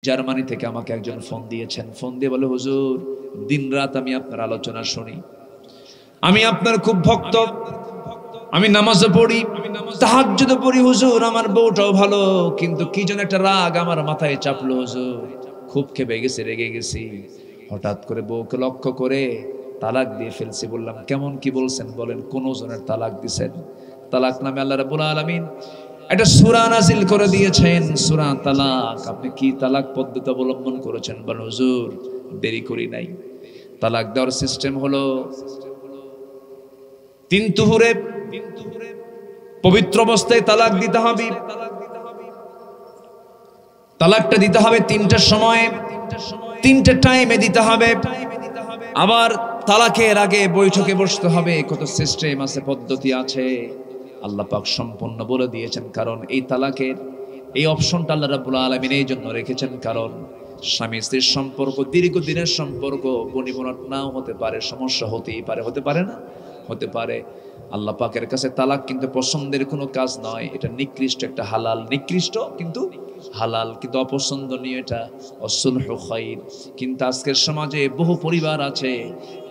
Germany থেকে আমাকে একজন ফোন দিয়েছেন, ফোন দিয়ে বলে, হুজুর দিনরাত আমি আপনার আলোচনা শুনি, আমি আপনার খুব ভক্ত, আমি নামাজও পড়ি, তাহাজ্জুদও পড়ি হুজুর, আমার বউটাও ভালো, কিন্তু কি যেন একটা রাগ আমার মাথায় চাপলো হুজুর, খুব ক্ষেপে গেছি, রেগে গেছি, হঠাৎ করে বউকে লক্ষ্য করে তালাক দিয়ে ফেলছি। বললাম কেমন কি বলছেন বলেন, কোন জনের তালাক দিছেন? তালাক নামে আল্লাহ রাব্বুল আলামিন একটা সূরা নাজিল করে দিয়েছেন, সূরা তালাক। আপনি কি তালাক পদ্ধতি অবলম্বন করেছেন বলেন? হুজুর দেরি করি নাই। তালাক দেওয়ার সিস্টেম হলো তিন তুহুরে পবিত্র অবস্থায় তালাক দিতে হবে। তালাকটা দিতে হবে তিনটার সময়, তিনটা টাইমে দিতে হবে। আবার তালাকের আগে বৈঠকে বসতে হবে। কত সিস্টেম আছে, পদ্ধতি আছে, আল্লাহ পাক সম্পূর্ণ বলে দিয়েছেন। কারণ এই তালাকের এই অপশনটা আল্লাহ রাব্বুল আলামিন এই জন্য রেখেছেন, কারণ স্বামী স্ত্রীর সম্পর্ক দীর্ঘদিনের সম্পর্ক, বনিবনাট নাও হতে পারে, সমস্যা হতেই পারে, হতে পারে না, হতে পারে। আল্লাহ পাকের কাছে তালাক কিন্তু পছন্দের কোনো কাজ নয়, এটা নিকৃষ্ট একটা হালাল, নিকৃষ্ট কিন্তু হালাল, কিন্তু অপছন্দনীয়, এটা অসুলহু খাইর। কিন্তু আজকের সমাজে বহু পরিবার আছে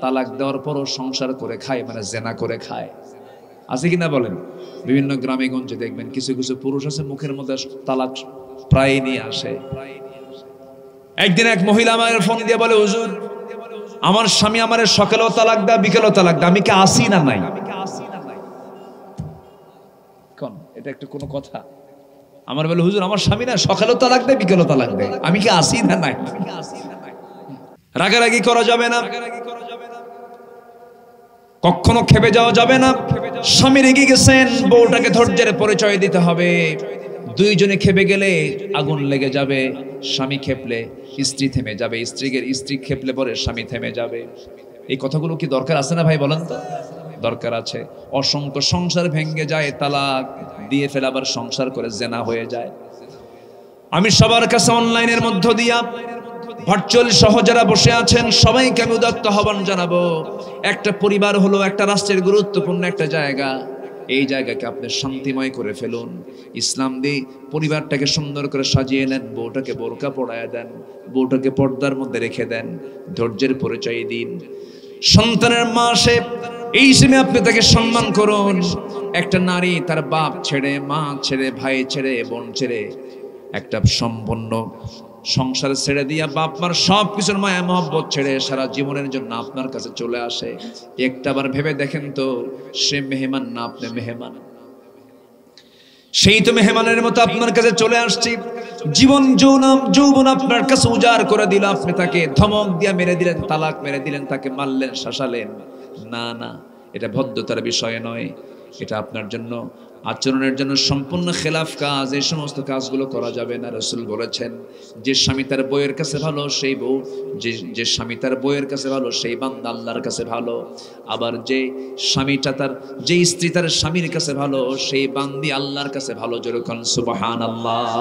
তালাক দেওয়ার পরও সংসার করে খায়, মানে জেনা করে খায়, আছে কিনা বলেন? বিভিন্ন গ্রামে গঞ্জে দেখবেন কিছু কিছু পুরুষ আছে মুখের মধ্যে তালাক প্রায় নিয়ে আসে। একদিন এক মহিলা আমার ফোন দিয়ে বলে, হুজুর আমার স্বামী আমারে সকালেও তালাক দেয়, বিকেলেও তালাক দেয়, আমি কি আসি না নাই? কোন এটা একটা কোনো কথা? আমার বলে, হুজুর আমার স্বামী না সকালেও তালাক দেয়, বিকেলেও তালাক দেয়, আমি কি আসি না নাই? রাগারাগি করা যাবে না, কখনো খেপে যাওয়া যাবে না। স্বামী রেগে গেছেন, বউটাকে ধৈর্যের পরিচয় দিতে হবে। দুইজনে খেপে গেলে আগুন লেগে যাবে। স্বামী খেপলে স্ত্রী থেমে যাবে, স্ত্রী খেপলে পরে স্বামী থেমে যাবে। এই কথাগুলো কি দরকার আছে না ভাই বলেন তো? দরকার আছে। অসংখ্য সংসার ভেঙে যায়, তালাক দিয়ে ফেলে আবার সংসার করে জেনা হয়ে যায়। আমি সবার কাছে অনলাইনের মধ্য দিয়া ভার্চুয়াল সহ যারা বসে আছেন সবাইকে আমি উদাত্ত আহ্বান জানাবো। একটা পরিবার হলো একটা রাষ্ট্রের গুরুত্বপূর্ণ একটা জায়গা। এই জায়গাকে আপনি শান্তিময় করে ফেলুন। ইসলাম দিয়ে পরিবারটাকে সুন্দর করে সাজিয়ে নেন, বউটাকে বোরকা পরায় দেন, বউটাকে পর্দার মধ্যে রেখে দেন, ধৈর্যের পরিচয় দিন। সন্তানের মা সে, এই সময় আপনি তাকে সম্মান করুন। একটা নারী তার বাপ ছেড়ে, মা ছেড়ে, ভাই ছেড়ে, বোন ছেড়ে, একটা সম্পন্ন সংসার ছেড়ে দিয়া বাপ মার সব কিছুর মায়া মহব্বত ছেড়ে সারা জীবনের জন্য আপনার কাছে চলে আসে। একটাবার ভেবে দেখেন তো, সে মেহমান না আপনি মেহমান? সেই তো মেহমানের মতো আপনার কাছে চলে আসছি, জীবন যৌবন আপনার কাছে উজাড় করে দিল, আপনি তাকে ধমক দিয়া মেরে দিলেন, তালাক মেরে দিলেন, তাকে মারলেন, শাসালেন। না না, এটা ভদ্রতার বিষয় নয়, এটা আপনার জন্য আচরণের জন্য সম্পূর্ণ খেলাফ কাজ। এই সমস্ত কাজগুলো করা যাবে না। রাসূল বলেছেন, যে স্বামী তার বউয়ের কাছে ভালো সেই বউ, যে স্বামী তার বউয়ের কাছে ভালো সেই বান্দা আল্লাহর কাছে ভালো। আবার যে স্বামীটা তার, যে স্ত্রী তার স্বামীর কাছে ভালো সেই বান্দি আল্লাহর কাছে ভালো। যেরকম সুবহানাল্লাহ।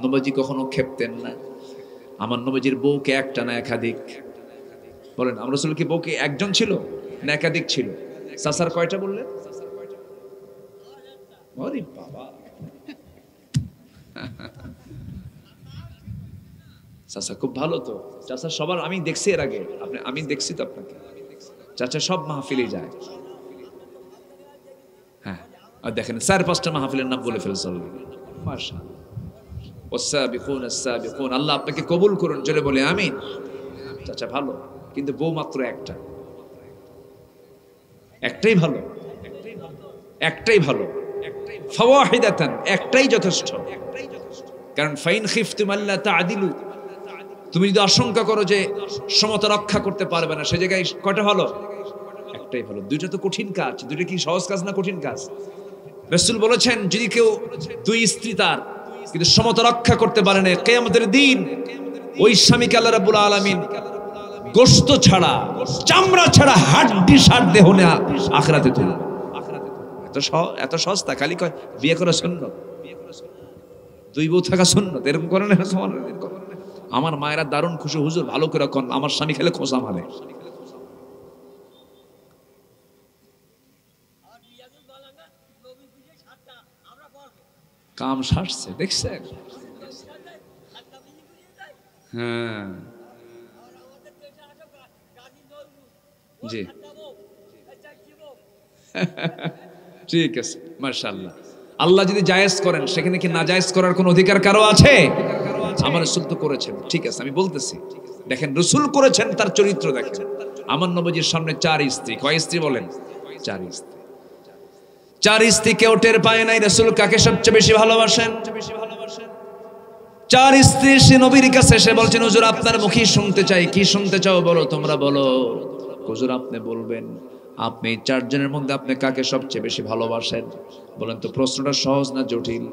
নবীজি কখনো খেপতেন না। আমার নবীজির বউকে একটা না একাধিক? বলেন, আমার রাসূল কি বউকে একজন ছিল না একাধিক ছিল? চাচার কয়টা বললেন? ওরে বাবা, চাচা খুব ভালো তো। চাচা সবার আমি দেখছি এর আগে, আমি দেখছি তো আপনাকে। চাচা সব মাহফিলে যায়। হ্যাঁ, আর দেখেন 4-5টা মাহফিলের নাম বলে ফেলছে অলরেডি। মাশাআল্লাহ। ওয়াসাবিকুন আস-সাবিকুন। আল্লাহ আপনাকে কবুল করুন, জোরে বলে আমিন। চাচা ভালো, কিন্তু বউ মাত্র একটা। একটাই ভালো, একটাই ভালো। ফাওয়াহিদাতান, একটাই যথেষ্ট। কারণ ফাইন খিফতুম আল্লা তা'দিলু, তুমি যদি আশঙ্কা করো যে সমতা রক্ষা করতে পারবে না, সে জায়গায় কয়টা ভালো? একটাই ভালো। দুইটা তো কঠিন কাজ, দুইটা কি সহজ কাজ না কঠিন কাজ? রাসূল বলেছেন, যদি কেউ দুই স্ত্রী তার কিন্তু সমতা রক্ষা করতে পারে না, কিয়ামতের দিন ওই স্বামীকে আল্লাহ রাব্বুল আলামিন গোশত ছাড়া, চামড়া ছাড়া, হাড্ডি সার দেহ নিয়ে আখিরাতে তুলবে। এত সস্তা, খালি কয় বিয়ে করা সুন্নাত, দুই বউ থাকা সুন্নাত, এরকম করে না? আমার মায়েরা দারুণ খুশি, হুজুর ভালো করে কোন, আমার স্বামী খেলে খোঁচা মারে। কাম সারছে দেখছেন? হ্যাঁ জি ঠিক আছে মাশাআল্লাহ। আল্লাহ যদি জায়েজ করেন সেখানে কি নাজায়েজ করার কোনো অধিকার কারো আছে? আমার রাসূল তো করেছেন, ঠিক আছে আমি বলতেছি। দেখেন রাসূল করেছেন, তার চরিত্র দেখেন। আমার নবীজির সামনে 4 স্ত্রী, কয় স্ত্রী বলেন? 4 স্ত্রী। 4 স্ত্রী কেউ টের পায় নাই রাসূল কাকে সবচেয়ে বেশি ভালোবাসেন। 4 স্ত্রী সে নবীর কাছে এসে বলছেন, হুজুর আপনার মুখে শুনতে চাই, কি শুনতে চাও বলো, তোমরা বলো। হুজুর আপনি বলবেন, আপনি 4 জনের মধ্যে আপনি কাকে সবচেয়ে বেশি ভালোবাসেন? বলেন তো প্রশ্নটা সহজ না জটিল?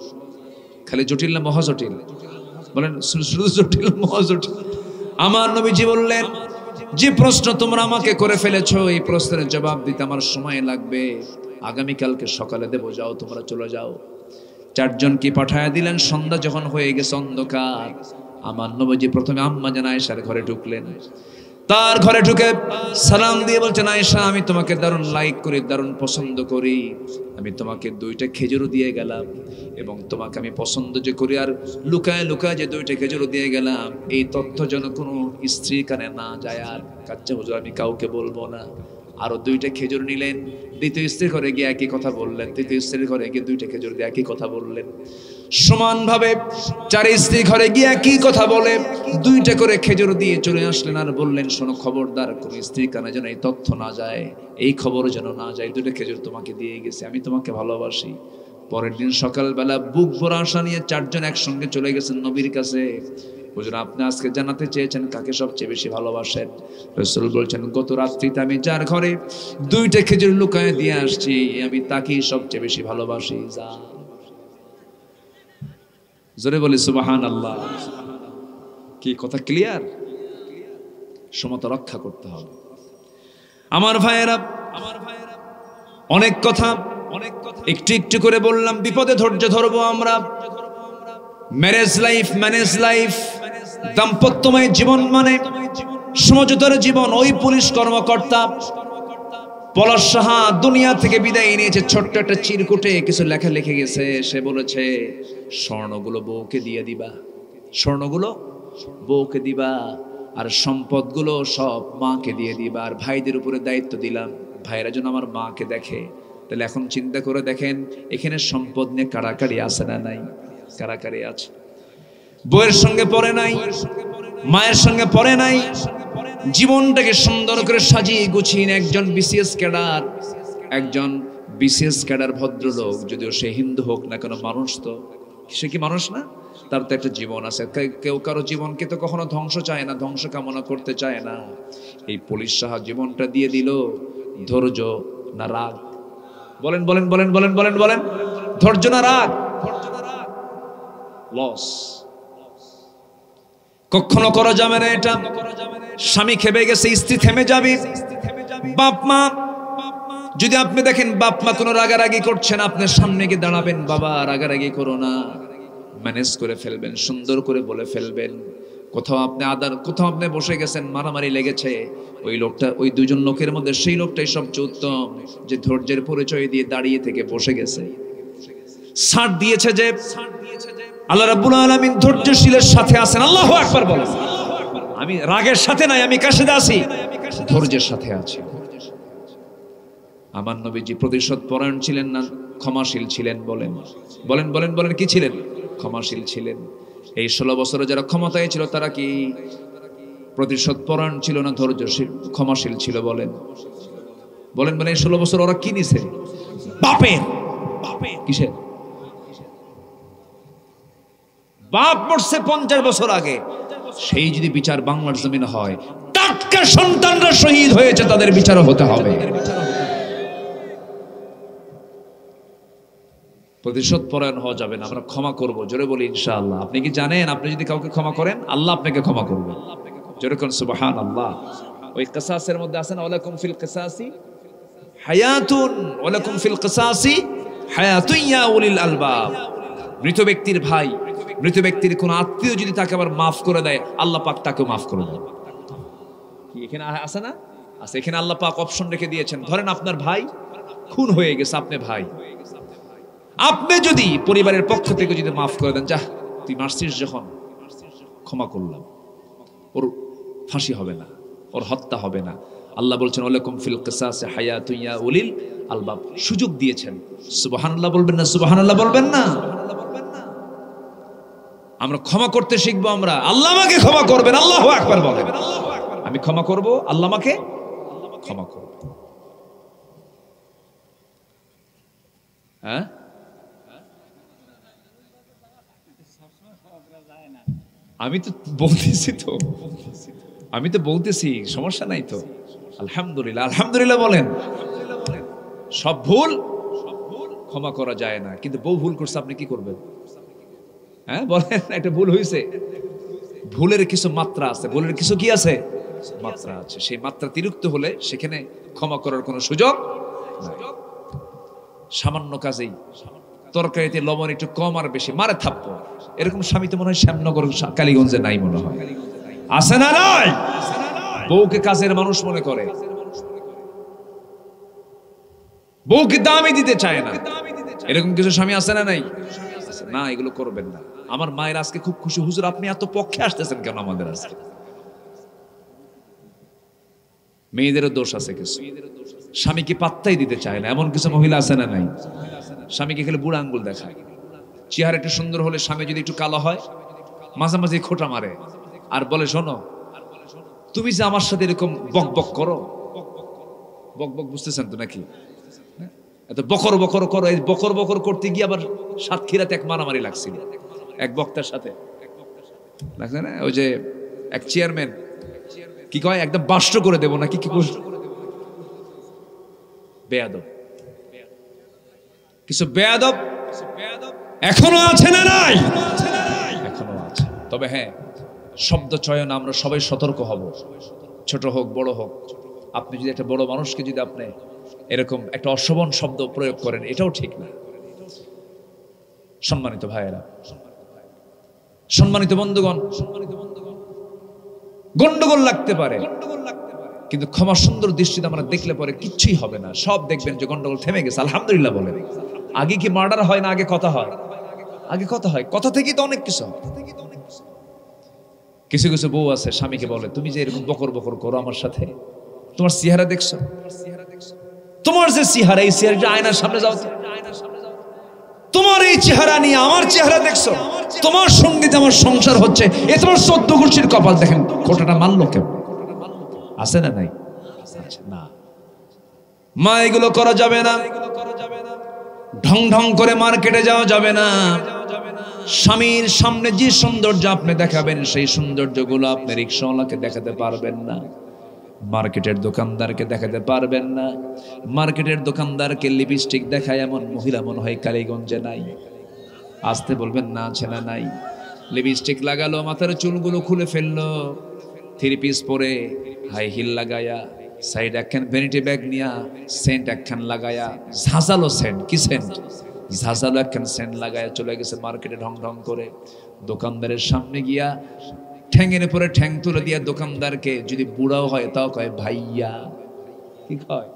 খালি জটিল না মহা জটিল? বলেন শুধু জটিল মহা জটিল? আমার নবীজি বললেন, যে প্রশ্ন তোমরা আমাকে করে ফেলেছো এই প্রশ্নের জবাব দিতে আমার সময় লাগবে, আগামীকালকে সকালে দেবো, যাও তোমরা চলে যাও। 4 জনকে পাঠায়া দিলেন। সন্ধ্যা যখন হয়ে গেছে অন্ধকার, আমার নবীজি প্রথমে আম্মা জান আয়েশার ঘরে ঢুকলেন। তার ঘরে ঢুকে সালাম দিয়ে বলছেন, আয়েশা আমি তোমাকে দারুণ লাইক করি, দারুণ পছন্দ করি, আমি তোমাকে 2টা খেজুর দিয়ে গেলাম এবং তোমাকে আমি পছন্দ যে করি, আর লুকায় লুকায় যে 2টা খেজুর দিয়ে গেলাম এই তথ্য যেন কোনো স্ত্রীর কানে না যায়। আর কাচ্চা হুজুর আমি কাউকে বলবো না। আরো 2টা খেজুর নিলেন, দ্বিতীয় স্ত্রীর ঘরে গিয়ে একই কথা বললেন, তৃতীয় স্ত্রীর ঘরে গিয়ে 2টা খেজুর দিয়ে একই কথা বললেন। সমানভাবে 4 স্ত্রী ঘরে গিয়ে একই কথা বলে 2টা করে খেজুর দিয়ে চলে আসলেন। আর বললেন, শোনো খবরদার কোন স্ত্রীর কানে যেন এই তথ্য না যায়, এই খবর যেন না যায়, 2টা খেজুর তোমাকে দিয়ে গেছে, আমি তোমাকে ভালোবাসি। পরের দিন সকালবেলা বুক ভরা আশা নিয়ে 4 জন একসঙ্গে চলে গেছেন নবীর কাছে। হুজুর আপনি আজকে জানাতে চেয়েছেন কাকে সবচেয়ে বেশি ভালোবাসেন। রাসূল বলছেন, গত রাত্রিতে আমি যার ঘরে 2টা খেজুর লুকায় দিয়ে আসছি, আমি তাকেই সবচেয়ে বেশি ভালোবাসি। যা জোরে বলি সুবহানাল্লাহ। কি কথা ক্লিয়ার? সমতা রক্ষা করতে হবে আমার ভাইয়েরা। অনেক কথা একটু একটু করে বললাম, বিপদে ধৈর্য ধরবো আমরা। ম্যারেজ লাইফ দাম্পত্যময় জীবন মানে সমঝোতার জীবন। ওই পুলিশ কর্মকর্তা পলাশ সাহা দুনিয়া থেকে বিদায় নিয়েছে, ছোট্ট একটা চিরকুটে কিছু লেখা লিখে গেছে। সে বলেছে, স্বর্ণগুলো বউকে দিয়ে দিবা, স্বর্ণগুলো বউকে দিবা, আর সম্পদগুলো সব মাকে দিয়ে দিবা, আর ভাইদের উপরে দায়িত্ব দিলাম, ভাইরা যেন আমার মাকে দেখে। তাহলে এখন চিন্তা করে দেখেন, এখানে সম্পদ নিয়ে কাড়াকাড়ি আছে না নাই? কাড়াকাড়ি আছে। বউয়ের সঙ্গে পড়ে নাই, মায়ের সঙ্গে পড়ে নাই, জীবনটাকে সুন্দর করে সাজিয়ে গুছিয়ে একজন বিসিএস ক্যাডার ভদ্রলোক, যদিও সে হিন্দু হোক না কেন, মানুষ তো, সে কি মানুষ না? তার তো একটা জীবন আছে। কেউ কারো জীবনকে তো কখনো ধ্বংস চায় না, ধ্বংস কামনা করতে চায় না। এই পুলিশ সাহা জীবনটা দিয়ে দিল, ধৈর্য না রাগ? বলেন বলেন বলেন বলেন বলেন বলেন, ধৈর্য না রাগ? লস কখনো করা যাবে না এটা। স্বামী খেপে গেছে, স্ত্রী থেমে যাবে। বাপ মা যদি আপনি দেখেন বাপ মা কোনো রাগারাগি করছেন, আপনার সামনে গিয়ে দাঁড়াবেন, বাবা রাগারাগি করো না, ম্যানেজ করে ফেলবেন, সুন্দর করে বলে ফেলবেন। কোথাও আপনি বসে গেছেন, মারামারি লেগেছে, ওই লোকটা, ওই 2 জন লোকের মধ্যে সেই লোকটাই সবচেয়ে উত্তম, যে ধৈর্যের পরিচয় দিয়ে দাঁড়িয়ে থেকে বসে গেছে। ছাড় দিয়েছে যে আল্লাহ রাব্বুল আলামিন ধৈর্যশীলের সাথে আছেন। আল্লাহু আকবার বলেন। আমি রাগের সাথে নাই, আমি কার সাথে আছি? ধৈর্যের সাথে আছি। আমার নবীজি প্রতিশোধ পরায়ণ ছিলেন না ক্ষমাশীল ছিলেন? বলেন বলেন বলেন বলেন, কি ছিলেন? ক্ষমাশীল ছিলেন। এই 16 বছরে যারা ক্ষমতায় ছিল তারা কি প্রতিশোধ পরায়ণ ছিল না ধৈর্যশীল ক্ষমাশীল ছিল? বলেন বলেন বলেন, 16 বছর ওরা কি নিছে? বাপের কিসের? বাপ মরছে 50 বছর আগে, সেই যদি বিচার বাংলার জমিনে হয়, টাটকা সন্তানরা শহীদ হয়েছে, তাদের বিচারও হতে হবে। প্রতিশোধ পরায়ণ হওয়া যাবে না, আমরা ক্ষমা করব। জোরে বলি ইনশাআল্লাহ। আপনি কি জানেন, আপনি যদি কাউকে ক্ষমা করেন, আল্লাহ আপনাকে ক্ষমা করবেন? জোরে কোন সুবহানাল্লাহ। ওই কিসাসের মধ্যে আছে না, ওয়ালাকুম ফিল কিসাসি হায়াতুন, ওয়ালাকুম ফিল কিসাসি হায়াতুন ইয়া উলিল আলবাব। মৃত ব্যক্তির ভাই, মৃত ব্যক্তির কোন আত্মীয় যদি তাকে আবার মাফ করে দেয়, আল্লাহ পাক তাকেও মাফ করে দেয়। কি এখানে আছে না? আছে। এখানে আল্লাহ পাক অপশন রেখে দিয়েছেন। ধরেন আপনার ভাই খুন হয়ে গেছে, আপনি ভাই, আপনি যদি পরিবারের পক্ষ থেকে যদি মাফ করে দেন, যা তুই মারছিস যখন, ক্ষমা করলাম, ওর ফাঁসি হবে না, ওর হত্যা হবে না। আল্লাহ বলছেন ওয়ালাকুম ফিল কিসাসি হায়াতুন ইয়া উলিল আলবাব, সুযোগ দিয়েছেন। সুবহানাল্লাহ বলবেন না? সুবহানাল্লাহ বলবেন না? আমরা ক্ষমা করতে শিখবো। আমরা আল্লাহ আমাকে ক্ষমা করবেন, আল্লাহু আকবার বলেন। আমি ক্ষমা করব, আল্লাহ আমাকে ক্ষমা করবে। হ্যাঁ, আমি তো বলতেছি, আমি তো বলতেছি, সমস্যা নাই তো। আলহামদুলিল্লাহ, আলহামদুলিল্লাহ বলেন। সব ভুল ক্ষমা করা যায় না, কিন্তু বউ ভুল করছে, আপনি কি করবেন? হ্যাঁ বলেন, একটা ভুল হয়েছে, ভুলের কিছু মাত্রা আছে, ভুলের কিছু কি আছে, মাত্রা আছে। সেই মাত্রা অতিরিক্ত হলে সেখানে ক্ষমা করার কোনো সুযোগ নাই। সামান্য কাজেই তরকারিতে লবণ একটু কম আর বেশি, মারে থাপ্পড়, এরকম স্বামী তো মনে হয় শ্যামনগর কালীগঞ্জে নাই, মনে হয় আছে না? নাই। বউকে কাজের মানুষ মনে করে, বউকে দামি দিতে চায় না, এরকম কিছু স্বামী আছে না? নাই না, এগুলো করবেন না। আমার মায়ের আজকে খুব খুশি, হুজুর আপনি এত পক্ষে আসতেছেন কেন আমাদের আজকে? মেয়েদেরও দোষ আছে কিছু, স্বামীকে পাত্তাই দিতে চায় না, এমন কিছু মহিলা আছে না? নাই। স্বামীকে খেলে বুড়া আঙ্গুল দেখায়, চেহারা একটু সুন্দর হলে স্বামী যদি একটু কালো হয় মাঝে মাঝে খোঁটা মারে আর বলে শোনো তুমি যে আমার সাথে এরকম বক বক করো, বক বক বুঝতেছেন তো নাকি? এত বকর বকর করো, এই বকর বকর করতে গিয়ে আবার সাতক্ষীরাতে এক মারামারি লাগছিল এক বক্তার সাথে, লাগছে না? ওই যে এক চেয়ারম্যান কি কয়, একদম বাষ্ট করে দেবো নাকি কি করছে, বেয়াদব কিছু বেয়াদব এখনো আছে না? নাই, এখনো আছে। তবে হ্যাঁ, শব্দ চয়ন আমরা সবাই সতর্ক হব, ছোট হোক বড় হোক। আপনি যদি একটা বড় মানুষকে যদি আপনি এরকম একটা অশোভন শব্দ প্রয়োগ করেন, এটাও ঠিক না। সম্মানিত ভাইয়েরা, সম্মানিত বন্ধুগণ, গন্ডগোল লাগতে পারে, কিন্তু ক্ষমা সুন্দর দৃষ্টিতে আমরা দেখলে পরে কিচ্ছুই হবে না। সব দেখবেন যে গন্ডগোল থেমে গেছে, আলহামদুলিল্লাহ বলেন। আগে কি মার্ডার হয় না? আগে কথা হয়, আগে কথা হয়, কথা থেকেই তো অনেক কিছু। কিছু কিছু বউ আছে স্বামীকে বলে তুমি যে এরকম বকর বকর করো আমার সাথে, তোমার চেহারা দেখছো, তোমার যে চেহারা, এই চেহারা আয়নার সামনে যাও, তোমার এই চেহারা নিয়ে আমার চেহারা দেখছো, তোমার সঙ্গে যে আমার সংসার হচ্ছে, এ তোমার 14 গোষ্ঠীর কপাল, দেখেন খোঁটাটা মারলো কেন? আছে না? নাই না। মা এগুলো করা যাবে না, ঢং ঢং করে মার্কেটে যাওয়া যাবে না। স্বামীর সামনে যে সৌন্দর্য আপনি দেখাবেন, সেই সৌন্দর্যগুলো আপনি রিকশাওয়ালাকে দেখাতে পারবেন না, মার্কেটের দোকানদারকে দেখাতে পারবেন না। মার্কেটের দোকানদারকে লিপস্টিক দেখায় এমন মহিলা মনে হয় কালীগঞ্জে নাই। আসতে বলবেন না, আছে না? নাই। লিপস্টিক লাগালো, মাথার চুলগুলো খুলে ফেললো, 3 পিস পরে, হাই হিল লাগায়া, সাইড একখান ভ্যানিটি ব্যাগ নিয়া, সেন্ট একখান লাগায়া, ঝাঁঝালো সেন্ট, কি সেন্ট, ঝাঁঝালো একখান সেন্ট লাগায়া চলে গেছে মার্কেটে ঢং ঢং করে। দোকানদারের সামনে গিয়া ঠ্যাঙের পরে ঠ্যাং তুলে দিয়া দোকানদারকে, যদি বুড়াও হয় তাও কয় ভাইয়া। কি কয়?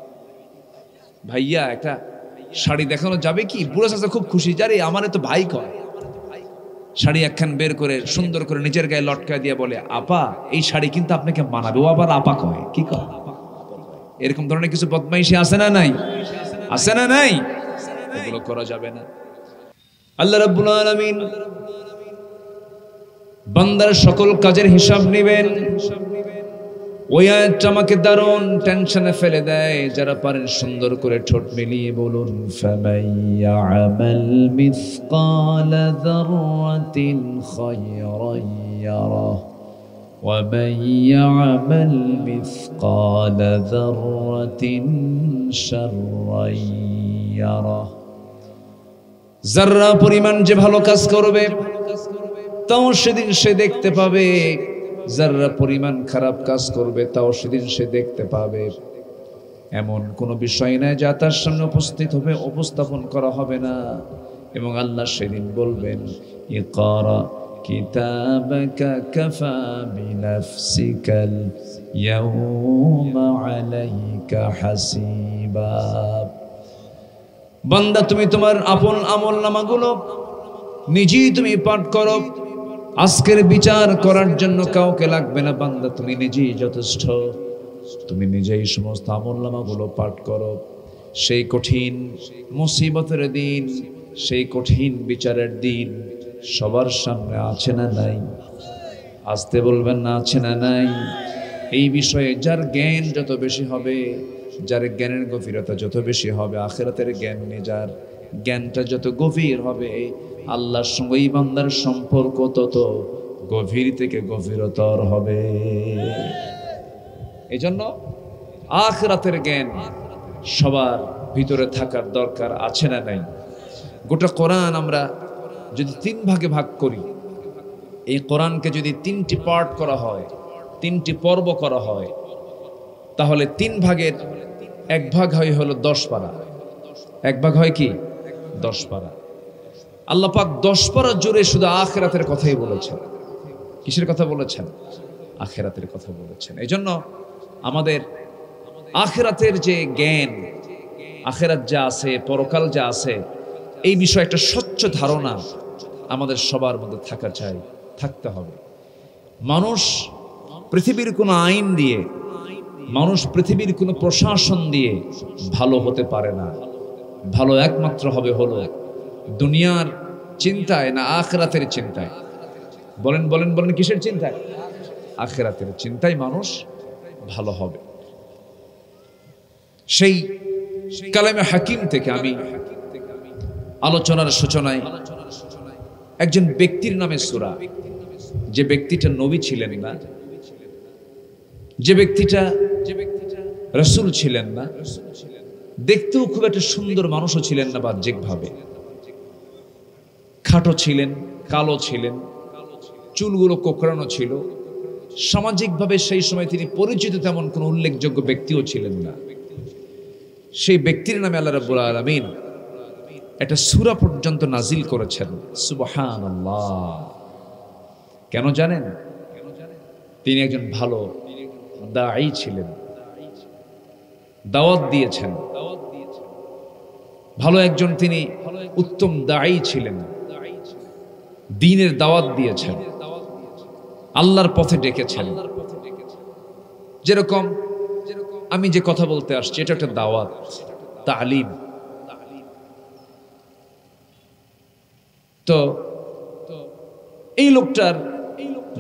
ভাইয়া। একটা শাড়ি দেখানো যাবে কি? বুড়া চাচা খুব খুশি, যারে আমারে তো ভাই কয়। শাড়ি একখান বের করে সুন্দর করে নিজের গায়ে লটকায় দিয়ে বলে আপা এই শাড়ি কিন্তু আপনাকে মানাবে। ও আবার আপা কয়, কি কয়? এরকম ধরনের কিছু বদমাইশি আছে না? নাই, আছে না? নাই। এগুলো করা যাবে না। আল্লাহ রাব্বুল আলামিন বান্দার সকল কাজের হিসাব নেবেন। ওই আয়াতটা আমাকে দারুণ টেনশনে ফেলে দেয়। যারা পারেন সুন্দর করে ঠোঁট মিলিয়ে বলুন, ফামাইয়া'মাল মিসকালা যাররাতিন খায়রান ইয়ারাহ ওয়া মাইয়া'মাল মিসকালা যাররাতিন শাররান ইয়ারাহ। যাররা পরিমাণ যে ভালো কাজ করবে তাও সেদিন সে দেখতে পাবে, যারা পরিমাণ খারাপ কাজ করবে তাও সেদিন সে দেখতে পাবে। এমন কোনো বিষয় নাই যা তার সামনে উপস্থাপন করা হবে না। এবং আল্লাহ সেদিন বলবেন, ইকরা কিতাবাকা কাফা বিনাফসিকাল ইয়াউমা আলাইকা হাসিবা। বান্দা তুমি তোমার আপন আমলনামাগুলো নিজেই তুমি পাঠ করো, আজকের বিচার করার জন্য কাউকে লাগবে না বান্দা, তুমি নিজেই যথেষ্ট। তুমি নিজেই সমস্ত আমলনামাগুলো পাঠ করো। সেই কঠিন মুসিবতের দিন, সেই কঠিন বিচারের দিন সবার সামনে আছে না নাই? আসতে বলবেন না, আছে না নাই? এই বিষয়ে যার জ্ঞান যত বেশি হবে, যার জ্ঞানের গভীরতা যত বেশি হবে, আখিরাতের জ্ঞান নিয়ে যার জ্ঞানটা যত গভীর হবে, আল্লাহর সঙ্গে এই বান্দার সম্পর্ক তত গভীর থেকে গভীরতর হবে। এই জন্য আখিরাতের জ্ঞান সবার ভিতরে থাকার দরকার আছে না নাই? গোটা কোরআন আমরা যদি 3 ভাগে ভাগ করি, এই কোরআনকে যদি 3টি পার্ট করা হয়, 3টি পর্ব করা হয়, তাহলে 3 ভাগের 1 ভাগ হয় হলো 10 পারা। 1 ভাগ হয় কি? 10 পারা। আল্লাহ পাক 10 পারা জুড়ে শুধু আখিরাতের কথাই বলেছেন। কিসের কথা বলেছেন? আখিরাতের কথা বলেছেন। এই জন্য আমাদের আখিরাতের যে জ্ঞান, আখিরাত যা আছে, পরকাল যা আছে, এই বিষয়ে একটা স্বচ্ছ ধারণা আমাদের সবার মধ্যে থাকা চাই, থাকতে হবে। মানুষ পৃথিবীর কোনো আইন দিয়ে, মানুষ পৃথিবীর কোনো প্রশাসন দিয়ে ভালো হতে পারে না। ভালো একমাত্র হবে হলো দুনিয়ার চিন্তায় না আখিরাতের চিন্তায়? বলেন বলেন বলেন, কিসের চিন্তায়? আখিরাতের চিন্তায় মানুষ ভালো হবে। সেই কালামে হাকিম থেকে আমি আলোচনার সূচনায় একজন ব্যক্তির নামে সূরা, যে ব্যক্তিটা নবী ছিলেন না, যে ব্যক্তিটা রাসূল ছিলেন না, দেখতেও খুব একটা সুন্দর মানুষও ছিলেন না বাহ্যিকভাবে, খাটো ছিলেন, কালো ছিলেন, চুলগুলো কোঁকড়ানো ছিল, সামাজিকভাবে সেই সময় তিনি পরিচিত তেমন কোনো উল্লেখযোগ্য ব্যক্তিও ছিলেন না। সেই ব্যক্তির নামে আল্লাহ রাব্বুল আলামিন একটা সূরা পর্যন্ত নাজিল করেছেন। সুবহানাল্লাহ। কেন জানেন? তিনি একজন ভালো দাঈ ছিলেন, দাওয়াত দিয়েছেন। ভালো একজন তিনি উত্তম দাঈ ছিলেন, দ্বীনের দাওয়াত দিয়েছেন, আল্লাহর পথে ডেকেছেন। যেরকম আমি যে কথা বলতে আসছি, এটা একটা দাওয়াত, তালিম। তো এই লোকটার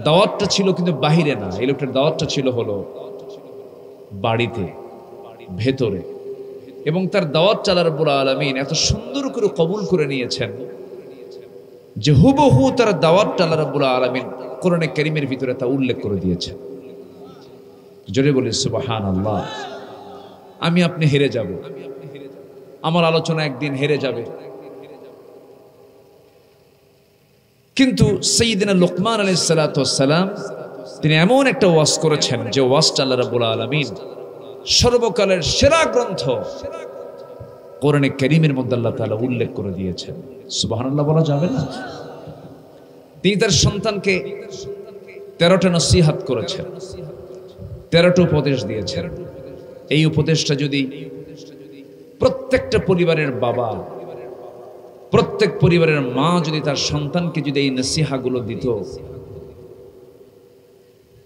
দাওয়াতটা ছিল কিন্তু বাহিরে না, এই লোকটার দাওয়াতটা ছিল হলো বাড়িতে, ভেতরে। এবং তার দাওয়াতটা আল্লাহ রাব্বুল আলামিন এত সুন্দর করে কবুল করে নিয়েছেন যে হুবহু তার দাওয়াতটা আল্লাহ রাব্বুল আলামিন কোরআনে কারীমের ভিতরে তা উল্লেখ করে দিয়েছেন। জোরে বলি সুবহানাল্লাহ। আমি আপনি হেরে যাব, আমার আলোচনা একদিন হেরে যাবে, কিন্তু সাইয়্যিদিনা লুকমান আলাইহিস সালাতু ওয়াস সালাম তিনি এমন একটা ওয়াজ করেছেন যে ওয়াজটা আল্লাহ রাব্বুল আলামিন সর্বকালের সেরা গ্রন্থ কোরআনে কারীমের মধ্যে আল্লাহ তাআলা উল্লেখ করে দিয়েছেন। সুবহানাল্লাহ বলা যাবে না? তিনি তার সন্তানকে 13টা নসিহত করেছেন, 13টা উপদেশ দিয়েছেন। এই উপদেশটা যদি প্রত্যেকটা পরিবারের বাবা, প্রত্যেক পরিবারের মা যদি তার সন্তানকে যদি এই নসিহাগুলো দিত,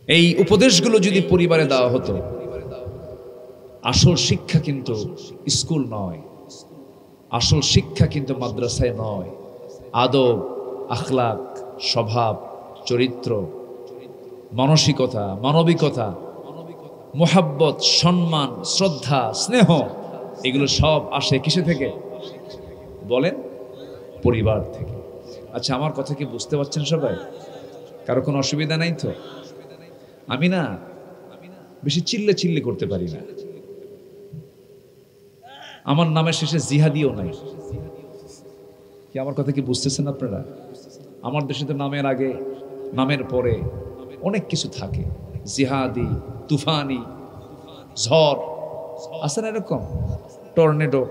এই উপদেশগুলো যদি পরিবারে দেওয়া হতো, আসল শিক্ষা কিন্তু স্কুল নয়, আসল শিক্ষা কিন্তু মাদ্রাসায় নয়। আদব, আখলাক, স্বভাব, চরিত্র, মানসিকতা, মানবিকতা, মোহাব্বত, সম্মান, শ্রদ্ধা, স্নেহ, এগুলো সব আসে কিসে থেকে? বলেন, পরিবার থেকে। আচ্ছা, আমার কথা কি বুঝতে পারছেন সবাই? কারো কোনো অসুবিধা নাই তো? আমি না বেশি চিল্লে চিল্লে করতে পারি না, আমার নামের শেষে জিহাদিও নাই। কি আমার কথা কি বুঝতেছেন আপনারা? আমার দেশে তো নামের আগে, নামের পরে অনেক কিছু থাকে, জিহাদি, তুফানি, ঝড় আছে না, এরকম টর্নেডো,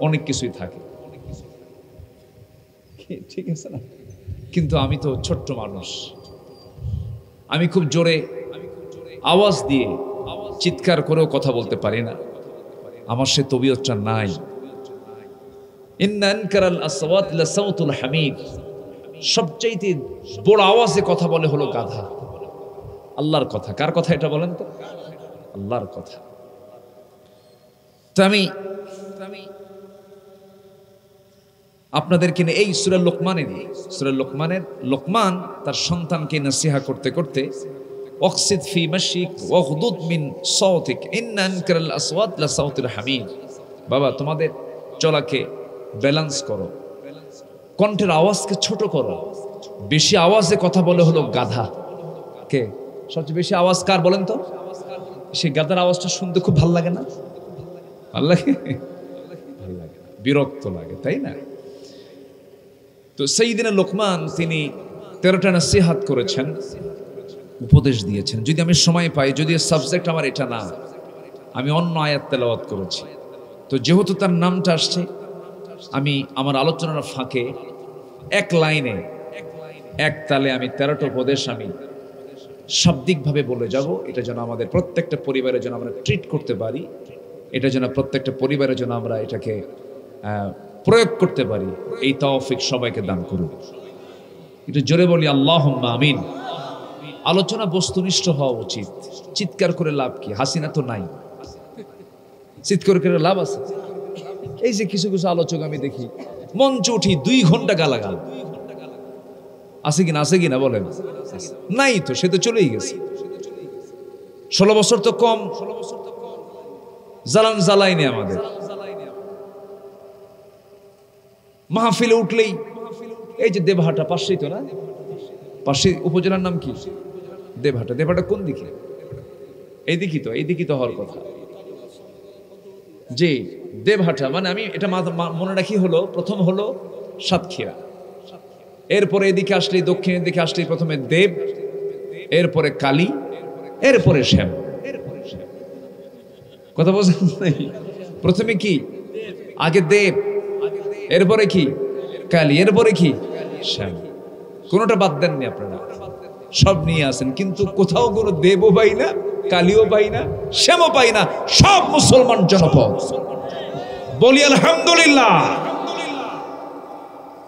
অনেক কিছুই থাকে, ঠিক আছে না? কিন্তু আমি তো ছোট্ট মানুষ, আমি খুব জোরে আওয়াজ দিয়ে চিৎকার করেও কথা বলতে পারি না, আমার সে তবিয়তটা নাই। ইন্না আনকারাল আসওয়াত লাসাউতুল হামিদ, সবচাইতে বড় আওয়াজে কথা বলে হলো গাধা। আল্লাহর কথা। কার কথা এটা বলেন তো? আল্লাহর কথা। তো আমি আপনাদেরকে এই সূরা লোকমানের লোকমান তার সন্তানকে নসিহা করতে করতে ওয়াকসিদ ফি মাশিক ওয়াগদুদ মিন সাওতিক ইন্না আনকারাল আসওয়াত লা সাওতুল হামিদ। বাবা, তোমাদের চলাকে ব্যালেন্স করো, কণ্ঠের আওয়াজকে ছোট করো। বেশি আওয়াজে কথা বলে হলো গাধা। কে সবচেয়ে বেশি আওয়াজ কার বলেন তো? সেই গাধার আওয়াজটা শুনতে খুব ভালো লাগে না? ভালো লাগে? ভালো লাগে না, বিরক্ত লাগে, তাই না? তো সাইয়্যিদিনা লোকমান তিনি 13টা নসিহত করেছেন, উপদেশ দিয়েছেন। যদি আমি সময় পাই, যদি সাবজেক্ট আমার এটা না, আমি অন্য আয়াত তেলাওয়াত করেছি। তো যেহেতু তার নামটা আসছে, আমি আমার আলোচনার ফাঁকে এক লাইনে এক তালে আমি 13টা উপদেশ আমি শাব্দিকভাবে বলে যাব। এটা যেন আমাদের প্রত্যেকটা পরিবারের জন্য আমরা ট্রিট করতে পারি, এটা যেন প্রত্যেকটা পরিবারের জন্য আমরা এটাকে প্রয়োগ করতে পারি। এই তৌফিক সবাইকে দান করুন। একটু জোরে বলি আল্লাহুম্মা আমিন। আলোচনা বস্তুনিষ্ঠ হওয়া উচিত। চিৎকার করে লাভ কি? হাসিনা তো নাই, চিৎকার করে লাভ আছে? এই যে কিছু কিছু আলোচক আমি দেখি মঞ্চ উঠি 2 ঘন্টা গালাগাল, আছে কিনা? আছে কিনা বলেন? নাই তো, সে তো চলেই গেছে। 16 বছর তো কম জ্বালাইনি আমাদের। মাহফিলে উঠলেই এই যে দেবহাটা পাশেই তো না, পাশে উপজেলার নাম কি? দেবহাটা। দেবহাটা কোন দিকে? এইদিকে তো হওয়ার কথা। জি, দেবহাটা মানে আমি এটা মনে রাখি হলো, প্রথম হলো সাতক্ষীরা, এরপরে এদিকে আসলেই দক্ষিণের দিকে আসলেই প্রথমে দেব, এরপরে কালী, এরপরে শ্যাম। কথা বলছেন নাই? প্রথমে কি? আগে দেব, এরপরে কি? কালী, এরপরে কি? শ্যাম। কোনোটা বাদ দেননি আপনারা, সব নিয়ে আসেন। কিন্তু কোথাও কোনো দেবও পাই না, কালীও পাই না, শ্যামও পাই না। সব মুসলমান জনপদ। বলি আলহামদুলিল্লাহ।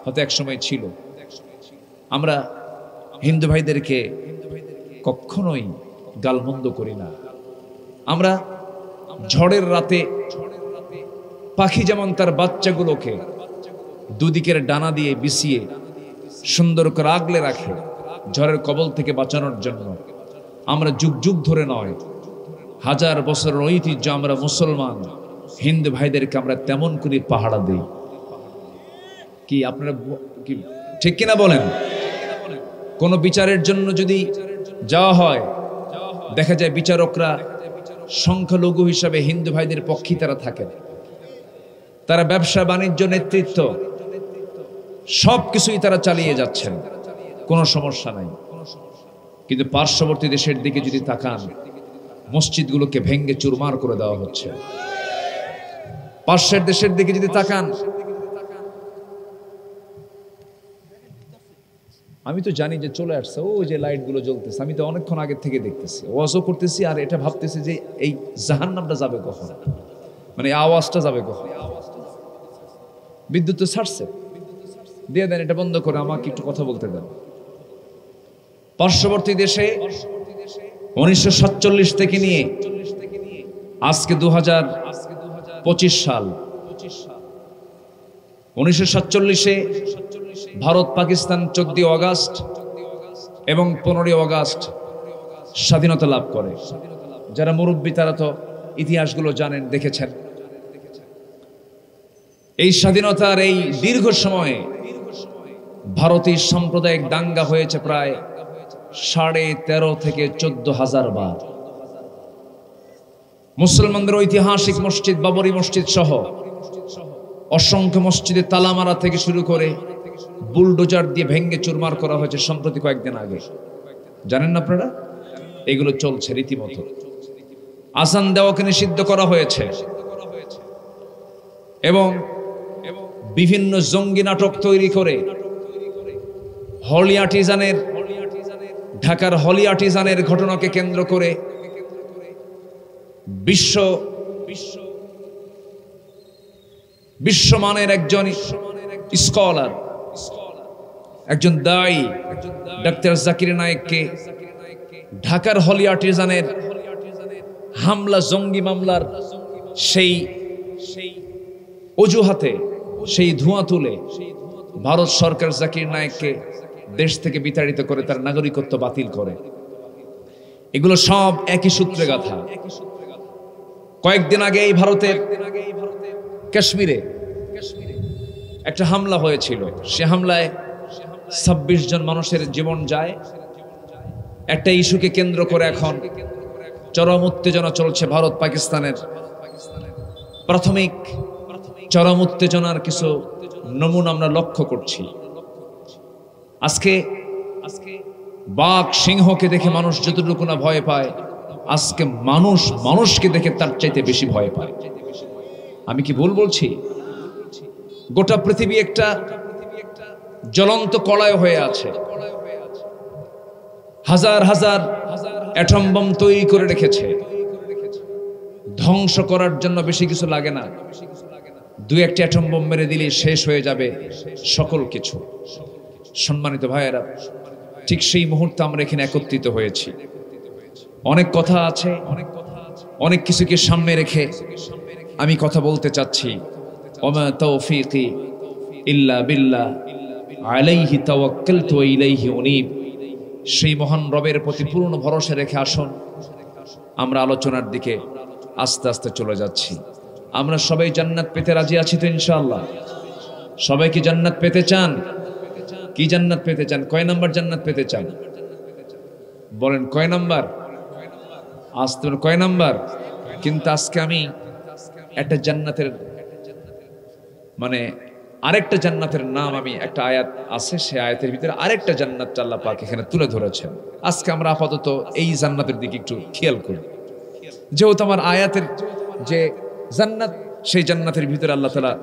হয়তো এক সময় ছিল, আমরা হিন্দু ভাইদেরকে কখনোই গালমন্দ করি না। আমরা ঝড়ের রাতে পাখি যেমন তার বাচ্চাগুলোকে দুদিকের ডানা দিয়ে বিছিয়ে সুন্দর করে আগলে রাখে ঝড়ের কবল থেকে বাঁচানোর জন্য, আমরা যুগ যুগ ধরে নয়, 1000 বছরের ঐতিহ্য আমরা মুসলমান হিন্দু ভাইদেরকে আমরা তেমন করে পাহারা দিই। কি আপনারা কি ঠিক কিনা বলেন? কোন বিচারের জন্য যদি যাওয়া হয়, দেখা যায় বিচারকরা সংখ্যালঘু হিসাবে হিন্দু ভাইদের পক্ষে তারা থাকেন। তারা ব্যবসা বাণিজ্য নেতৃত্ব সবকিছুই তারা চালিয়ে যাচ্ছেন, কোনো সমস্যা নাই। কিন্তু পার্শ্ববর্তী দেশের দিকে যদি তাকান, মসজিদগুলোকে ভেঙ্গে চুরমার করে দেওয়া হচ্ছে। পাশের দেশের দিকে যদি তাকান, আমি তো জানি যে চলে আসছে, ও যে লাইট গুলো জ্বলতেছে, আমি তো অনেকক্ষণ আগের থেকে দেখতেছি, ওয়াজও করতেছি, আর এটা ভাবতেছি যে এই জাহান্নামটা যাবে কখন, মানে আওয়াজটা যাবে কখন। বিদ্যুৎ তো ছাড়ছে, দিয়ে দেন, এটা বন্ধ করে আমাকে একটু কথা বলতে দেন। পার্শ্ববর্তী দেশে 1947 থেকে নিয়ে আজকে 2025 সাল, 1947-এ ভারত পাকিস্তান 14 আগস্ট এবং 15 আগস্ট স্বাধীনতা লাভ করে। যারা মুরব্বী তারা তো ইতিহাসগুলো জানেন, দেখেছেন। এই স্বাধীনতার এই দীর্ঘ সময়ে ভারতীয় সাম্প্রদায়িক দাঙ্গা হয়েছে প্রায় 13.5 থেকে 14,000 বার। মুসলমানদের ঐতিহাসিক মসজিদ বাবরি মসজিদ সহ অসংখ্য মসজিদে তালা মারা থেকে শুরু করে বুলডোজার দিয়ে ভেঙ্গে চুরমার করা হয়েছে সম্প্রতি কয়েকদিন আগে। জানেন না আপনারা? এগুলো চলছে রীতিমতো। আজান দেওয়াকে নিষিদ্ধ করা হয়েছে এবং বিভিন্ন জঙ্গি নাটক তৈরি করে হলি আর্টিজানের, ঢাকার হলি আর্টিজানের ঘটনাকে কেন্দ্র করে বিশ্বমানের একজন স্কলার একজন দায়ী ডাক্তার জাকির নায়েককে ঢাকার হলি আর্টিজানের হামলা, জঙ্গি মামলার সেই অজুহাতে সেই ধোঁয়া তুলে ভারত সরকার জাকির নায়েককে দেশ থেকে বিতাড়িত করে, তার নাগরিকত্ব বাতিল করে। এগুলো সব একই সূত্রে গাথা। কয়েকদিন আগে এই ভারতের কাশ্মীরে একটা হামলা হয়েছিল। সে হামলায় 26 জন মানুষের জীবন যায়। একটা ইস্যুকে কেন্দ্র করে এখন চরম উত্তেজনা চলছে ভারত পাকিস্তানের। প্রাথমিক চরম উত্তেজনার কিছু নমুনা আমরা লক্ষ্য করছি। আজকে বাঘ সিংহকে দেখে মানুষ যতটুকু না ভয় পায়, আজকে মানুষ মানুষকে দেখে তার চাইতে বেশি ভয় পায়। আমি কি ভুল বলছি? গোটা পৃথিবী একটা জ্বলন্ত কড়াই হয়ে আছে। হাজার হাজার অ্যাটম বোম তৈরি করে রেখেছে। ধ্বংস করার জন্য বেশি কিছু লাগে না। দুই একটা অ্যাটম বোম মেরে দিলে শেষ হয়ে যাবে সকল কিছু। সম্মানিত ভাইয়েরা, ঠিক সেই মুহূর্তে আমরা এখানে একত্রিত হয়েছি। অনেক কথা আছে, অনেক কিছুকে সামনে রেখে আমি কথা বলতে চাচ্ছি। ওমা তৌফিকি ইল্লা বিল্লাহ আলাইহি তাওয়াক্কালতু ওয়া ইলাইহি উনীব। সেই মহান রবের প্রতি পূর্ণ ভরসা রেখে আসুন আমরা আলোচনার দিকে আস্তে আস্তে চলে যাচ্ছি। আমরা সবাই জান্নাত পেতে রাজি আছি তো ইনশাআল্লাহ? সবাই কি জান্নাত পেতে চান? কি জান্নাত পেতে চান? কয় নাম্বার জান্নাত পেতে চান? বলেন কয় নাম্বার? আসতে কয় নাম্বার? কিন্তু আজকে আমি একটা জান্নাতের মানে আরেকটা জান্নাতের নাম, আমি একটা আয়াত আছে, সে আয়াতের ভিতরে আরেকটা জান্নাত আল্লাহ পাক এখানে তুলে ধরেছেন। আজকে আমরা আপাতত এই জান্নাতের দিকে একটু খেয়াল করি। যেহেতু আমার আয়াতের যে জান্নাত, সেই জান্নাতের ভিতরে আল্লাহ তাআলা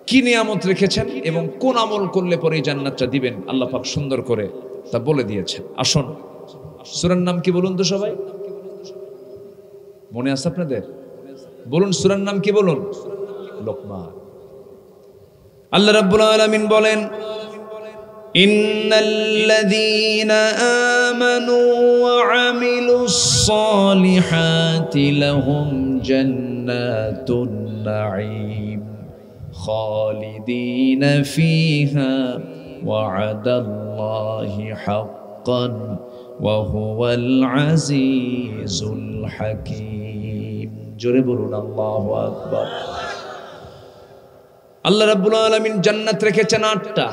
কি নিয়ামত রেখেছেন এবং কোন আমল করলে পরে এই জান্নাতটা দিবেন আল্লাহ পাক সুন্দর করে তা বলে দিয়েছেন। আসুন, সূরার নাম কি বলুন তো সবাই? মনে আছে আপনাদের? বলুন সূরার নাম কি বলুন? লোকমান। আল্লাহ রাব্বুল আলামিন বলেন, ইন্নাল্লাযীনা আমানু ওয়া আমিলুস সালিহাতি লাহুম জান্নাতুন নাঈম খালিদিনা ফিহা ওয়া'দাল্লাহি হাক্কান ওয়া হুয়াল আজিজুল হাকীম। জোরে বলুন আল্লাহু আকবার। আল্লাহ রাব্বুল আলামিন জান্নাত রেখেছেন 8টা।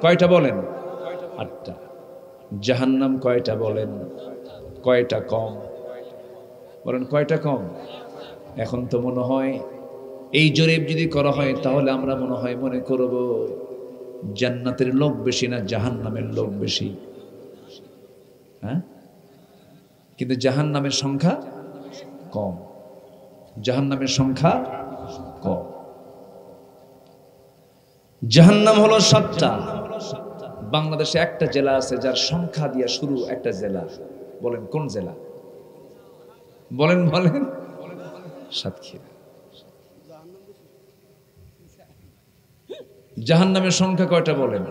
কয়টা বলেন? 8টা। জাহান্নাম কয়টা বলেন? কয়টা কম? বলেন কয়টা কম? এখন তো মনে হয় এই জরিপ যদি করা হয় তাহলে আমরা মনে করব জান্নাতের লোক বেশি না জাহান্নামের লোক বেশি। হ্যাঁ, কিন্তু জাহান্নামের সংখ্যা কম। জাহান্নামের সংখ্যা কম। জাহান্নাম হলো 7টা। বাংলাদেশে একটা জেলা আছে যার সংখ্যা দিয়ে শুরু, একটা জেলা। বলেন কোন জেলা? বলেন বলেন। সাতক্ষীরা। জাহান্নামের সংখ্যা কয়টা বলেন?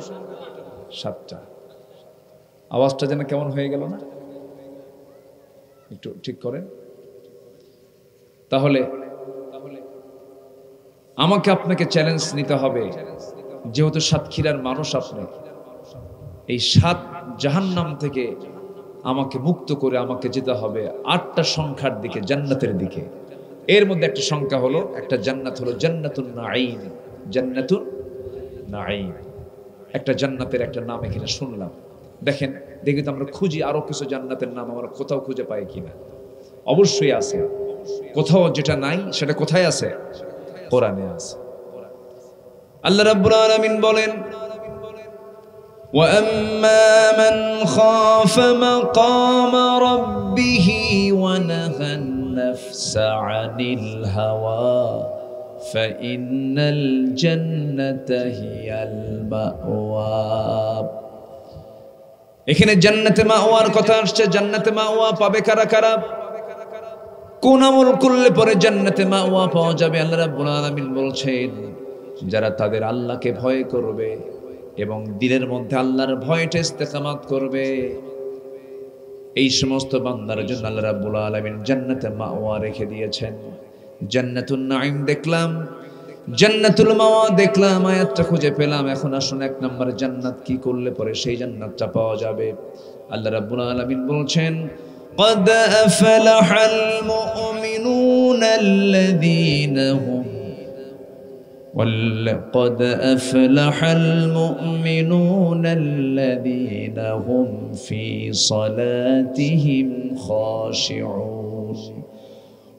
7টা। আওয়াজটা যেন কেমন হয়ে গেল না? একটু ঠিক করেন। তাহলে আমাকে আপনাকে চ্যালেঞ্জ নিতে হবে, যেহেতু সাতক্ষীরার মানুষ আপনি, এই 7 জাহান্নাম থেকে আমাকে মুক্ত করে আমাকে যেতে হবে 8টা সংখ্যার দিকে, জান্নাতের দিকে। এর মধ্যে একটা সংখ্যা হলো, একটা জান্নাত হলো জান্নাতুন নাঈম। জান্নাতুন নাঈম একটা জান্নাতের একটা নাম এখানে শুনলাম। দেখেন, দেখি তো আমরা খুঁজি আরো কিছু জান্নাতের নাম আমরা কোথাও খুঁজে পাই কিনা। অবশ্যই আছে। কোথাও যেটা নাই সেটা কোথায় আছে? কোরআনে আছে। আল্লাহ রাব্বুল আলামিন বলেন, وَأَمَّا مَنْ خَافَ مَقَامَ رَبِّهِ وَنَهَى النَّفْسَ عَنِ الْهَوَى فَإِنَّ الْجَنَّةَ هِيَ الْمَأْوَى। এখানে জান্নাতে মাওয়ার কথা আসছে। জান্নাতে মাওয়া পাবে কারা কারা? কোন আমল করলে পরে জান্নাতে মাওয়া পাওয়া যাবে? আল্লাহ রাব্বুল আলামিন বলছেন, যারা তাদের আল্লাহকে ভয় করবে, এবং দিলের মধ্যে আল্লাহর ভয়টা ইস্তেকামাত করবে, এই সমস্ত বান্দার জন্য আল্লাহ রাব্বুল আলামিন জান্নাতে মাওয়া রেখে দিয়েছেন। জান্নাতুন নাঈম দেখলাম, জান্নাতুল মাওয়া দেখলাম, আয়াতটা খুঁজে পেলাম। এখন আসুন 1 নম্বর জান্নাত কি করলে পরে সেই জান্নাতটা পাওয়া যাবে। আল্লাহ রাব্বুল আলামিন বলছেন, قد أفلح المؤمنون الذين هم قد أفلح المؤمنون الذين هم في صلاتهم خاشعون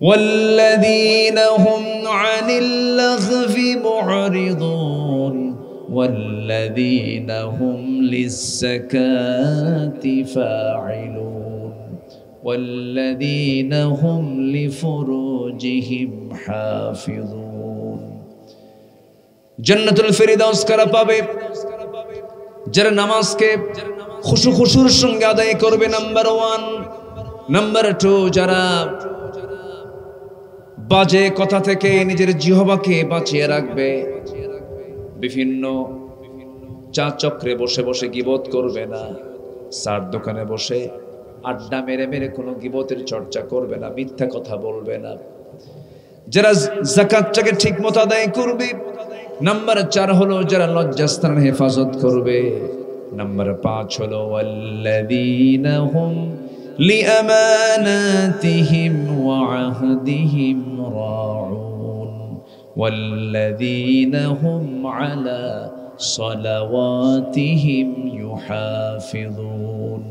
والذين هم عن اللغو معرضون والذين هم للزكاة فاعلون والذين هم لفروجهم حافظون। জান্নাতুল ফেরদাউস কারা পাবে? যারা নামাজকে খুশুর সঙ্গে আদায় করবে, নাম্বার 1। নাম্বার 2, যারা বাজে কথা থেকে নিজের জিহ্বাকে বাঁচিয়ে রাখবে, বিভিন্ন চা চক্রে বসে বসে গীবত করবে না, চার দোকানে বসে আড্ডা মেরে মেরে কোনো গীবতের চর্চা করবে না, মিথ্যা কথা বলবে না। যারা যাকাতটাকে ঠিক মতো আদায় করবে। নাম্বার 4 হলো যারা লজ্জাস্থানের হেফাজত করবে। নাম্বার 5 হলো ওয়াল্লাযীনা হুম লিআমানাতিহিম ওয়া আহদিহিম রাউন ওয়াল্লাযীনা হুম আলা সালাওয়াতিহিম ইউহাফিযুন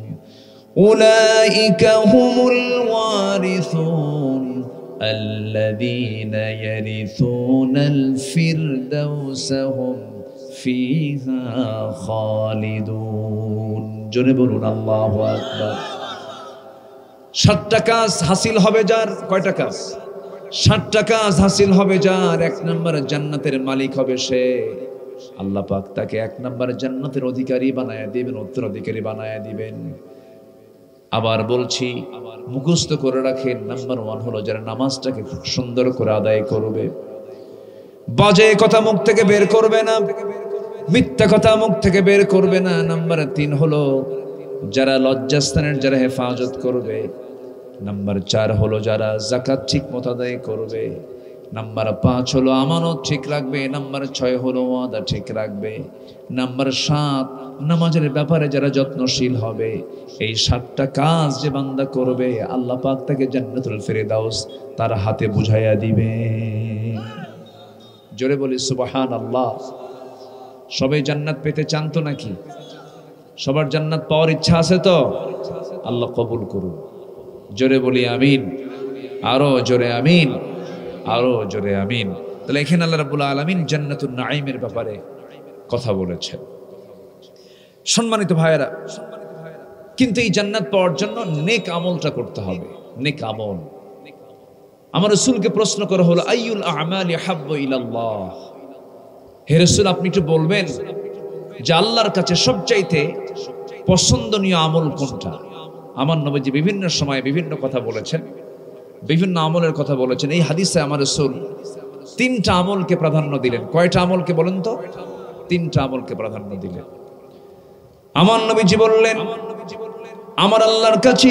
উলাইকা হুমুল ওয়ারিসুন الذين يرثون الفردوس هم فيها خالدون। জোরে বলুন আল্লাহু আকবার। 7টা কাজ হাসিল হবে যার, কয়টা কাজ? 7টা কাজ হাসিল হবে যার 1 নম্বর জান্নাতের মালিক হবে সে। আল্লাহ পাক তাকে 1 নম্বর জান্নাতের অধিকারী বানায়া দিবেন, উত্তরাধিকারী বানায়া দিবেন। আবার বলছি, মুখস্থ করে রাখেন। নাম্বার 1 হলো যারা নামাজটাকে খুব সুন্দর করে আদায় করবে, বাজে কথা মুখ থেকে বের করবে না, মিথ্যা কথা মুখ থেকে বের করবে না। নাম্বার 3 হলো যারা লজ্জাস্থানের যারা হেফাজত করবে। নাম্বার 4 হলো যারা যাকাত ঠিক মতো আদায় করবে। নাম্বার 5 হলো আমানত ঠিক রাখবে। নাম্বার 6 হলো ওয়াদা ঠিক রাখবে। নাম্বার 7 নামাজের ব্যাপারে যারা যত্নশীল হবে। এই 7টা কাজ যে বান্দা করবে, আল্লাহ পাক তাকে জান্নাতুল ফেরদাউস তার হাতে বুঝাইয়া দিবে। জোরে বলি সুবহানাল্লাহ। সবাই জান্নাত পেতে চান তো নাকি? সবার জান্নাত পাওয়ার ইচ্ছা আছে তো? আল্লাহ কবুল করুন। জোরে বলি আমিন, আরো জোরে আমিন, আরো জোরে আমিন। তাহলে এখানে আল্লাহ রাব্বুল আলামিন জান্নাতুন নাঈমের ব্যাপারে কথা বলেছেন। সম্মানিত ভাইয়েরা, কিন্তু এই জান্নাত পাওয়ার জন্য নেক আমলটা করতে হবে। নেক আমল। আমার রাসূলকে প্রশ্ন করা হলো, আইয়ুল আ'মালি হাব্বু ইলাল্লাহ। হে রাসূল, আপনি একটু বলবেন যে আল্লাহর কাছে সবচাইতে পছন্দনীয় আমল কোনটা? আমার নবীজি বিভিন্ন সময় বিভিন্ন কথা বলেছেন, বিভিন্ন আমলের কথা বলেছেন। এই হাদিসে আমার রাসূল 3টা আমলকে প্রাধান্য দিলেন। কয়টা আমলকে বলেন তো? 3টা আমলকে প্রাধান্য দিলেন। আমার নবীজি বললেন, আমার আল্লাহর কাছে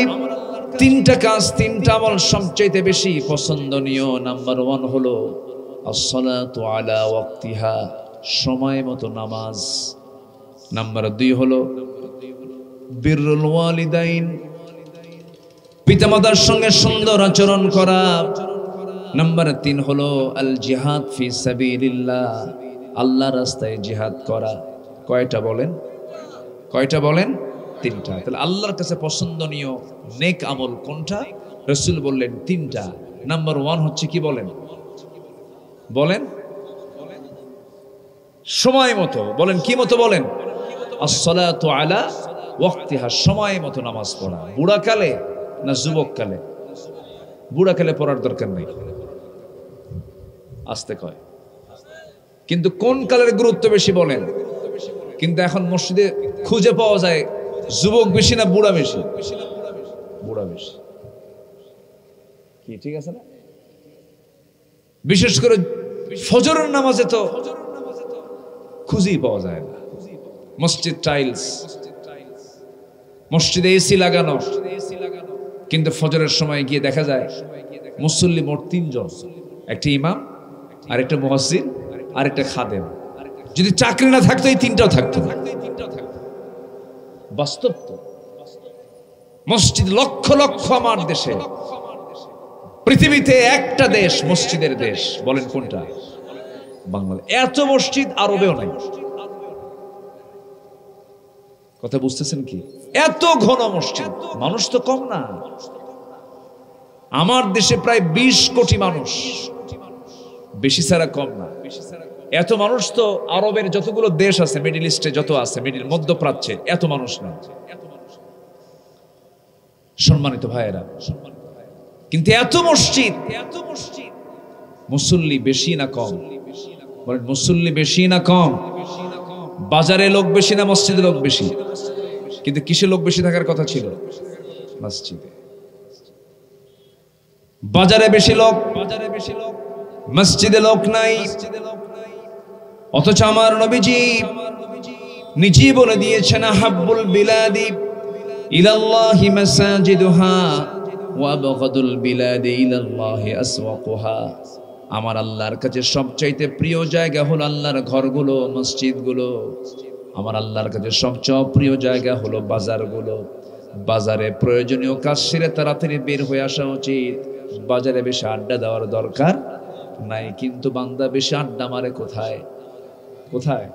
3টা কাজ, 3টা আমল সবচেয়ে বেশি পছন্দনীয়। নাম্বার 1 হলো as-salatu ala waqtiha, সময় মতো নামাজ। নাম্বার 2 হলো বিররুল ওয়ালিদাইন, পিতামাতার সঙ্গে সুন্দর আচরণ করা। নাম্বার 3 হলো আল জিহাদ ফি সাবিলিল্লাহ, আল্লাহর রাস্তায় জিহাদ করা। কয়টা বলেন? কয়টা বলেন? 3টা। তাহলে আল্লাহর কাছে পছন্দনীয় নেক আমল কোনটা? রাসূল বললেন 3টা। নাম্বার 1 হচ্ছে কি বলেন? বলেন সময় মতো। বলেন কি মতো? বলেন as-salatu ala waqtiha, সময় মতো নামাজ পড়া। বুড়া কালে না যুবক কালে? বুড়া কালে পড়ার দরকার নেই, আস্তে কয়। কিন্তু কোন কালের গুরুত্ব বেশি বলেন? কিন্তু এখন মসজিদে খুঁজে পাওয়া যায় যুবক বেশি না বুড়া বেশি? বুড়া বেশি। কি ঠিক আছে না? বিশেষ করে ফজরের নামাজে তো খুঁজেই পাওয়া যায় না। মসজিদ টাইলস, মসজিদে এসি লাগানো, কিন্তু ফজরের সময় গিয়ে দেখা যায় মুসল্লি মোট 3 জন, একটা ইমাম, আরেকটা মুয়াজ্জিন, আরেকটা খাদেম। যদি চাকরি না থাকতো এই 3টাও থাকতো। বাস্তব তো। মসজিদ লক্ষ লক্ষ আমার দেশে, পৃথিবীতে একটা দেশ মসজিদের দেশ, বলেন কোনটা? বাংলাদেশ। এত মসজিদ আরবেও নাই। কথা বুঝতেছেন কি? এত ঘন মসজিদ, মানুষ তো কম না। আমার দেশে প্রায় 20 কোটি মানুষ, বেশি ছাড়া কম না। এত মানুষ তো আরবের যতগুলো দেশ আছে, মিডল ইস্টে যত আছে, মধ্যপ্রাচ্যে এত মানুষ না। সম্মানিত ভাইয়েরা, কিন্তু এত মসজিদ, মুসল্লি বেশি না কম? বলেন মুসল্লি বেশি না কম? বাজারে লোক বেশি না মসজিদে লোক বেশি? কিন্তু কিসে লোক বেশি থাকার কথা ছিল? মসজিদে। বাজারে বেশি লোক, মসজিদে লোক নাই। অথচ আমার নবীজি নিজেই বলে দিয়েছেন, আহাব্বুল বিলাদি ইলাল্লাহি মাসাজিদুহা ওয়া আবগাদুল বিলাদি ইলাল্লাহি আসওয়াকুহা। আমার আল্লাহর কাছে সবচাইতে প্রিয় জায়গা হলো আল্লাহর ঘরগুলো, মসজিদগুলো। আমার আল্লাহর কাছে সবচেয়ে প্রিয় জায়গা হলো বাজারগুলো। বাজারে প্রয়োজনীয় কাজ সেরে তাড়াতাড়ি বের হয়ে আসা উচিত। বাজারে বেশি আড্ডা দেওয়ার দরকার নাই। কিন্তু বান্দা বেশি আড্ডা মারে কোথায়? কোথায়?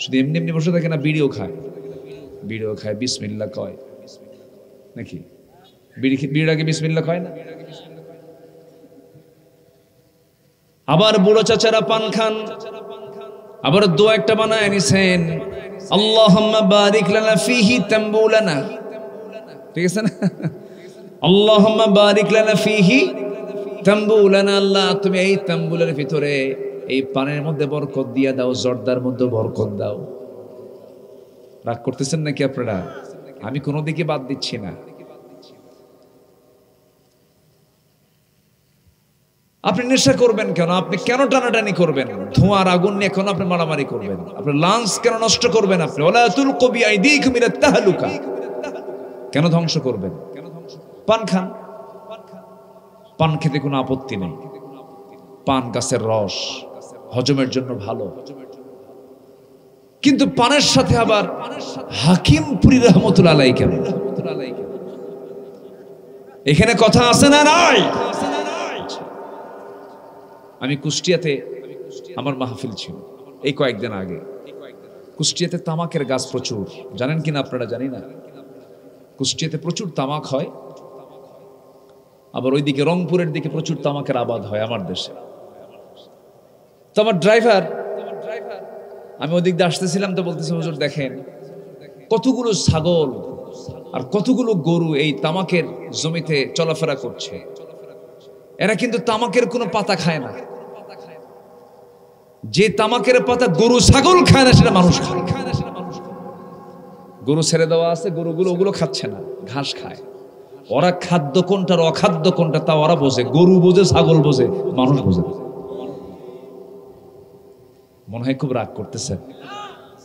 শুধু এমনি এমনি বসে থাকে না, বিড়িও খায়। বিড়িও খায়, বিসমিল্লাহ কয় নাকি? বিড়ির আগে বিসমিল্লাহ কয় না? আবার বুড়ো চাচারা পান খান, আবার দোয়া একটা বানায় নিছেন, আল্লাহুম্মা বারিক লানা ফিহি তাম্বুলানা। ঠিক আছে না? আল্লাহুম্মা বারিক লানা ফিহি তাম্বুলানা। আল্লাহ তুমি এই তাম্বুলের ভিতরে এই পানের মধ্যে বরকত দিয়া দাও, জর্দার মধ্যে বরকত দাও। রাগ করতেছেন নাকি আপনারা? আমি কোনো দিকে বাদ দিচ্ছি না। আপনি নেশা করবেন কেন? আপনি কেন টানাটানি করবেন? ধোঁয়ার আগুন নিয়ে কেন আপনি মারামারি করবেন? আপনি লাঞ্চ কেন নষ্ট করবেন? আপনি ওয়ালা তুলকু বিআইদিকুম ইলা তাহলুকা কেন ধ্বংস করবেন? পান খান, পান খেতে কোনো আপত্তি নেই। পান গাছের রস হজমের জন্য ভালো। কিন্তু পানের সাথে আবার হাকিমপুরি রহমতুল্লাহ আলাইহি কেন? এখানে কথা আছে না নাই? আমি কুষ্টিয়াতে, আমার মাহফিল ছিল এই কয়েকদিন আগে। কুষ্টিয়াতে তামাকের গাছ প্রচুর, জানেন কিনা আপনারা জানি না। কুষ্টিয়াতে প্রচুর তামাক হয়, আবার ওইদিকে রংপুরের দিকে প্রচুর তামাকের আবাদ হয় আমার দেশে। তো আমার ড্রাইভার, আমি ওদিক দিয়ে আসতেছিলাম, তো বলতেছে, হুজুর দেখেন কতগুলো ছাগল আর কতগুলো গরু এই তামাকের জমিতে চলাফেরা করছে। এরা কিন্তু তামাকের কোনো পাতা খায় না। যে তামাকের পাতা গরু ছাগল খায় না, সেটা মানুষ খায়। গরু ছেড়ে দেওয়া আছে, গরুগুলো ওগুলো খাচ্ছে না, ঘাস খায়। ওরা খাদ্য কোনটা আর অখাদ্য কোনটা তা ওরা বোঝে। গরু বোঝে, ছাগল বোঝে, মানুষ বোঝে। মনে হয় খুব রাগ করতেছেন।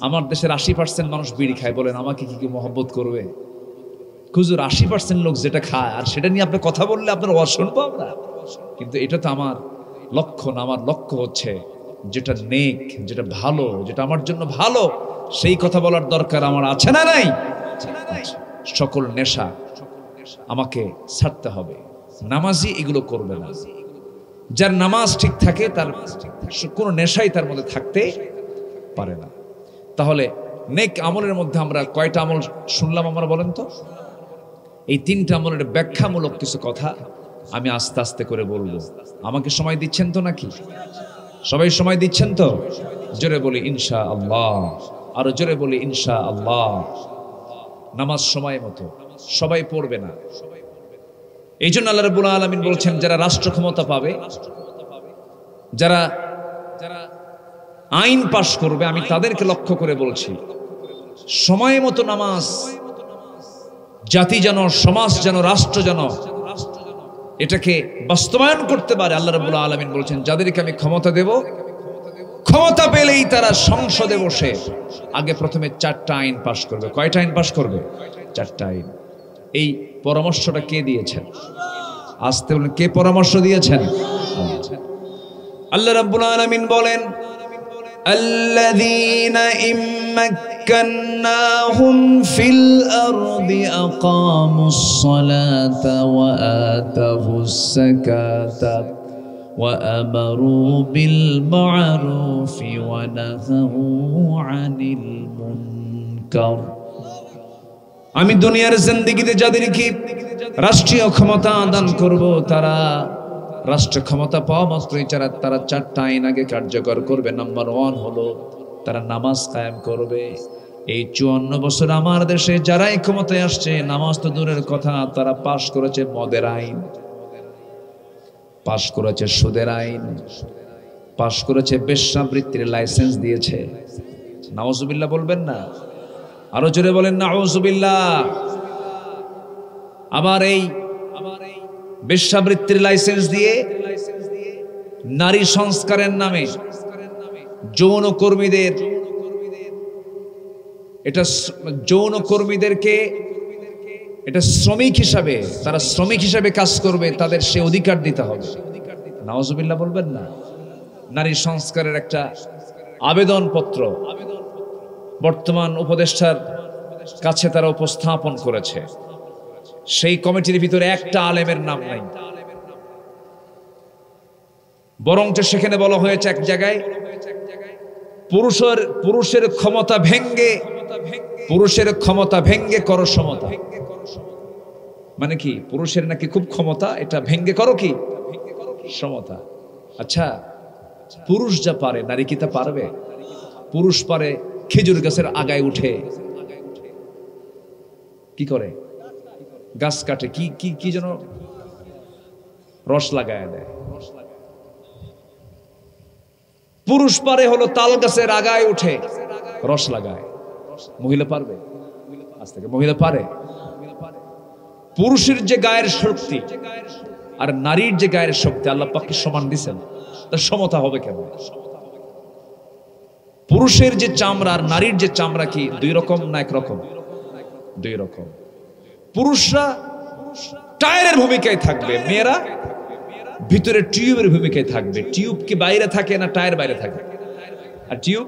আমার দেশের 80% মানুষ বিড়ি খায়। বলেন আমাকে কি মহব্বত করবে? হুজুর 80% লোক যেটা খায় আর সেটা নিয়ে আপনি কথা বললে আপনার অশুনবো আমরা? কিন্তু এটা তো আমার লক্ষ্য না। আমার লক্ষ্য হচ্ছে যেটা নেক, যেটা ভালো, যেটা আমার জন্য ভালো, সেই কথা বলার দরকার আমার আছে না নাই? সকল নেশা আমাকে ছাড়তে হবে। নামাজি এগুলো করবে না। যার নামাজ ঠিক থাকে তার কোনো নেশাই তার মধ্যে থাকতে পারে না। তাহলে নেক আমলের মধ্যে আমরা কয়টা আমল শুনলাম আমরা, বলেন তো? এই 3টা আমলের ব্যাখ্যামূলক কিছু কথা আমি আস্তে আস্তে করে বলবো। আমাকে সময় দিচ্ছেন তো নাকি? সবাই সময় দিচ্ছেন তো? জোরে বলি ইনশাআল্লাহ, আরো জোরে বলি ইনশাআল্লাহ। নামাজ সময় মতো সবাই পড়বে না। এই জন্য আল্লাহ রাব্বুল আলামিন বলছেন, যারা রাষ্ট্র ক্ষমতা পাবে, যারা আইন পাশ করবে, আমি তাদেরকে লক্ষ্য করে বলছি, সময় মতো নামাজ, জাতি যেন, সমাজ যেন, রাষ্ট্র যেন এটাকে বাস্তবায়ন করতে পারে। আল্লাহ রাব্বুল আলামিন বলছেন, যাদেরকে আমি ক্ষমতা দেব ক্ষমতা পেলেই তারা সংসদে বসে আগে প্রথমে 4টা আইন পাশ করবে। কয়টা আইন পাশ করবে? 4টা আইন। এই পরামর্শটা কে দিয়েছেন? আসতে বলেন, কে পরামর্শ দিয়েছেন? আল্লাহ রাব্বুল আলামিন বলেন, আল্লাযীনা ইম্মাক্কান্নাহুম ফিল আরদি আকামুস সালাতা ওয়া আতাবুস যাকাতা ওয়া আমারু বিল মা'রুফি ওয়া নাহাউ আনিল মুনকার। আমি দুনিয়ার জিন্দেগিতে যাদেরকে রাষ্ট্রীয় ক্ষমতা দান করব, তারা রাষ্ট্র ক্ষমতা পাওয়া মাত্রই তারা 4টা আইন আগে কার্যকর করবে। নাম্বার 1 হলো তারা নামাজ কায়েম করবে। এই 54 বছর আমার দেশে যারাই ক্ষমতায় আসছে, নামাজ তো দূরের কথা, তারা পাশ করেছে মদের আইন, পাশ করেছে সুদের আইন, পাশ করেছে বেশ্যাবৃত্তির লাইসেন্স দিয়েছে। নাউজুবিল্লাহ বলবেন না? আরো জোরে বলেন নাউজুবিল্লাহ। আবার এই বেশ্যাবৃত্তির লাইসেন্স দিয়ে নারী সংস্কারের নামে যৌন কর্মীদেরকে এটা শ্রমিক হিসাবে, তারা শ্রমিক হিসাবে কাজ করবে, তাদের সে অধিকার দিতে হবে। নাউজুবিল্লাহ বলবেন না? নারী সংস্কারের একটা আবেদনপত্র বর্তমান উপদেষ্টার কাছে তারা উপস্থাপন করেছে। সেই কমিটির ভিতরে একটা আলেমের নাম নাই, বরঞ্চ সেখানে বলা হয়েছে এক জায়গায় পুরুষের ক্ষমতা ভেঙ্গে করো সমতা। মানে কি? পুরুষের নাকি খুব ক্ষমতা, এটা ভেঙ্গে করো কি সমতা। আচ্ছা, পুরুষ যা পারে নারী কি তা পারবে? পুরুষ পারে খেজুর গাছের আগায় উঠে কি করে? গাছ কাটে, কি যেন রস লাগায় দেয়। পুরুষ পারে হলো তাল গাছের আগায় উঠে রস লাগায়। মহিলা পারবে? আজ থেকে মহিলা পারে? পুরুষের যে গায়ের শক্তি আর নারীর যে গায়ের শক্তি আল্লাহ পাককে সমান দিয়েছেন, তার সমতা হবে কেন? পুরুষের যে চামড়া আর নারীর যে চামড়া কি 2 রকম না 1 রকম? 2 রকম। পুরুষরা টায়ারের ভূমিকায় থাকবে, মেয়েরা ভিতরে টিউবের ভূমিকায় থাকবে। টিউব কি বাইরে থাকে না টায়ার বাইরে থাকে? আর টিউব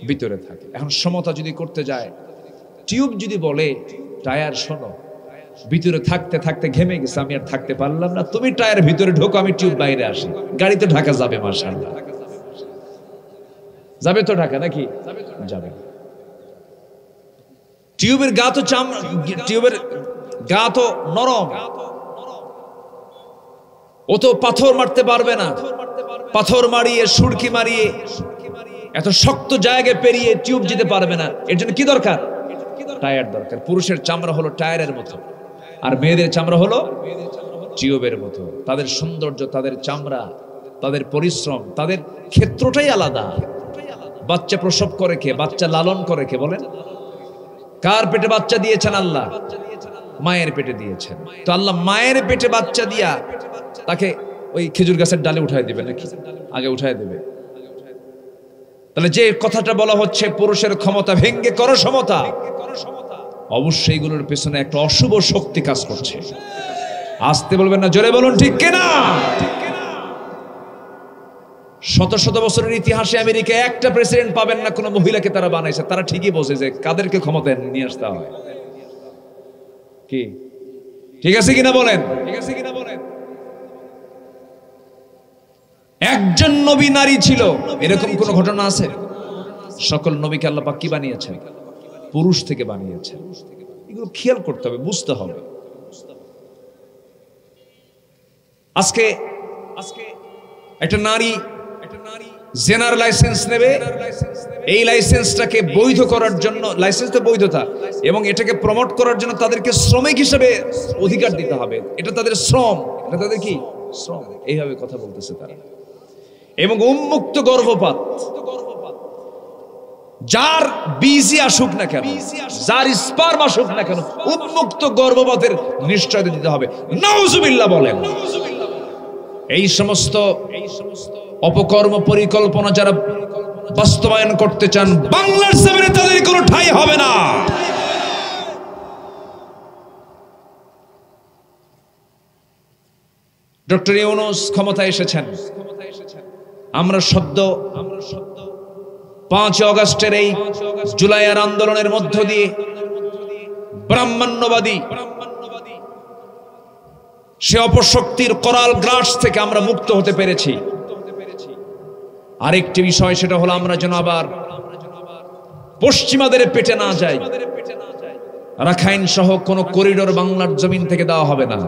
ভিতরে থাকে। এখন সমতা যদি করতে যায়, টিউব যদি বলে টায়ার শোনো, ভিতরে থাকতে থাকতে ঘেমে গেছে, আমি আর থাকতে পারলাম না, তুমি টায়ার ভিতরে ঢোকো, আমি টিউব বাইরে আসি, গাড়িতে ঢাকা যাবে। মাশাআল্লাহ, যাবে তো ঢাকা নাকি? যাবে। টিউবের গা তো নরম, ও তো পাথর মারতে পারবে না। পাথর মারিয়ে সুরকি মারিয়ে এত শক্ত জায়গায় পেরিয়ে টিউব যেতে পারবে না। এর জন্য কি দরকার? টায়ার দরকার। পুরুষের চামড়া হলো টায়ারের মতো, আর মেয়েদের চামড়া হলো টিউবের মতো। তাদের সৌন্দর্য, তাদের চামড়া, তাদের পরিশ্রম, তাদের ক্ষেত্রটাই আলাদা। বাচ্চা প্রসব করে কে? বাচ্চা লালন করে কে বলেন? কার পেটে বাচ্চা দিয়েছেন? আল্লাহ মায়ের পেটে দিয়েছেন। তো আল্লাহ মায়ের পেটে বাচ্চা দিয়া তাকে ওই খেজুর গাছের ডালে উঠায় দিবে নাকি? আগে উঠায় দেবে। তাহলে যে কথাটা বলা হচ্ছে পুরুষের ক্ষমতা ভেঙ্গে করো সমতা, অবশ্যই এগুলোর পেছনে একটা অশুভ শক্তি কাজ করছে। আসতে বলবেন না, জোরে বলুন ঠিক কিনা? শত শত বছরের ইতিহাসে আমেরিকা একটা প্রেসিডেন্ট পাবেন না কোন মহিলাকে তারা বানাইছে। তারা ঠিকই বোঝে যে কাদেরকে ক্ষমতায় নিয়ে আসতে হয়। কি ঠিক আছে কিনা বলেন? ঠিক আছে কিনা বলেন? একজন নবী নারী ছিল, এরকম কোন ঘটনা আছে? সকল নবীকে আল্লাহ পাক কি বানিয়েছেন? পুরুষ থেকে বানিয়েছেন। এগুলো খেয়াল করতে হবে, বুঝতে হবে। আজকে একটা নারী জেনার লাইসেন্স নেবে, এই লাইসেন্সটাকে বৈধ করার জন্য, লাইসেন্সটা বৈধতা এবং এটাকে প্রমোট করার জন্য তাদেরকে শ্রমিক হিসেবে অধিকার দিতে হবে। এটা তাদের শ্রম, এটা তাদের কি শ্রম। এইভাবে কথা বলতেছে তারা। এবং উন্মুক্ত গর্ভপাত, যার বীজই আসুক না কেন, যার স্পার্ম আসুক না কেন, উন্মুক্ত গর্ভপাতের নিশ্চয়তা দিতে হবে। নাউজুবিল্লাহ বলেন। এই সমস্ত অপকর্ম পরিকল্পনা যারা বাস্তবায়ন করতে চান, বাংলার জমিনে তাদের কোনো ঠাঁই হবে না। ডক্টর ইউনূস ক্ষমতায় এসেছেন, আমরা 5 অগস্টের এই জুলাইয়ের আন্দোলনের মধ্য দিয়ে ব্রাহ্মণ্যবাদী সে অপশক্তির করাল গ্রাস থেকে আমরা মুক্ত হতে পেরেছি। আরেকটি বিষয়, সেটা হলো আমরা যেন আবার পশ্চিমাদের পেটে না যাই। রাখাইন সহ কোন করিডোর বাংলার জমিন থেকে দেওয়া হবে না,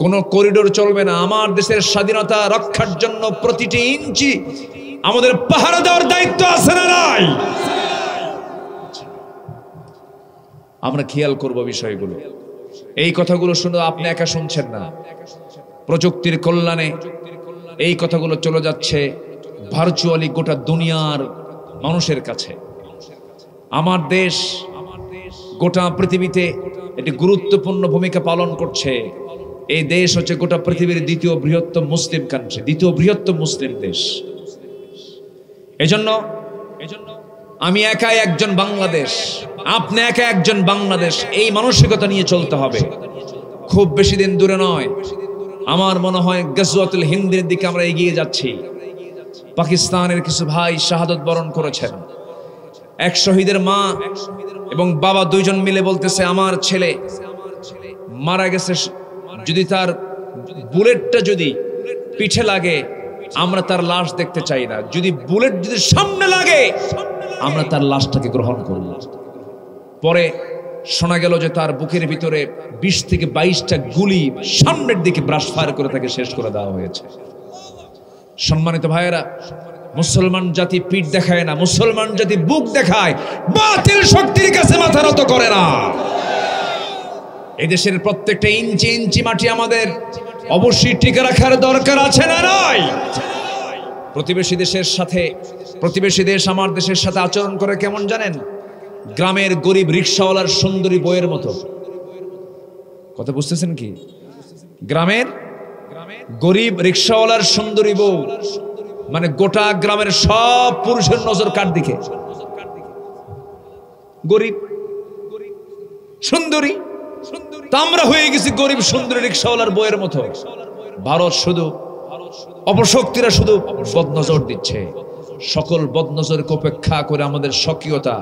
কোন করিডোর চলবে না। আমার দেশের স্বাধীনতা রক্ষার জন্য প্রতিটি ইঞ্চি আমাদের পাহারা দেওয়ার দায়িত্ব আছে না নাই? আমরা খেয়াল করব বিষয়গুলো। এই কথাগুলো শুনে আপনি একা শুনছেন না, প্রযুক্তির কল্যাণে এই কথাগুলো চলে যাচ্ছে ভার্চুয়ালি গোটা দুনিয়ার মানুষের কাছে। আমার দেশ গোটা পৃথিবীতে একটি গুরুত্বপূর্ণ ভূমিকা পালন করছে। এই দেশ হচ্ছে গোটা পৃথিবীর দ্বিতীয় বৃহত্তম মুসলিম কান্ট্রি, দ্বিতীয় বৃহত্তম মুসলিম দেশ। এজন্য আমি একাই একজন বাংলাদেশ, আপনি একা একজন বাংলাদেশ, এই মানসিকতা নিয়ে চলতে হবে। খুব বেশি দিন দূরে নয়, আমার মনে হয় গজওয়াতুল হিন্দের দিকে আমরা এগিয়ে যাচ্ছি। পাকিস্তানের কিছু ভাই শাহাদত বরণ করেছেন। এক শহীদের মা এবং বাবা দুইজন মিলে বলতেছে, আমার ছেলে মারা গেছে, যদি তার বুলেটটা যদি পিঠে লাগে আমরা তার লাশ দেখতে চাই না, যদি বুলেট যদি সামনে লাগে আমরা তার লাশটাকে গ্রহণ করব। পরে শোনা গেল যে তার বুকের ভিতরে 20 থেকে 22টা গুলি সামনের দিকে ব্রাশ ফায়ার করে তাকে শেষ করে দেওয়া হয়েছে। সম্মানিত ভাইয়েরা, মুসলমান জাতি পিঠ দেখায় না, মুসলমান জাতি বুক দেখায়, বাতিল শক্তির কাছে মাথা নত করে না। এদেশের প্রত্যেকটা ইঞ্চি ইঞ্চি মাটি আমাদের অবশ্যই টিকে রাখার দরকার আছে না নাই? প্রতিবেশী দেশের সাথে, প্রতিবেশী দেশ আমার দেশের সাথে আচরণ করে কেমন জানেন? গ্রামের গরিব রিকশাওয়ালার সুন্দরী বইয়ের মতো। কথা বুঝতেছেন কি? গ্রামের গরিব রিকশাওয়ালার সুন্দরী বউ মানে গোটা গ্রামের সব পুরুষের নজর কার দিকে? গরিব সুন্দরী। আমরা হয়ে গেছি গরিব সুন্দরী রিকশাওয়ালার বইয়ের মতো। ভারত শুধু অপশক্তিরা শুধু বদনজর দিচ্ছে। সকল বদনজরকে উপেক্ষা করে আমাদের স্বকীয়তা,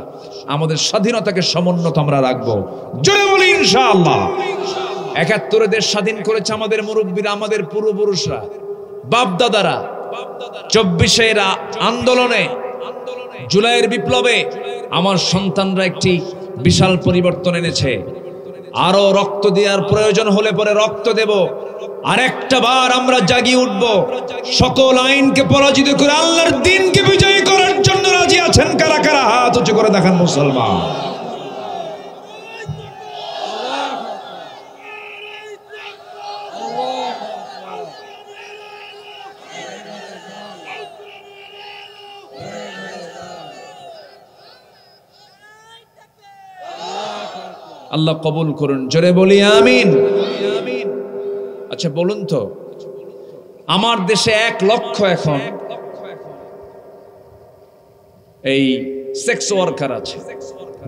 আমাদের স্বাধীনতাকে সমুন্নত আমরা রাখবো। জোরে বলি ইনশাআল্লাহ। ৭১ দেশ স্বাধীন করেছে আমাদের মুরব্বীরা, আমাদের পূর্বপুরুষরা, বাপ দাদারা। ২৪ আন্দোলনে, জুলাইয়ের বিপ্লবে আমার সন্তানরা একটি বিশাল পরিবর্তন এনেছে। আরো রক্ত দেওয়ার প্রয়োজন হলে পরে রক্ত দেব। আরেকটা বার আমরা জাগিয়ে উঠব। সকল আইনকে পরাজিত করে আল্লাহর দ্বীনকে বিজয়ী করার জন্য রাজি আছেন কারা কারা? হাত উঁচু করে দেখান মুসলমান। আল্লাহ কবুল করুন, জোরে বলি আমিন। আচ্ছা বলুন তো, আমার দেশে 1 লক্ষ এখন এই সেক্স ওয়ার্কার আছে,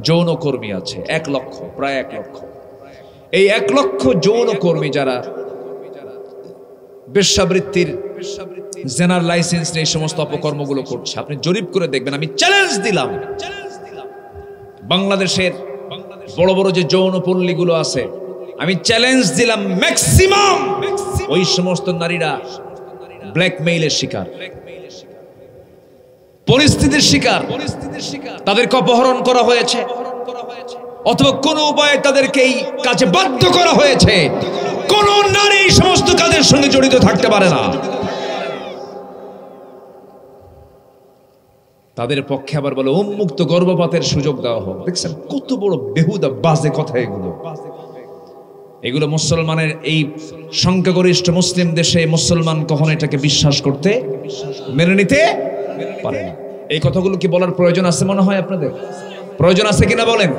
যৌনকর্মী আছে। 1 লক্ষ, প্রায় 1 লক্ষ। এই 1 লক্ষ যৌনকর্মী যারা বেশ্যাবৃত্তির, জেনার লাইসেন্স নিয়ে এই সমস্ত অপকর্মগুলো করছে, আপনি জরিপ করে দেখবেন। আমি চ্যালেঞ্জ দিলাম, বাংলাদেশের বড় বড় যে যৌনপল্লীগুলো আছে, আমি চ্যালেঞ্জ দিলাম, ম্যাক্সিমাম ওই সমস্ত নারীরা ব্ল্যাকমেইলের শিকার, পরিস্থিতির শিকার। তাদেরকে অপহরণ করা হয়েছে অথবা কোনো উপায়ে তাদেরকে এই কাজে বাধ্য করা হয়েছে। কোন নারী এই সমস্ত কাজের সঙ্গে জড়িত থাকতে পারে না। তাদের পক্ষে আবার বলে উন্মুক্ত গর্ভপাতের সুযোগ দেওয়া হোক। দেখছেন কত বড় বেহুদা বাজে কথা এগুলো। এগুলো মুসলমানের, এই সংখ্যাগরিষ্ঠ মুসলিম দেশে মুসলমান কখনো এটাকে বিশ্বাস করতে, মেনে নিতে পারে না। এই কথাগুলো কি বলার প্রয়োজন আছে মনে হয় আপনাদের? প্রয়োজন আছে কিনা বলেন?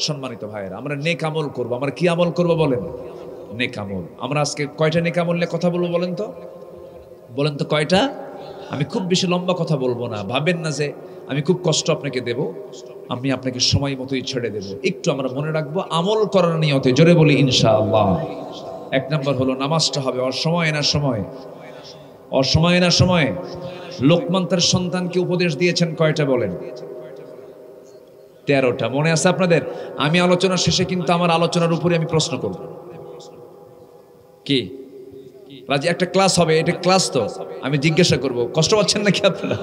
সম্মানিত ভাইয়েরা, আমরা নেক আমল করবো। আমরা কি আমল করবো বলেন? নেক আমল। আমরা আজকে কয়টা নেক আমল নিয়ে কথা বলবো বলেন তো? বলেন তো কয়টা? আমি খুব বেশি লম্বা কথা বলবো না, ভাবেন না যে আমি খুব কষ্ট আপনাকে দেব, আমি আপনাকে সময় মতোই ছেড়ে দেব। একটু আমরা মনে রাখবো আমল করার নিয়তে, জোরে বলি ইনশাআল্লাহ। এক নম্বর হলো নামাজটা হবে অসময়ে না সময়ে, অসময়ে না সময়ে। লোকমান তার সন্তানকে উপদেশ দিয়েছেন কয়টা বলেন? 13টা। মনে আছে আপনাদের? আমি আলোচনা শেষে কিন্তু আমার আলোচনার উপরে আমি প্রশ্ন করব। কি রাজি? একটা ক্লাস হবে, এটা ক্লাস তো, আমি জিজ্ঞাসা করব। কষ্ট পাচ্ছেন নাকি আপনারা?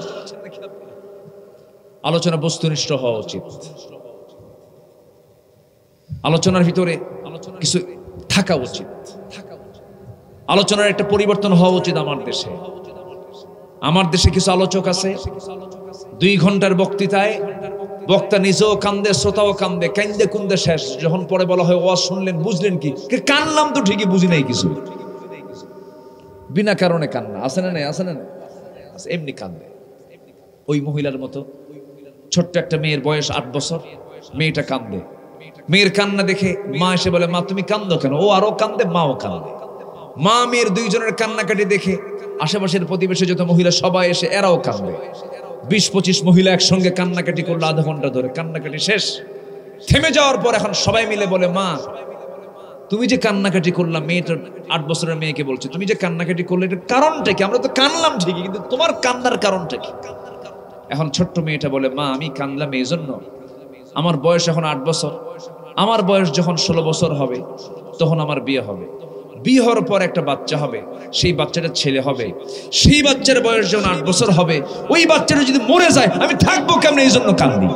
আলোচনা বস্তুনিষ্ঠ হওয়া উচিত, আলোচনার ভিতরে কিছু থাকা উচিত, আলোচনার একটা পরিবর্তন হওয়া উচিত। আমার দেশে কিছু আলোচক আছে 2 ঘন্টার বক্তৃতায় বক্তা নিজেও কান্দে, শ্রোতাও কান্দে, কান্দে কুন্দে শেষ। যখন পরে বলা হয় ওয়াজ শুনলেন, বুঝলেন কি? কানলাম তো ঠিকই, বুঝি নাই কিছু। বিনা কারণে কান্না আছে না নাই? আছে না নাই? এমনি কান্দে। ওই মহিলার মতো ছোট্ট একটা মেয়ের বয়স 8 বছর, মেয়েটা কান্দে। মেয়ের কান্না দেখে মা এসে বলে, মা তুমি কান্দো কেন? ও আরো কান্দে, মাও কান্দে। মা মেয়ের 2 জনের কান্নাকাটি দেখে আশেপাশের প্রতিবেশী যত মহিলা সবাই এসে এরাও কান্দে। 20-25 মহিলা একসঙ্গে কান্নাকাটি করলো আধা ঘন্টা ধরে। কান্নাকাটি শেষ, থেমে যাওয়ার পর এখন সবাই মিলে বলে, মা তুমি যে কান্নাকাটি করলাম, মেয়েটার 8 বছরের মেয়েকে বলছে, তুমি যে কান্নাকাটি করলে এটার কারণটা কি? আমরা তো কানলাম ঠিকই, কিন্তু তোমার কান্নার কারণটা কি? এখন ছোট্ট মেয়েটা বলে, মা আমি কানলাম এই জন্য, আমার বয়স এখন 8 বছর, আমার বয়স যখন 16 বছর হবে তখন আমার বিয়ে হবে। বিয়ে হওয়ার পর একটা বাচ্চা হবে, সেই বাচ্চাটা ছেলে হবে। সেই বাচ্চার বয়স যখন 8 বছর হবে, ওই বাচ্চাটা যদি মরে যায় আমি থাকবো কেমনে? এই জন্য কান্দি।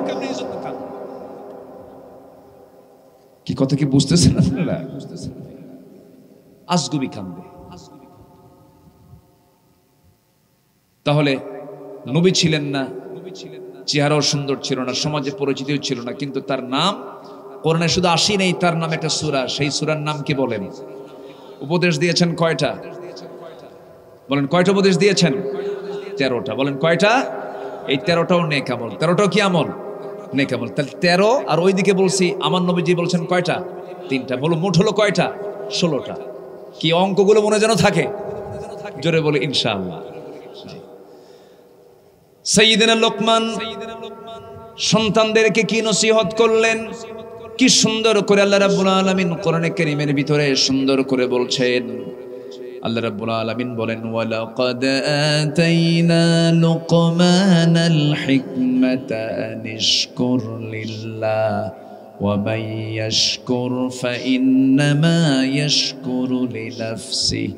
কি কথা কি বুঝতেছেন আপনারা? আজগুবি কান্দে। তাহলে নবী ছিলেন না, চেহারাও সুন্দর ছিল না, সমাজে পরিচিতিও ছিল না, কিন্তু তার নাম কোরআনে শুধু 80 নেই, তার নাম একটা সূরা। সেই সূরার নাম কি বলেন? উপদেশ দিয়েছেন কয়টা বলেন? কয়টা উপদেশ দিয়েছেন? 13টা। বলেন কয়টা? এই 13টাও নেক আমল। 13টাও কি আমল? নেক আমল। তাহলে 13 আর ওইদিকে বলছি আমার নবীজি বলছেন কয়টা? 3টা। বলো মোট হলো কয়টা? 16টা। কি অঙ্কগুলো মনে যেন থাকে? জোরে বলে ইনশাআল্লাহ। সাইয়্যিদুনা লোকমান সন্তানদেরকে কি নসিহত করলেন, কি সুন্দর করে আল্লাহ রাব্বুল আলামিন কোরআনে কারীমের ভিতরে সুন্দর করে বলছেন। আল্লাহ রাব্বুল আলামিন বলেন, ওয়ালাকাদ আতাইনা লুকমানাল হিকমাতা আনিশকুর লিল্লাহ ওয়া মান ইয়াশকুর ফাইন্নামা ইয়াশকুরু লিনাফসিহি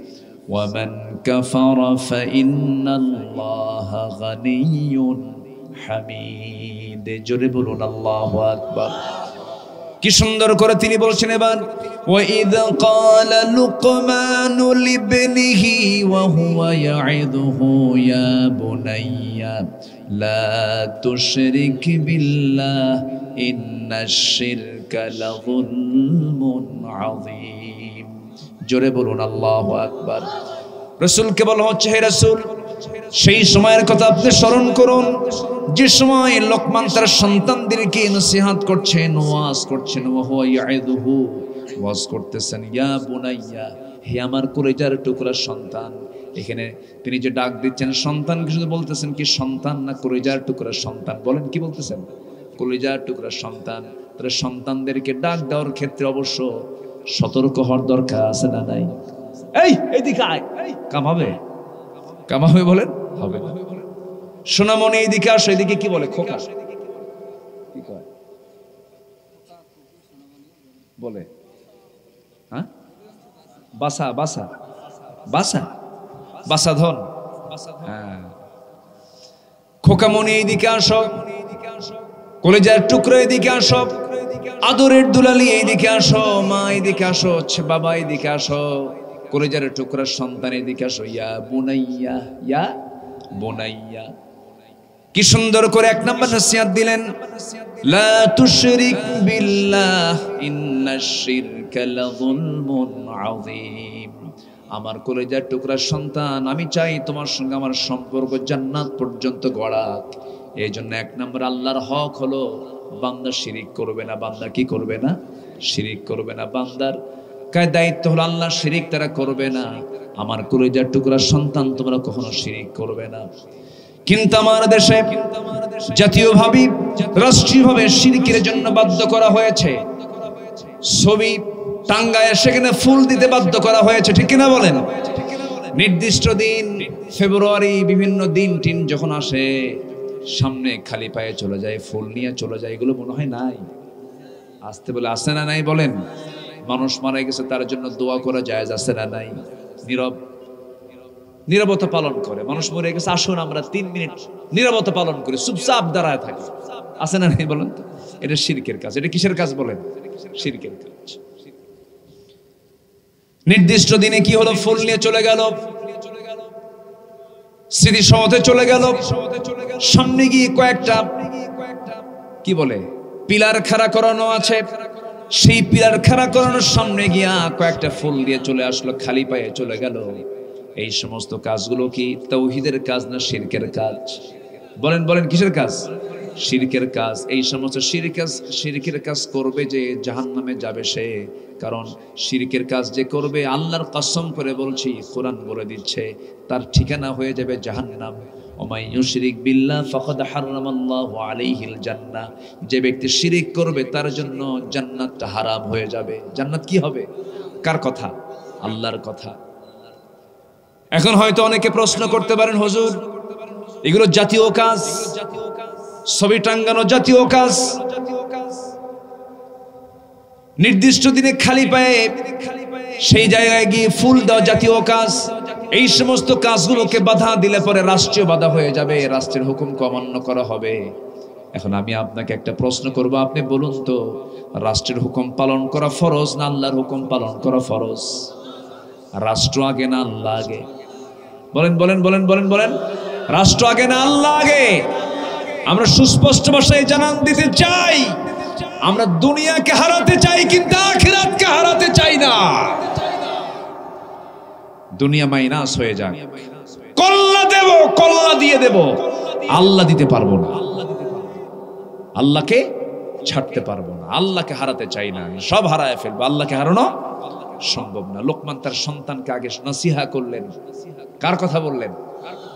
ওয়া মান কাফারা ফাইন্নাল্লাহা গানিয়্যুন হামিদ। জোরে বলুন আল্লাহু আকবার। কি সুন্দর করে তিনি বলছেন এবার, ওয়াইদ ক্বালা লুকমানু লিবনিহি ওয়া হুয়া ইয়াইদুহু ইয়া বুনাইয়া লা তুশরিক বিল্লাহ ইন্নাশ শিরকা লাযুলমুন আযীম। জোরে বলুন আল্লাহু আকবার। রাসূলকে বলা হচ্ছে, হে রাসূল সেই সময়ের কথা আপনি স্মরণ করুন যে সময় লোকমান তার সন্তানদেরকে নসিহত করছেন, ওয়াজ করছেন। ওয়া হুয়া ইয়াইদুহু, ওয়াজ করতেছেন, ইয়া বুনাইয়া, হে আমার কলিজার টুকরা সন্তান। এখানে তিনি যে ডাক দিচ্ছেন সন্তানকে, শুধু বলতেছেন কি সন্তান না কলিজার টুকরা সন্তান? বলেন কি বলতেছেন? কলিজার টুকরা সন্তান। তাহলে সন্তানদেরকে ডাক দেওয়ার ক্ষেত্রে অবশ্য সতর্ক হওয়ার দরকার আছে না নাই? এই এইদিকে আয়, কামাবে কামাবে বলেন, হবে না। সোনামণি এইদিকে আসো, এদিকে কি বলে? খোকা কি কয় বলে? হ্যাঁ, বাসা বাসা বাসা বাসা ধন। হ্যাঁ, খোকামণি এইদিকে আসো, কলেজার টুকরো এদিকে আসো, আদরের দুলালি এইদিকে আসো, মা এইদিকে আসো, বাবা এইদিকে আসো, কলেজার টুকরা সন্তান এদিকে আসো, ইয়া বুনাইয়া, ইয়া বুনাইয়া। কি সুন্দর করে 1 নম্বর নসিহত দিলেন, লা তুশরিক বিল্লাহ ইন্নাশ শিরকা লাযুলমুন আযীম। আমার কলেজার টুকরা সন্তান, আমি চাই তোমার সঙ্গে আমার সম্পর্ক জান্নাত পর্যন্ত গড়াক। এই জন্য 1 নম্বর আল্লাহর হক হলো বান্দা শিরিক করবে না। বান্দা কি করবে না? শিরিক করবে না। বান্দার কার দায়িত্ব হলো আল্লাহ শিরিক তারা করবে না। আমার কলিজার টুকরা সন্তান তোমরা কখনো শিরিক করবে না। কিন্তু আমার দেশে জাতীয়ভাবে রাষ্ট্রীয়ভাবে শিরকের জন্য বাধ্য করা হয়েছে। ছবি টাঙ্গায় সেখানে ফুল দিতে বাধ্য করা হয়েছে, ঠিক কিনা বলেন? নির্দিষ্ট দিন ফেব্রুয়ারি বিভিন্ন দিন টিন যখন আসে সামনে খালি পায়ে চলে যায়, ফুল নিয়ে চলে যায়। এগুলো মনে হয় নাই? আসতে বলে আসে না নাই বলেন? মানুষ মারা গেছে তার জন্য দোয়া করা জায়েজ আছে না নাই? নীরবতা পালন করে। মানুষ মরে গেছে, আসুন আমরা 3 মিনিট নীরবতা পালন করি, চুপচাপ দাঁড়ায় থাকি, আছে না নাই বলেন? এটা শিরকের কাজ। এটা কিসের কাজ বলেন? শিরকের কাজ। নির্দিষ্ট দিনে কি হলো? ফুল নিয়ে চলে গেল, স্মৃতিসৌধে চলে গেল। সামনে গিয়ে কয়েকটা কি বলে পিলার খাড়া করানো আছে, সেই পিলার খাড়া করানোর সামনে গিয়া কয়েকটা ফুল দিয়ে চলে আসলো, খালি পায়ে চলে গেল। এই সমস্ত কাজগুলো কি তাওহীদের কাজ না শিরকের কাজ? বলেন বলেন, কিসের কাজ? শিরকের কাজ। এই সমস্ত শিরকের কাজ করবে যে জাহান্নামে যাবে সে। কারণ শিরকের কাজ যে করবে, আল্লাহর কসম করে বলছি, কোরআন বলে দিচ্ছে, তার ঠিকানা হয়ে যাবে জাহান্নাম। ওমাই ইউশরিক বিল্লাহ ফাকাদ হারামাল্লাহু আলাইহিল জান্নাহ। যে ব্যক্তি শিরক করবে তার জন্য জান্নাতটা হারাম হয়ে যাবে। জান্নাত কি হবে? কার কথা? আল্লাহর কথা। এখন হয়তো অনেকে প্রশ্ন করতে পারেন, হুজুর এগুলো জাতীয় কাজ, ছবি টাঙ্গানো জাতীয় কাজ, নির্দিষ্ট দিনে খালি পায়ে সেই জায়গায় গিয়ে ফুল দেওয়া জাতীয় কাজ। এই সমস্ত কাজগুলোকে বাধা দিলে পরে রাষ্ট্রীয় বাধা হয়ে যাবে, রাষ্ট্রের হুকুমকে অমান্য করা হবে। এখন আমি আপনাকে একটা প্রশ্ন করব, আপনি বলুন তো, রাষ্ট্রের হুকুম পালন করা ফরজ না আল্লাহর হুকুম পালন করা ফরজ? রাষ্ট্র আগে না আল্লাহ আগে? বলেন বলেন বলেন বলেন বলেন, রাষ্ট্র আগে না আল্লাহ আগে? আমরা সুস্পষ্ট ভাষায় জানান দিতে চাই, আমরা দুনিয়াকে হারাতে চাই কিন্তু আখিরাতকে হারাতে চাই না। দুনিয়া মাইনাস হয়ে যাক, কল্লা দেব, কল্লা দিয়ে দেব, আল্লাহ দিতে পারবো না, আল্লাহকে ছাড়তে পারবো না, আল্লাহকে হারাতে চাই না। সব হারায় ফেলবো, আল্লাহকে হারানো সম্ভব না। লোকমান তার সন্তানকে আগে নসিহা করলেন, কার কথা বললেন?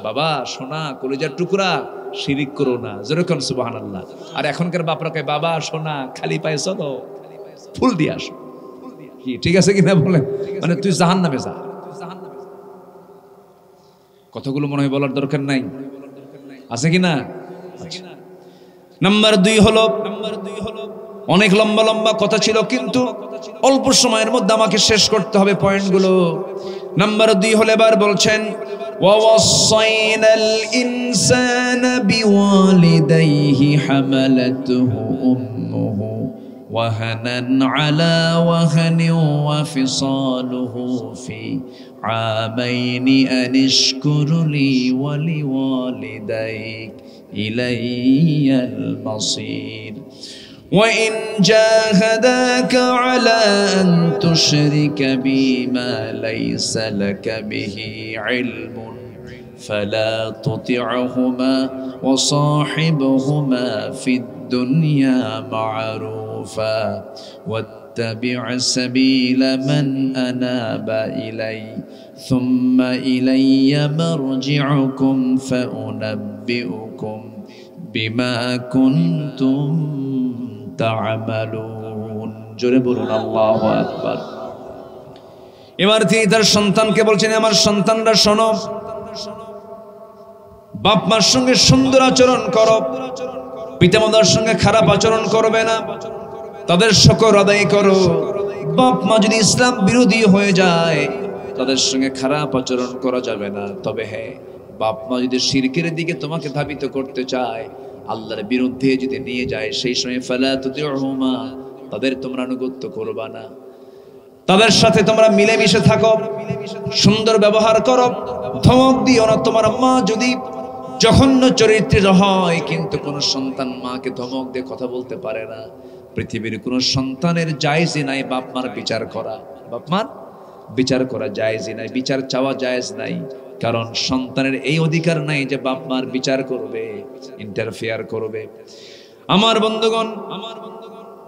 বাবা শোনা, কলিজার টুকরা, শিরিক করো না, যেরকম সুবহানাল্লাহ। আর এখনকার বাপরা কয়, বাবা শোনা, খালি পায়ে চলো, ফুল দিয়ে আসো। কি ঠিক আছে কিনা বলেন? মানে তুই জাহান্নামে যা। কথাগুলো মনে হয় বলার দরকার নাই, আছে কিনা? নাম্বার 2 হলো, অনেক লম্বা লম্বা কথা ছিল কিন্তু অল্প সময়ের মধ্যে আমাকে শেষ করতে হবে পয়েন্টগুলো। নাম্বার 2 হলো, এবার বলছেন, ووصينا الإنسان بوالديه حملته أمه وهنا على وهن وفصاله في عامين أن اشكر لي ولوالديك إلي المصير وإن جاهداك على أن تشرك بي ما ليس لك به علم فلا تطعهما وصاحبهما في الدنيا معروفا واتبع سبيل من أناب إلي ثم إلي مرجعكم فأنبئكم বিমা কুনতুম তা'মালুন। জোরে বলুন আল্লাহু আকবার। এবার তিনি তার সন্তানকে বলছেন, আমার সন্তানরা শোনো, বাপ মার সঙ্গে সুন্দর আচরণ করো, পিতামাতার সঙ্গে খারাপ আচরণ করবে না, তাদের শুকর আদায় করো। বাপ মা যদি ইসলাম বিরোধী হয়ে যায় তাদের সঙ্গে খারাপ আচরণ করা যাবে না। তবে হ্যাঁ, বাপ মা যদি শিরকের দিকে তোমাকে ধাবিত করতে চায়, আল্লাহর বিরুদ্ধে যদি নিয়ে যায়, সেই সময় ফালা তুতিউহুমা, তাদের তোমরা আনুগত্য করবা না, তাদের সাথে তোমরা মিলেমিশে থাকো, সুন্দর ব্যবহার করো, ধমক দিও না। তোমার মা যদি জঘন্য চরিত্রের হয়, কিন্তু কোন সন্তান মাকে ধমক দিয়ে কথা বলতে পারে না। পৃথিবীর কোন সন্তানের জায়েজই নাই বাপ মার বিচার করা, বাপ মার বিচার করা জায়েজই নাই, বিচার চাওয়া জায়েজ নাই। কারণ সন্তানের এই অধিকার নাই যে বাপ মার বিচার করবে, ইন্টারফেয়ার করবে। আমার বন্ধুগণ,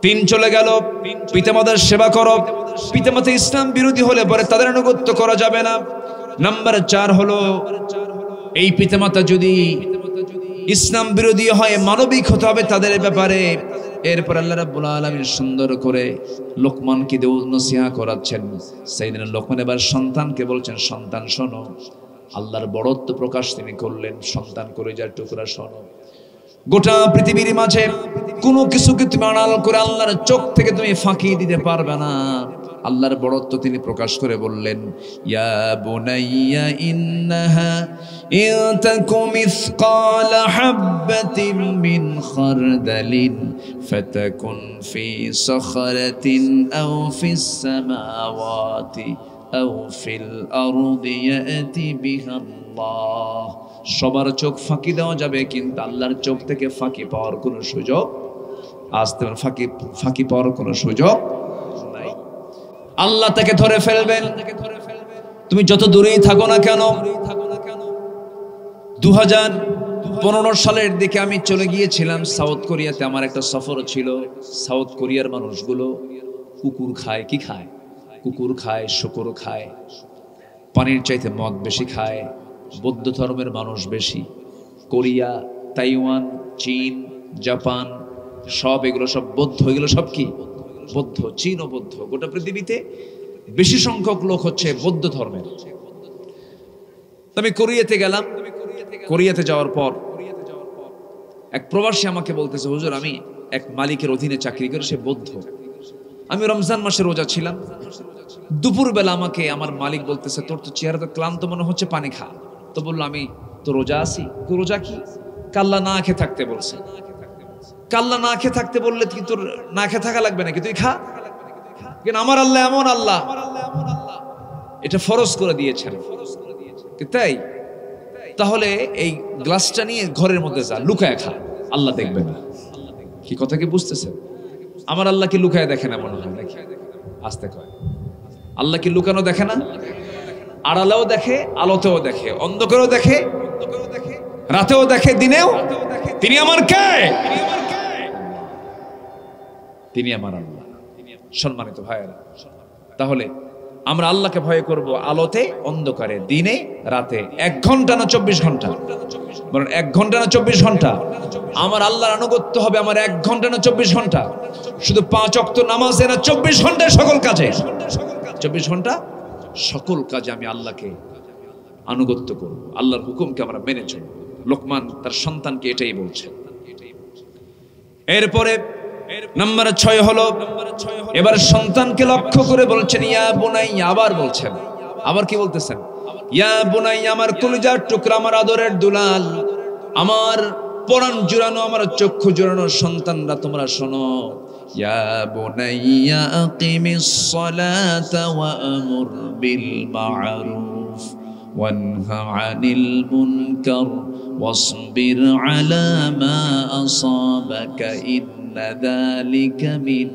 3 চলে গেল, পিতামাতার সেবা করো, পিতামাতা ইসলাম বিরোধী হলে পরে তাদের আনুগত্য করা যাবে না। নাম্বার 4 হলো এই পিতামাতা যদি ইসলাম বিরোধী হয়, মানবিক হতে হবে তাদের ব্যাপারে। এরপর আল্লাহ রাব্বুল আলামিন সুন্দর করে লোকমানকে দিয়ে নসিহা করাচ্ছেন। সাইয়েদনা লোকমান এবার সন্তানকে বলছেন, সন্তান শোনো, আল্লাহর বড়ত্ব প্রকাশ তিনি করলেন। সন্তান কলিজার টুকরা শোনো, গোটা পৃথিবীর মাঝে কোনো কিছুকে তুমি আড়াল করে আল্লাহর চোখ থেকে তুমি ফাঁকি দিতে পারবে না। আল্লাহর বড়ত্ব তিনি প্রকাশ করে বললেন, ইয়া বুনাইয়া ইন্নাহা ইনতাকু মিসকালা হাববাতিন মিন খারদালিন ফাতাকুন ফি সাখরাতিন আও ফিস সামাওয়াতি আও ফিল আরদি ইয়াতি বিহাল্লাহ। সবার চোখ ফাঁকি দেওয়া যাবে, কিন্তু আল্লাহর চোখ থেকে ফাঁকি পাওয়ার কোনো সুযোগ, আসতে ফাঁকি পাওয়ার কোনো সুযোগ নাই। আল্লাহ তাকে ধরে ফেলবেন। তুমি যত দূরেই থাকো না কেন। 2015 সালের দিকে আমি চলে গিয়েছিলাম সাউথ কোরিয়াতে। আমার একটা সফর ছিল। সাউথ কোরিয়ার মানুষগুলো কুকুর খায়। কি খায়? কুকুর খায়, শূকর খায়, পানির চাইতে মদ বেশি খায়। বৌদ্ধ ধর্মের মানুষ বেশি। কোরিয়া, তাইওয়ান, চীন, জাপান সব এগুলো সব বৌদ্ধ। এগুলো সব কি? বৌদ্ধ। চীন ও বৌদ্ধ। গোটা পৃথিবীতে বেশি সংখ্যক লোক হচ্ছে বৌদ্ধ ধর্মের। আমি কোরিয়াতে গেলাম। কোরিয়াতে যাওয়ার পর এক প্রবাসী আমাকে বলতেছে, হুজুর আমি এক মালিকের অধীনে চাকরি করি, সে বৌদ্ধ। আমি রমজান মাসে রোজা ছিলাম। দুপুরবেলা আমাকে আমার মালিক বলতেছে, তোর তো চেহারা তো ক্লান্ত মনে হচ্ছে, পানি খা। তো বললো, আমি তো রোজা আছি। রোজা কি? কাল্লা না খেয়ে থাকতে বলছে। কাল্লা না খেয়ে থাকতে বললে কি তোর না খেয়ে থাকা লাগবে নাকি? তুই খা। কিন্তু আমার আল্লাহ এমন আল্লাহ, এটা ফরজ করে দিয়েছেন। তাই তাহলে এই গ্লাসটা নিয়ে ঘরের মধ্যে যা, লুকায় খা, আল্লাহ দেখবে না। কি কথা কি বুঝতেছেন? আমার আল্লাহ কি লুকায় দেখে না? মনে হয় দেখে। আসতে কয়, আল্লাহ কি লুকানো দেখে না? আড়ালেও দেখে, আলোতেও দেখে, অন্ধকারেও দেখে, রাতেও দেখে, দিনেও। তিনি আমার কে? তিনি আমার আল্লাহ। সম্মানিত ভাইয়েরা, তাহলে আমরা আল্লাহকে ভয় করব আলোতে, অন্ধকারে, দিনে, রাতে। 1 ঘন্টা না 24 ঘন্টা? বলেন 1 ঘন্টা না 24 ঘন্টা? আমার আল্লাহর আনুগত্য হবে আমার 1 ঘন্টা না 24 ঘন্টা? শুধু 5 ওয়াক্ত নামাজে না, 24 ঘন্টায় সকল কাজে। 24 ঘন্টা সকল কাজে আমি আল্লাহকে আনুগত্য করব, আল্লাহর হুকুমকে আমরা মেনে চলব। লোকমান তার সন্তানকে এটাই বলছে। এরপরে নাম্বার 6 হলো, এবার সন্তানকে লক্ষ্য করে বলছেন, ইয়া বুনাইয়া। আবার বলছেন, আবার কি বলতেছেন? ইয়া বুনাইয়া, আমার কলিজার টুকরা, আমার আদরের দুলাল, আমার পরাণ জুড়ানো, আমার চক্ষু জুড়ানো সন্তানরা, তোমরা শোনো। ইয়া বুনাইয়া আকিমিস সালাতা ওয়া আমুর বিল মা'রুফ ওয়ানহা আনিল মুনকার ওয়াসবির আলা মা আসাবাকা ইন্না যালিকা মিন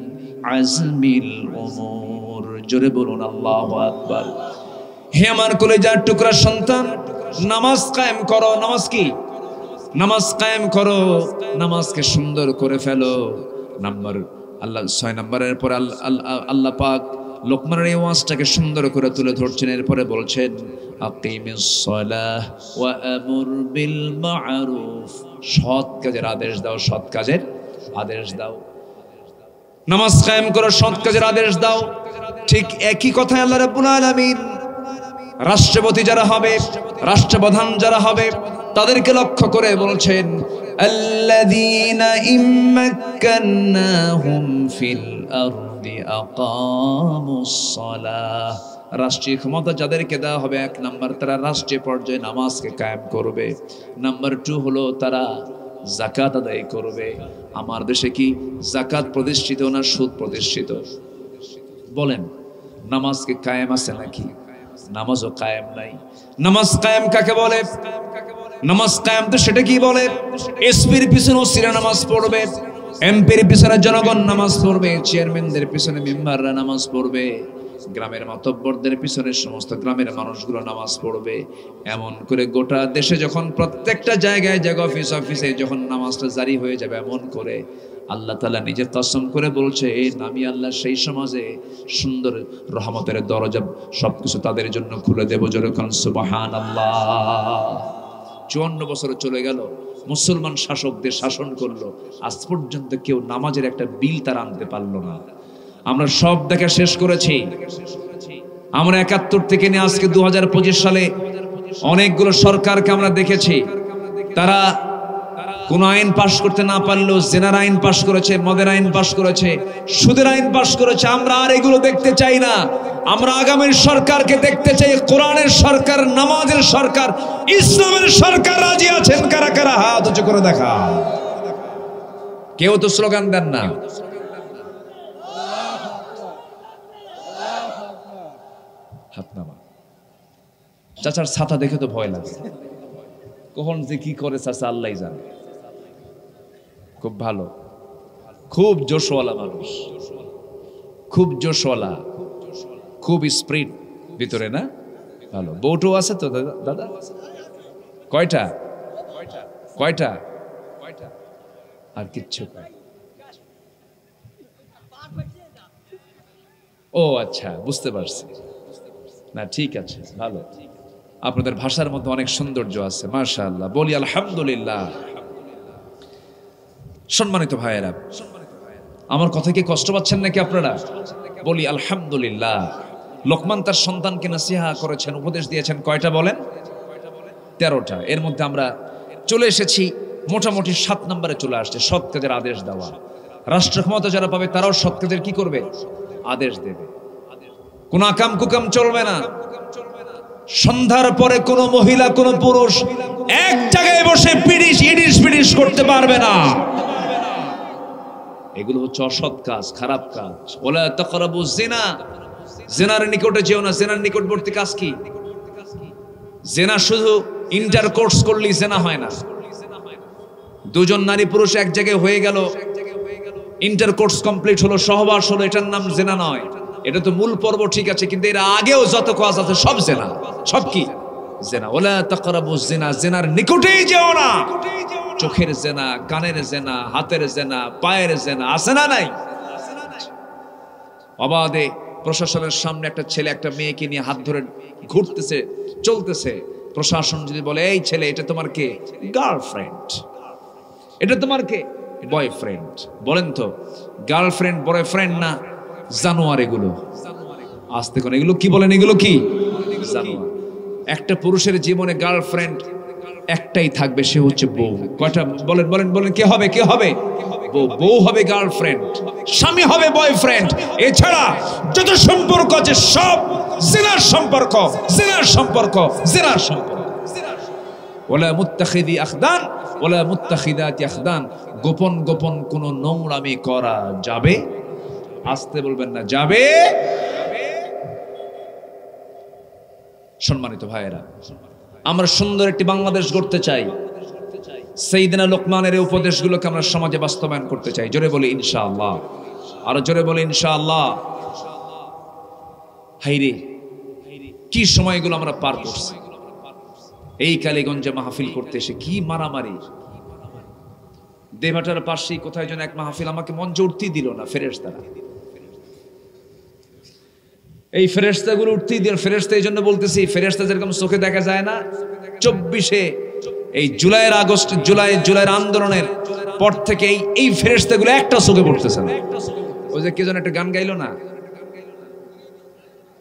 আজমিল উমুর। জোরে বলুন আল্লাহু আকবার। হে আমার কলিজার টুকরা সন্তান, নামাজ কায়েম করো। নামাজ কি? নামাজ কায়েম করো, নামাজকে সুন্দর করে ফেলো। নাম্বার 6 নম্বরের পর আল্লাহ পাক লোকমানের এই ওয়াজটাকে সুন্দর করে তুলে ধরছেন। এরপরে বলছেন, আকিমিস সালাহ ওয়া আমুর বিল মা'রুফ। সৎ কাজের আদেশ দাও, সৎ কাজের আদেশ দাও। নামাজ কায়েম করো, সৎ কাজের আদেশ দাও। ঠিক একই কথা আল্লাহ রাব্বুল আলামিন রাষ্ট্রপতি যারা হবে, রাষ্ট্রপ্রধান যারা হবে, তাদেরকে লক্ষ্য করে বলছেন, আল্লাযীনা ইম্মাক্কান্নাহুম ফিল আরদি আকামুস সালাহ। রাষ্ট্রীয় ক্ষমতা যাদেরকে দেওয়া হবে, 1 নাম্বার তারা রাষ্ট্রীয় পর্যায়ে নামাজকে কায়েম করবে। নাম্বার 2 হলো তারা যাকাত আদায় করবে। আমার দেশে কি যাকাত প্রতিষ্ঠিত না সুদ প্রতিষ্ঠিত? বলেন, নামাজকে কায়েম আছে নাকি? নামাজও কায়েম নাই। নামাজ কায়েম কাকে বলে? নামাজ কায়েম তো সেটা কি বলে? এসপির পিছনে ওসিরা নামাজ পড়বে, এমপির পিছনে জনগণ নামাজ পড়বে, চেয়ারম্যানদের পিছনে মেম্বাররা নামাজ পড়বে, গ্রামের মাতব্বরদের পিছনে সমস্ত গ্রামের মানুষগুলো নামাজ পড়বে। এমন করে গোটা দেশে যখন প্রত্যেকটা জায়গায় অফিসে যখন নামাজটা জারি হয়ে যাবে, এমন করে আল্লাহ তাআলা নিজে কসম করে বলছে, আমি আল্লাহ সেই সমাজে সুন্দর রহমতের দরজা সবকিছু তাদের জন্য খুলে দেব। যেরকম সুবহানাল্লাহ। 54 বছর চলে গেল, মুসলমান শাসকদের শাসন করলো, আজ পর্যন্ত কেউ নামাজের একটা বিল তার আনতে পারলো না। আমরা সব দেখা শেষ করেছি। আমরা 71 থেকে নিয়ে আজকে 2025 সালে অনেকগুলো সরকারকে আমরা দেখেছি, তারা কোন আইন পাশ করতে না পারলেও জেনার আইন পাশ করেছে, মদের আইন পাশ করেছে, সুদের আইন পাশ করেছে। আমরা আর এগুলো দেখতে চাই না। আমরা আগামীর সরকারকে দেখতে চাই কোরআনের সরকার, নামাজের সরকার, ইসলামের সরকার। রাজি আছেন কারা কারা? হাত উঁচু করে দেখা। কেউ তো স্লোগান দেন না। হাত নামা। চাচার ছাতা দেখে তো ভয় লাগে, কখন যে কি করে চাচা আল্লাহই জানে। খুব ভালো, খুব জোশওয়ালা মানুষ, খুব জোশওয়ালা, খুব স্পিরিট ভিতরে না? ভালো। বউটো আছে তো দাদা? কয়টা? কয়টা? আর কিচ্ছু? ও আচ্ছা, বুঝতে পারছি। না ঠিক আছে, ভালো। আপনাদের ভাষার মধ্যে অনেক সৌন্দর্য আছে, মাশাআল্লাহ। বলি আলহামদুলিল্লাহ। সম্মানিত ভাইয়েরা, আমার কথা কি কষ্ট পাচ্ছেন নাকি আপনারা? বলি আলহামদুলিল্লাহ। লোকমান তার সন্তানকে নসিহা করেছেন, উপদেশ দিয়েছেন কয়টা বলেন? 13টা। এর মধ্যে আমরা চলে এসেছি মোটামুটি 7 নম্বরে চলে আসছে, সৎ কাজের আদেশ দেওয়া। রাষ্ট্র ক্ষমতা যারা পাবে তারাও সৎ কাজের কি করবে? আদেশ দেবে। কোন আকাম কুকাম চলবে না। সন্ধ্যার পরে কোন মহিলা কোন পুরুষ এক জায়গায় বসে ইডিশ করতে পারবে না। এগুলো হচ্ছে অসৎ কাজ, খারাপ কাজ। ওয়ালা তাকরাবু জিনা, জিনার নিকটে যেও না। জিনার নিকটবর্তী কাজ কি? জিনা শুধু ইন্টারকোর্স করলেই জিনা হয় না। দুজন নারী পুরুষ এক জায়গায় হয়ে গেল, ইন্টারকোর্স কমপ্লিট হলো, সহবাস হলো, এটার নাম জিনা নয়। এটা তো মূল পর্ব ঠিক আছে, কিন্তু এর আগেও যত কাজ আছে সব জিনা। সব কি? জিনা। ওয়ালা তাকরাবু জিনা, জিনার নিকটেই যেও না। চোখের জেনা, কানের জেনা, হাতের জেনা, পায়ের জেনা আছে না নাই? অবাধে প্রশাসনের সামনে একটা ছেলে একটা মেয়েকে নিয়ে হাত ধরে ঘুরতেছে, চলতেছে। প্রশাসন যদি বলে, এই ছেলে এটা তোমার কে? গার্লফ্রেন্ড। এটা তোমার কে? বয়ফ্রেন্ড। বলেন তো, গার্লফ্রেন্ড বয়ফ্রেন্ড না জানোয়ার এগুলো? আসতে কোন এগুলো কি বলেন? এগুলো কি জানোয়ার? একটা পুরুষের জীবনে গার্লফ্রেন্ড একটাই থাকবে, সে হচ্ছে বউ। কয়টা? বলেন বলেন বলেন। কে হবে? কে হবে? বউ। বউ হবে গার্লফ্রেন্ড, স্বামী হবে বয়ফ্রেন্ড। এছাড়া যত সম্পর্ক আছে সব জিনার সম্পর্ক, জিনার সম্পর্ক, জিনার সম্পর্ক। ওয়ালা মুত্তাখিদি আখদান ওয়ালা মুত্তাখিদাতি আখদান। গোপন গোপন কোন নোংরামি করা যাবে? আসতে বলবেন না, যাবে। সম্মানিত ভাইয়েরা, আমরা সুন্দর একটি বাংলাদেশ গড়তে চাই। সাইয়েদনা লোকমানের এই উপদেশগুলোকে আমরা সমাজে বাস্তবায়ন করতে চাই। জোরে বলি ইনশাআল্লাহ। আরো জোরে বলি ইনশাআল্লাহ। হাইরে কি সময়গুলো আমরা পার করছি। এই কালীগঞ্জে মাহফিল করতে এসে কি মারামারি। দেভাটার পাশেই কোথায় যেন এক মাহফিল, আমাকে মঞ্চে উঠতেই দিল না ফেরেশতারা। এই ফেরেশতাগুলো উঠতেই দিল। ফেরেশতা এই জন্য বলতেছি, ফেরেশতা যেরকম চোখে দেখা যায় না, 24-এ এই জুলাইয়ের আন্দোলনের পর থেকে এই ফেরেশতাগুলো একটা চোখে পড়তেছে না। ওই যে কে যেন একটা গান গাইলো না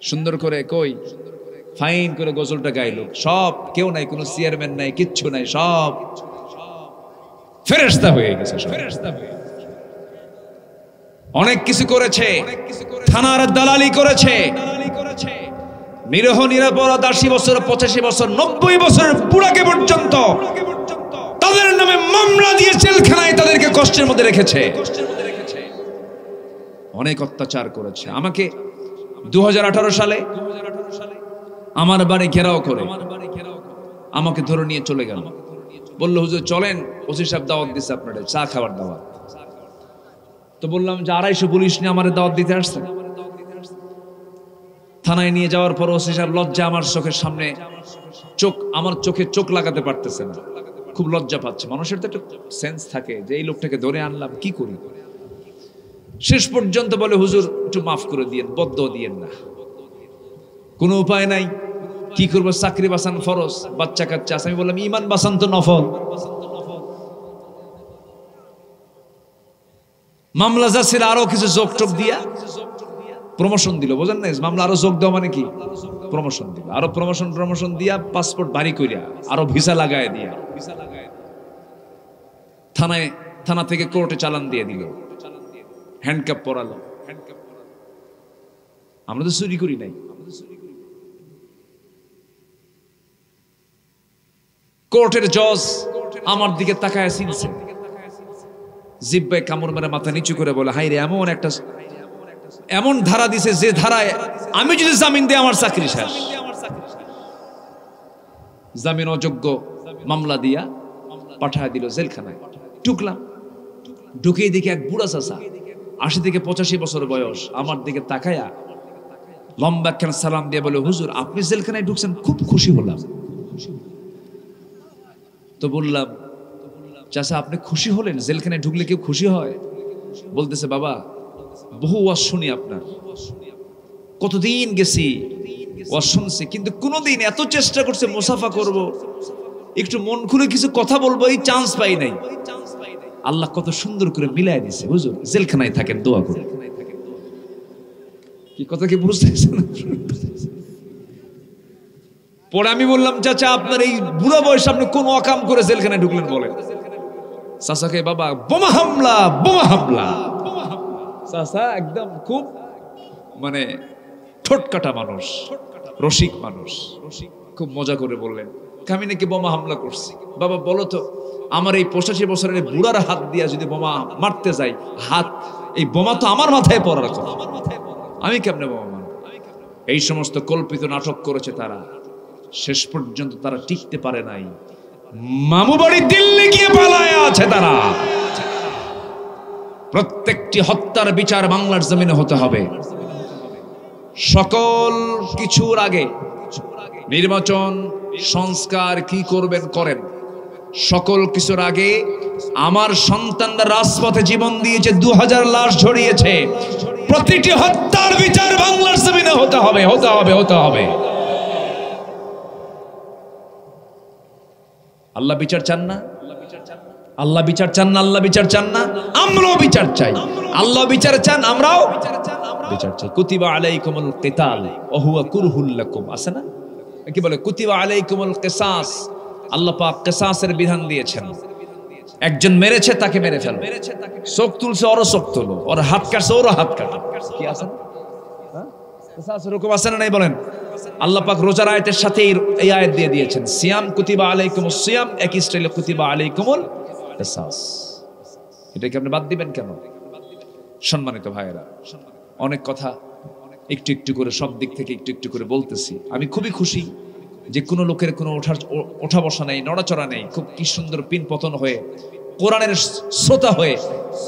সুন্দর করে, কই ফাইন করে গজলটা গাইলো। সব কেউ নাই, কোনো চেয়ারম্যান নাই, কিচ্ছু নাই, সব ফেরেশতা হয়ে গেছে। অনেক কিছু করেছে, থানার দালালি করেছে, নিরহ নিরাপরাধ 80 বছর, 85 বছর, 90 বছরের বুড়াকে পর্যন্ত তাদের নামে মামলা দিয়ে জেলখানায় তাদেরকে কষ্টের মধ্যে রেখেছে। অনেক অত্যাচার করেছে। আমাকে 2018 সালে আমার বাড়ি ঘেরাও করে আমাকে ধরে নিয়ে চলে গেল। বললো, হুজুর চলেন, ওসি সাহেব দাওয়াত দিচ্ছে আপনাদের, চা খাবার দাওয়াত। তো বললাম যে 250 পুলিশ নিয়ে আমার দাওয়াত দিতে আসছে। থানায় নিয়ে যাওয়ার পর ওসি সাহেব লজ্জা আমার চোখের সামনে আমার চোখে চোখ লাগাতে পারতেছে না। খুব লজ্জা পাচ্ছে। মানুষের তো একটা সেন্স থাকে যে এই লোকটাকে ধরে আনলাম, কি করি। শেষ পর্যন্ত বলে, হুজুর একটু মাফ করে দিয়েন, বদ্দুয়া দিয়েন না। কোনো উপায় নাই, কি করবো, চাকরি বাঁচান ফরজ, বাচ্চা কাচ্চা আছে। আমি বললাম ইমান বাঁচান তো নফল। মামলা যাচ্ছিল আরো কিছু যোগ টোক দিয়া প্রমোশন দিল, বোঝেন না? মামলা আরো যোগ দেওয়া মানে কি? প্রমোশন দিল, আরো প্রমোশন দিয়া পাসপোর্ট ভারী করিয়া আরো ভিসা লাগায় দিয়া থানা থেকে কোর্টে চালান দিয়ে দিল, হ্যান্ডকাপ পরালো। আমরা তো চুরি করি নাই। কোর্টের জজ আমার দিকে তাকায় চিনছে, জিব্বায় কামড় মেরে মাথা নিচু করে বলে, হাই রে, এমন ধারা দিছে যে ধারায় আমি যদি জামিন দিই আমার চাকরি শেষ। জামিন অযোগ্য মামলা দিয়া পাঠায় দিল জেলখানায়। ঢুকলাম, ঢুকেই দেখি এক বুড়া চাচা, 80 থেকে 85 বছর বয়স, আমার দিকে তাকায়া লম্বা একখান সালাম দিয়ে বলে, হুজুর আপনি জেলখানায় ঢুকছেন, খুব খুশি হলাম। তো বললাম, চাচা আপনি খুশি হলেন? জেলখানায় ঢুকলে কেউ খুশি হয়? বলতেছে, বাবা বহু ওয়াজ শুনি আপনার, কতদিন গেছি ওয়াজ শুনছি, কিন্তু কোনোদিন এত চেষ্টা করছে মুসাফা করব, একটু মন খুলে কিছু কথা বলবো, এই চান্স পাই নাই। আল্লাহ কত সুন্দর করে মিলাই দিছে। হুজুর জেলখানায় থাকেন, দোয়া করে। কি কথা কি বুঝতেছেন? পরে আমি বললাম, চাচা আপনার এই বুড়া বয়সে আপনি কোন অকাম করে জেলখানায় ঢুকলেন বলেন? চাচাকে, বাবা বোমা হামলা, বোমা হামলা। চাচা একদম খুব মানে ঠোঁটকাটা মানুষ, রসিক মানুষ, খুব মজা করে বললেন, আমি নাকি বোমা হামলা করছি। বাবা বলো তো, আমার এই 85 বছরের বুড়ার হাত দিয়া যদি বোমা মারতে যাই, হাত এই বোমা তো আমার মাথায় পড়ার কথা, আমি কেমনে বোমা মারব? এই সমস্ত কল্পিত নাটক করেছে তারা। শেষ পর্যন্ত তারা টিকতে পারে নাই, মামু বাড়ি দিল্লি গিয়ে পালায় আছে তারা। প্রত্যেকটি হত্যার বিচার বাংলার জমিনে হতে হবে। সকল কিছুর আগে নির্বাচন, সংস্কার কি করবেন করেন, সকল কিছুর আগে আমার সন্তানরা রাজপথে জীবন দিয়েছে, 2000 লাশ ঝরিয়েছে, প্রতিটি হত্যার বিচার বাংলার জমিনে হতে হবে, হতে হবে, হতে হবে। আল্লাহ বিচার চান না? আল্লাহ বিচার চান না? আল্লাহ বিচার চান না? আমরাও বিচার চাই। আল্লাহ বিচার চান, আমরাও বিচার চাই। কুতিবা আলাইকুমুল কিতাল ওয়া হুয়া কুরহুল লাকুম, আছে না? কি বলে? কুতিবা আলাইকুমুল কিসাস, আল্লাহ পাক কিসাসের বিধান দিয়েছেন। একজন মেরেছে তাকে মেরে ফেলো, চোখ তুলছে ওর চোখ তুলো, ওর হাত কাটছে ওর হাত কাটো। কি আছে? হ্যাঁ, কিসাসের হুকুম আছে না নাই বলেন? আল্লাহ পাক রোজার আয়াতের সাথে এই আয়াত দিয়ে দিয়েছেন, সিয়াম কুতিবা আলাইকুমুস সিয়াম, একই স্টাইলে কুতিবা আলাইকুমুল কিসাস। এটাকে আপনি বাদ দিবেন কেন? সম্মানিত ভাইয়েরা, অনেক কথা একটু একটু করে সব দিক থেকে একটু একটু করে বলতেছি। আমি খুবই খুশি যে কোনো লোকের কোনো ওঠা বসা নেই, নড়াচড়া নেই, খুব কি সুন্দর পিন পতন হয়ে, কোরআনের শ্রোতা হয়ে,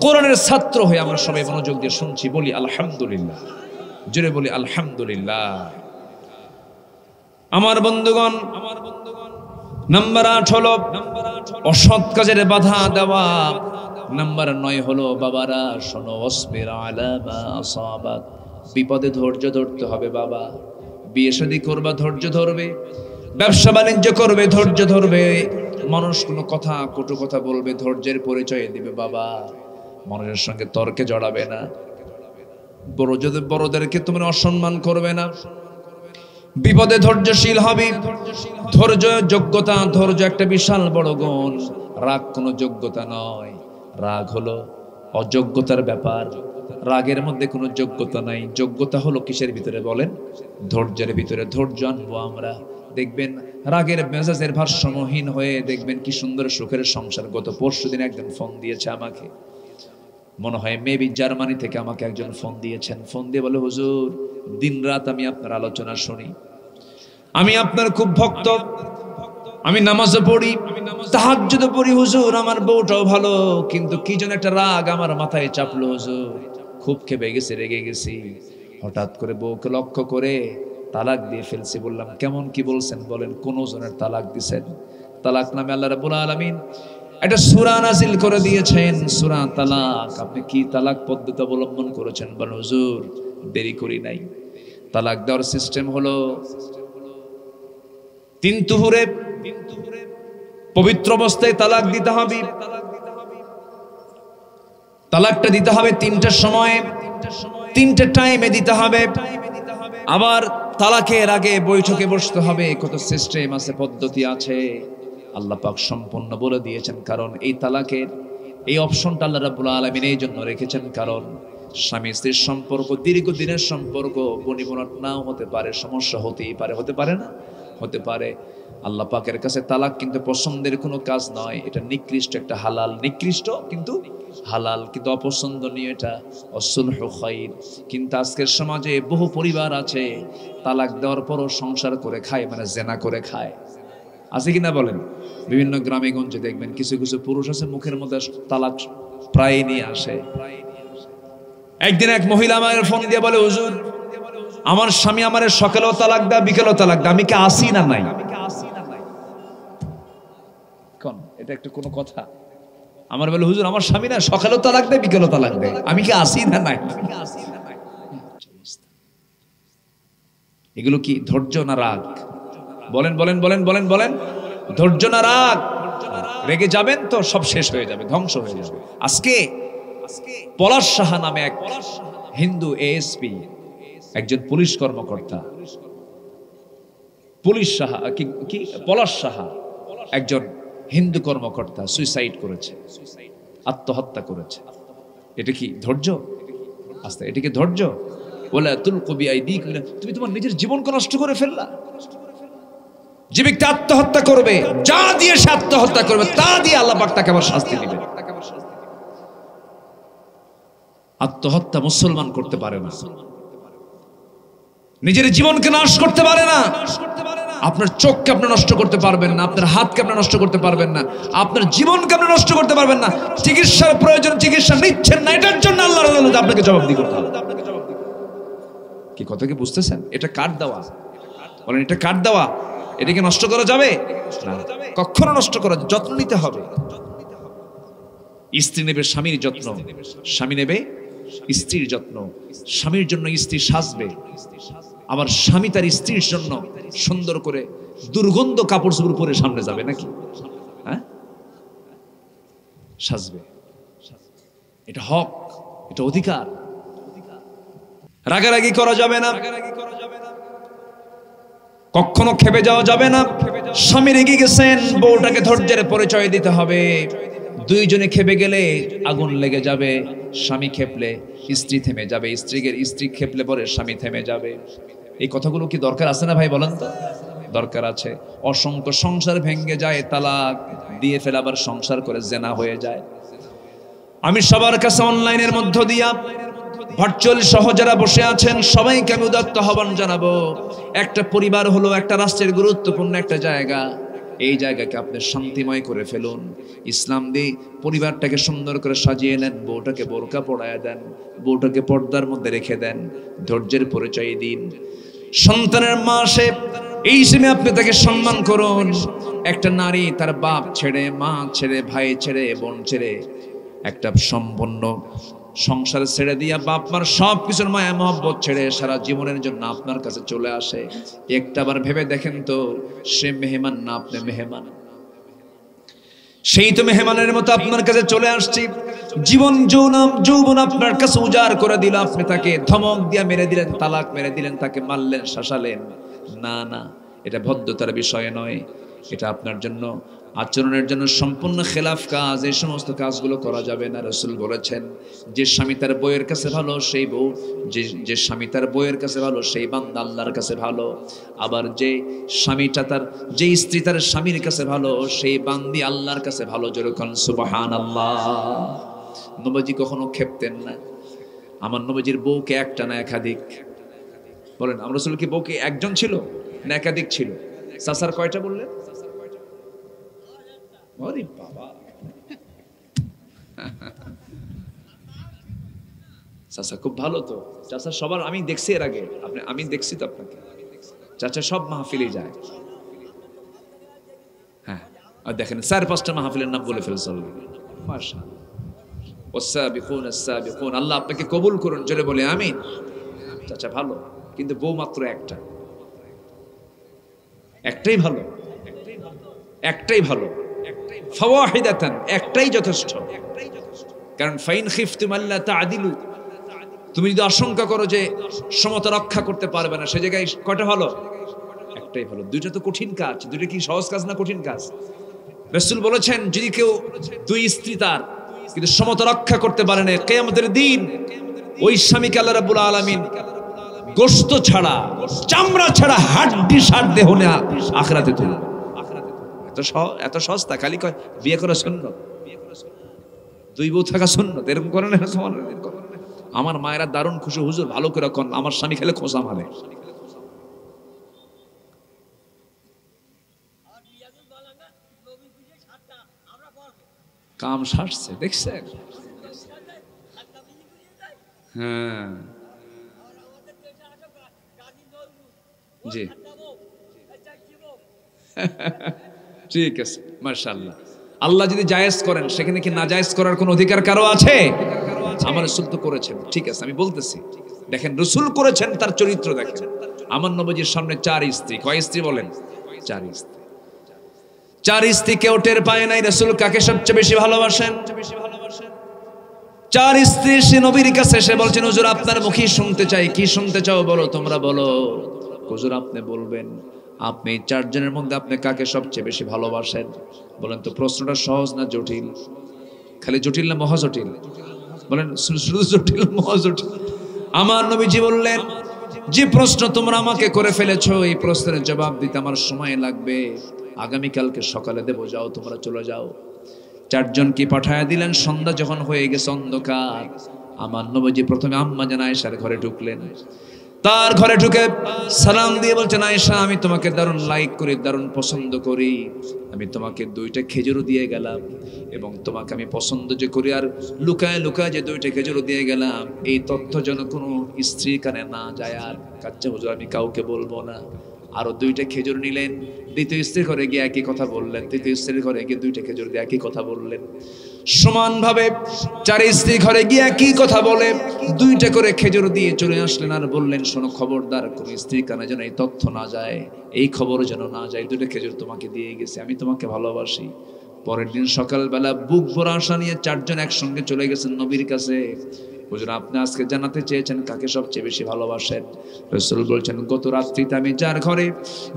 কোরআনের ছাত্র হয়ে আমরা সবাই মনোযোগ দিয়ে শুনছি। বলি আলহামদুলিল্লাহ, জোরে বলি আলহামদুলিল্লাহ। আমার বন্ধুগণ, নাম্বার 8 হলো অসৎ কাজের বাধা দেওয়া। নাম্বার 9 হলো, বাবারা শোনো, অসবির আলা মা আসাবাক, বিপদে ধৈর্য ধরতে হবে বাবা। বিয়ে শাদী করবা, ধৈর্য ধরবে। ব্যবসা বাণিজ্য করবে, ধৈর্য ধরবে। মানুষ কোনো কথা, কটু কথা বলবে, ধৈর্যের পরিচয় দিবে বাবা। মানুষের সঙ্গে তর্কে জড়াবে না। বড়দেরকে তুমি অসম্মান করবে না। বিপদে ধৈর্যশীল হবে। ধৈর্য যোগ্যতা, ধৈর্য একটা বিশাল বড় গুণ। রাগ কোনো যোগ্যতা নয়, রাগ হলো অযোগ্যতার ব্যাপার। রাগের মধ্যে কোনো যোগ্যতা নাই। যোগ্যতা হলো কিসের ভিতরে বলেন? ধৈর্যের ভিতরে। ধৈর্য আনবো আমরা, দেখবেন রাগের মেজাজের ভারসাম্যহীন হয়ে দেখবেন কি সুন্দর সুখের সংসার। গত পরশুদিন একজন ফোন দিয়েছে আমাকে, মনে হয় মেবি জার্মানি থেকে আমাকে একজন ফোন দিয়েছেন। ফোন দিয়ে বলে, হুজুর দিন রাত আমি আপনার আলোচনা শুনি, আমি আপনার খুব ভক্ত, আমি নামাজও পড়ি, তাহাজ্জুদও পড়ি হুজুর, আমার বউটাও ভালো, কিন্তু কি যেন একটা রাগ আমার মাথায় চাপলো হুজুর, খুব খেপে গেছি, রেগে গেছি। হঠাৎ করে বউকে লক্ষ্য করে তালাক দিয়ে ফেলছি। বললাম কেমন কি বলছেন বলেন? কোন জনের তালাক দিছেন? তালাক নামে আল্লাহ রাব্বুল আলামিন একটা সূরা নাযিল করে দিয়েছেন, সূরা তালাক। আপনি কি তালাক পদ্ধতি অবলম্বন করেছেন? বলেন হুজুর দেরি করি নাই। তালাক দেওয়ার সিস্টেম হলো তিন তুহুরে পবিত্র অবস্থায় তালাক দিতে হবে। তালাকটা দিতে হবে তিনটার সময়, তিনটা টাইমে দিতে হবে। আবার তালাকের আগে বৈঠকে বসতে হবে। কত সিস্টেম আছে, পদ্ধতি আছে, আল্লাহ পাক সম্পূর্ণ বলে দিয়েছেন। কারণ এই তালাকের এই অপশনটা আল্লাহ রাব্বুল আলামিন এই জন্য রেখেছেন, কারণ স্বামী স্ত্রীর সম্পর্ক দীর্ঘদিনের সম্পর্ক, বনিবনাট নাও হতে পারে, সমস্যা হতেই পারে, হতে পারে না, হতে পারে। আল্লাহ পাকের কাছে তালাক কিন্তু পছন্দের কোনো কাজ নয়, এটা নিকৃষ্ট একটা হালাল, নিকৃষ্ট কিন্তু হালাল, কিন্তু অপছন্দনীয়, এটা অসুলহু খায়র। কিন্তু আজকের সমাজে বহু পরিবার আছে তালাক দেওয়ার পরও সংসার করে খায়, মানে জেনা করে খায়। আছে কিনা বলেন? বিভিন্ন গ্রামে গঞ্জে দেখবেন কিছু কিছু পুরুষ আছে মুখের মধ্যে তালাক প্রায় নিয়ে আসে। একদিন এক মহিলা আমার ফোন দিয়ে বলে, হুজুর আমার স্বামী আমার সকালেও তালাক দেয়, বিকেলেও তালাক দেয়, আমি কি আসি না নাই? কোন এটা একটা কোনো কথা? আমার বলে, হুজুর আমার স্বামী না সকালেও তালাক দেয়, বিকেলেও তালাক দেয়, আমি কি আসি না নাই? এগুলো কি ধৈর্য না রাগ? বলেন বলেন বলেন বলেন বলেন, ধৈর্য না রাগ? রেগে যাবেন তো সব শেষ হয়ে যাবে, ধ্বংস হয়ে যাবে। আজকে পলাশ সাহা নামে এক হিন্দু এএসপি, একজন পুলিশ কর্মকর্তা, পুলিশ সাহা কি পলাশ সাহা, একজন হিন্দু কর্মকর্তা সুইসাইড করেছে, আত্মহত্যা করেছে। এটা কি ধৈর্য? আস্তে, এটা কি ধৈর্য? বলে তুলকু বিআইদিকুম, তুমি তোমার নিজের জীবনকে নষ্ট করে ফেললা। যে ব্যক্তি আত্মহত্যা করবে, যা দিয়ে সে আত্মহত্যা করবে তা দিয়ে আল্লাহ পাক তাকে আবার শাস্তি দিবেন। আত্মহত্যা মুসলমান করতে পারে না, নিজের জীবনকে নাশ করতে পারে না। আপনার চোখকে আপনি নষ্ট করতে পারবেন না, আপনার হাতকে আপনি নষ্ট করতে পারবেন না, আপনার জীবনকে আপনি নষ্ট করতে পারবেন না। চিকিৎসার প্রয়োজন চিকিৎসা নিচ্ছেন না, এটার জন্য আল্লাহর আদালতে আপনাকে জবাবদিহি করতে হবে। কি কথা কি বুঝতেছেন? এটা কাট দেওয়া, বলেন এটা কাট দেওয়া। এটাকে নষ্ট করা যাবে না, কখনো নষ্ট করা, যত্ন নিতে হবে। স্ত্রী নেবে স্বামীর যত্ন, স্বামী নেবে স্ত্রীর যত্ন। স্বামীর জন্য স্ত্রী সাজবে, আবার স্বামী তার স্ত্রীর জন্য সুন্দর করে দুর্গন্ধ কাপড় চোপড় পরে সামনে যাবে নাকি? হ্যাঁ, সাজবে। এটা হক, এটা অধিকার। রাগারাগি করা যাবে না, কখনো খেপে যাওয়া যাবে না। স্বামী রেগে গেছেন, বউটাকে ধৈর্যের পরিচয় দিতে হবে। দুইজনে খেপে গেলে আগুন লেগে যাবে। স্বামী খেপলে স্ত্রী থেমে যাবে, স্ত্রী খেপলে পরে স্বামী থেমে যাবে। এই কথাগুলো কি দরকার আছে না ভাই? বলেন তো। দরকার আছে। অসংখ্য সংসার ভেঙে যায়, তালাক দিয়ে ফেলে আবার সংসার করে জেনা হয়ে যায়। আমি সবার কাছে অনলাইনের মধ্য দিয়া ভার্চুয়াল সহ যারা বসে আছেন সবাইকে আমি উদাত্ত আহ্বান জানাবো। একটা পরিবার হলো একটা রাষ্ট্রের গুরুত্বপূর্ণ একটা জায়গা। এই জায়গাকে আপনি শান্তিময় করে ফেলুন। ইসলাম দিয়ে পরিবারটাকে সুন্দর করে সাজিয়ে নেন। বউটাকে বোরকা পরায় দেন, বউটাকে পর্দার মধ্যে রেখে দেন, ধৈর্যের পরিচয় দিন। সন্তানের মা সে, এই সময় আপনি তাকে সম্মান করুন। একটা নারী তার বাপ ছেড়ে, মা ছেড়ে, ভাই ছেড়ে, বোন ছেড়ে, একটা সম্পন্ন সংসার ছেড়ে দিয়া বাপ মার সব কিছুর মায়া মহব্বত ছেড়ে সারা জীবনের জন্য আপনার কাছে চলে আসে। একটাবার ভেবে দেখেন তো, সে মেহমান না আপনি মেহমান? সেই তো মেহমানের মতো আপনার কাছে চলে আসছি। জীবন যৌবন আপনার কাছে উজাড় করে দিল, আপনি তাকে ধমক দিয়া মেরে দিলেন, তালাক মেরে দিলেন, তাকে মারলেন, শাসালেন। না না, এটা ভদ্রতার বিষয় নয়, এটা আপনার জন্য আচরণের জন্য সম্পূর্ণ খেলাফ কাজ। এই সমস্ত কাজগুলো করা যাবে না। রাসূল বলেছেন, যে স্বামী তার বউয়ের কাছে ভালো সেই বউ, যে স্বামী তার বউয়ের কাছে ভালো সেই বান্দা আল্লাহর কাছে ভালো। আবার যে স্বামীটা তার, যে স্ত্রী তার স্বামীর কাছে ভালো সেই বান্দি আল্লাহর কাছে ভালো। যেরকম সুবহানাল্লাহ। নবীজি কখনো খেপতেন না। আমার নবীজির বউকে একটা না একাধিক? বলেন, আমার রাসূল কি বউকে একজন ছিল না একাধিক ছিল? চাচার কয়টা বললেন? আরে বাবা, চাচা খুব ভালো তো। চাচা সবার, আমি দেখছি এর আগে, আমি দেখছি তো আপনাকে। চাচা সব মাহফিলে যায়। হ্যাঁ, আর দেখেন 4-5টা মাহফিলের নাম বলে ফেলছে মাশাআল্লাহ। ওয়াসাবিকুন আস-সাবিকুন, আল্লাহ আপনাকে কবুল করুন, জোরে বলে আমিন। চাচা ভালো, কিন্তু বউ মাত্র একটাই ভালো, একটাই ভালো, ফাওয়াহিদাতান, একটাই যথেষ্ট। কারণ ফাইন খিফতুম আল্লা তা'দিলু, তুমি যদি আশঙ্কা করো যে সমতা রক্ষা করতে পারবে না, সে জায়গায় কয়টা ভালো? একটাই ভালো। দুইটা তো কঠিন কাজ, দুইটা কি সহজ কাজ না কঠিন কাজ? রাসূল বলেছেন যদি কেউ দুই স্ত্রী তার কিন্তু সমতা রক্ষা করতে পারে না, কিয়ামতের দিন ওই স্বামীকে আল্লাহ রাব্বুল আলামিন গোশত ছাড়া, চামড়া ছাড়া, হাড্ডি সার দেহ না আখিরাতে তুলবে। এত সস্তা, খালি কয় বিয়ে করা সুন্নাত, দুই বউ থাকা সুন্নাত, এরকম করে না। আমার মায়েরা দারুণ খুশি, হুজুর ভালো করে কোন, আমার স্বামী খেলে খোঁচা মারে। কাম সারছে দেখছেন? হ্যাঁ জি ঠিক আছে, মাশাআল্লাহ। আল্লাহ যদি জায়েজ করেন, সেখানে কি নাজায়েজ করার কোন অধিকার কারো আছে? আমার রাসূল তো করেছেন, ঠিক আছে আমি বলতেছি। দেখেন রাসূল করেছেন, তার চরিত্র দেখেন। আমার নবীজির সামনে 4 স্ত্রী, কয় স্ত্রী বলেন? 4 স্ত্রী। 4 স্ত্রী কেউ টের পায় নাই রাসূল কাকে সবচেয়ে বেশি ভালোবাসেন। 4 স্ত্রী সে নবীর কাছে এসে বলছেন, হুজুর আপনার মুখই শুনতে চাই, কি শুনতে চাও বলো, তোমরা বলো। হুজুর আপনি বলবেন, আপনি 4 জনের মধ্যে আপনি কাকে সবচেয়ে বেশি ভালোবাসেন? বলেন তো প্রশ্নটা সহজ না জটিল? খালি জটিল না মহা জটিল? বলেন শুধু জটিল মহা জটিল? আমার নবীজি বললেন, যে প্রশ্ন তোমরা আমাকে করে ফেলেছো, এই প্রশ্নের জবাব দিতে আমার সময় লাগবে, আগামীকালকে সকালে দেবো, যাও তোমরা চলে যাও। 4 জনকে পাঠায়া দিলেন। সন্ধ্যা যখন হয়ে গেছে, অন্ধকার, আমার নবীজি প্রথমে আম্মা জান আয়েশার ঘরে ঢুকলেন। তার ঘরে ঢুকে সালাম দিয়ে বলছেন, আয়েশা আমি তোমাকে দারুণ লাইক করি, দারুণ পছন্দ করি, আমি তোমাকে 2টা খেজুর দিয়ে গেলাম, এবং তোমাকে আমি পছন্দ যে করি, আর লুকায় লুকায় যে 2টা খেজুর দিয়ে গেলাম, এই তথ্য যেন কোনো স্ত্রীর কানে না যায়। আর কাচ্চা হুজুর আমি কাউকে বলবো না। আরো 2টা খেজুর নিলেন, দ্বিতীয় স্ত্রীর ঘরে গিয়ে একই কথা বললেন, তৃতীয় স্ত্রীর ঘরে গিয়ে 2টা খেজুর দিয়ে একই কথা বললেন। সমানভাবে 4 স্ত্রী ঘরে গিয়ে একই কথা বলে 2টা করে খেজুর দিয়ে চলে আসলেন। আর বললেন, শোনো খবরদার কোন স্ত্রীর কানে যেন এই তথ্য না যায়, এই খবর যেন না যায়, 2টা খেজুর তোমাকে দিয়ে গেছে, আমি তোমাকে ভালোবাসি। পরের দিন সকালবেলা বুক ভরা আশা নিয়ে 4 জন একসঙ্গে চলে গেছেন নবীর কাছে। হুজুর আপনি আজকে জানাতে চেয়েছেন কাকে সবচেয়ে বেশি ভালোবাসেন। রাসূল বলছেন, গত রাত্রিতে আমি যার ঘরে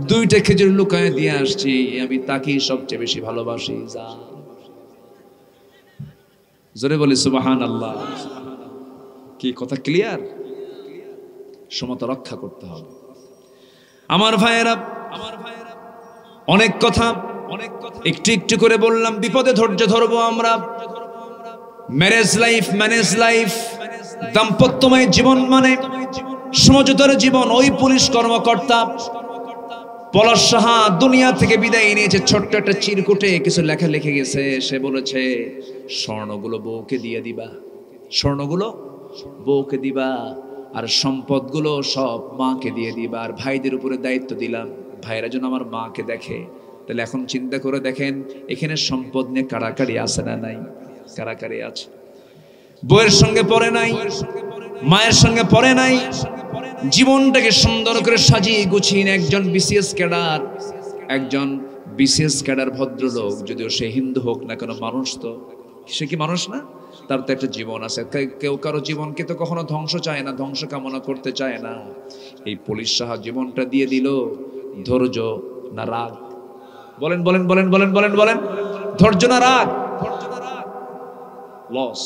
2টা খেজুর লুকায় দিয়ে আসছি, আমি তাকেই সবচেয়ে বেশি ভালোবাসি। যা জোরে বলি সুবহানাল্লাহ। কি কথা ক্লিয়ার? সমতা রক্ষা করতে হবে। আমার ভাইয়েরা, অনেক কথা একটু একটু করে বললাম, বিপদে ধৈর্য ধরবো আমরা। ম্যারেজ লাইফ, দাম্পত্যময় জীবন মানে সমঝোতার জীবন। ওই পুলিশ কর্মকর্তা পলাশ সাহা দুনিয়া থেকে বিদায় নিয়েছে, ছোট্ট একটা চিরকুটে কিছু লেখা লিখে গেছে। সে বলেছে, স্বর্ণগুলো বউকে দিয়ে দিবা, স্বর্ণগুলো বউকে দিবা, আর সম্পদগুলো সব মাকে দিয়ে দিবা, আর ভাইদের উপরে দায়িত্ব দিলাম, ভাইরা যেন আমার মাকে দেখে। তাহলে এখন চিন্তা করে দেখেন, এখানে সম্পদ নিয়ে কাড়াকাড়ি আছে না নাই? কাড়াকাড়ি আছে। বউয়ের সঙ্গে পড়ে নাই, মায়ের সঙ্গে পড়ে নাই, জীবনটাকে সুন্দর করে সাজিয়ে গুছিয়ে একজন বিসিএস ক্যাডার ভদ্রলোক, যদিও সে হিন্দু হোক না কেন, মানুষ তো, সে কি মানুষ না? তার তো একটা জীবন আছে। কেউ কারো জীবনকে তো কখনো ধ্বংস চায় না, ধ্বংস কামনা করতে চায় না। এই পুলিশ সাহা জীবনটা দিয়ে দিল, ধৈর্য না রাগ? বলেন বলেন বলেন বলেন বলেন বলেন, ধৈর্য না রাগ? লস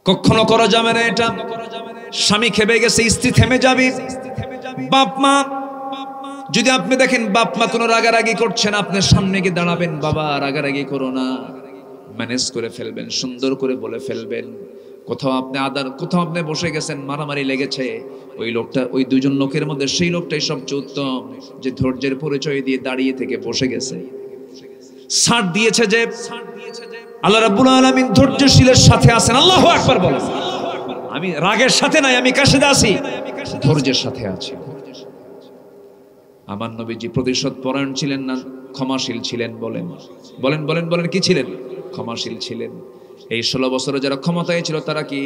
কখনো করা যাবে না এটা। স্বামী খেপে গেছে, স্ত্রী থেমে যাবে। বাপ মা যদি আপনি দেখেন বাপ মা কোনো রাগারাগি করছেন, আপনার সামনে গিয়ে দাঁড়াবেন, বাবা রাগারাগি করো না, ম্যানেজ করে ফেলবেন, সুন্দর করে বলে ফেলবেন। কোথাও আপনি বসে গেছেন, মারামারি লেগেছে, ওই লোকটা, ওই 2 জন লোকের মধ্যে সেই লোকটাই সবচেয়ে উত্তম, যে ধৈর্যের পরিচয় দিয়ে দাঁড়িয়ে থেকে বসে গেছে। ছাড় দিয়েছে যে আল্লাহ রাব্বুল আলামিন ধৈর্যশীলের সাথে আছেন। আল্লাহু আকবার বলেন। আমি রাগের সাথে নাই, আমি কার সাথে আছি? ধৈর্যের সাথে আছি। আমার নবীজি প্রতিশোধ পরায়ণ ছিলেন না ক্ষমাশীল ছিলেন? বলেন বলেন বলেন বলেন, কি ছিলেন? ক্ষমাশীল ছিলেন। এই 16 বছরে যারা ক্ষমতায় ছিল তারা কি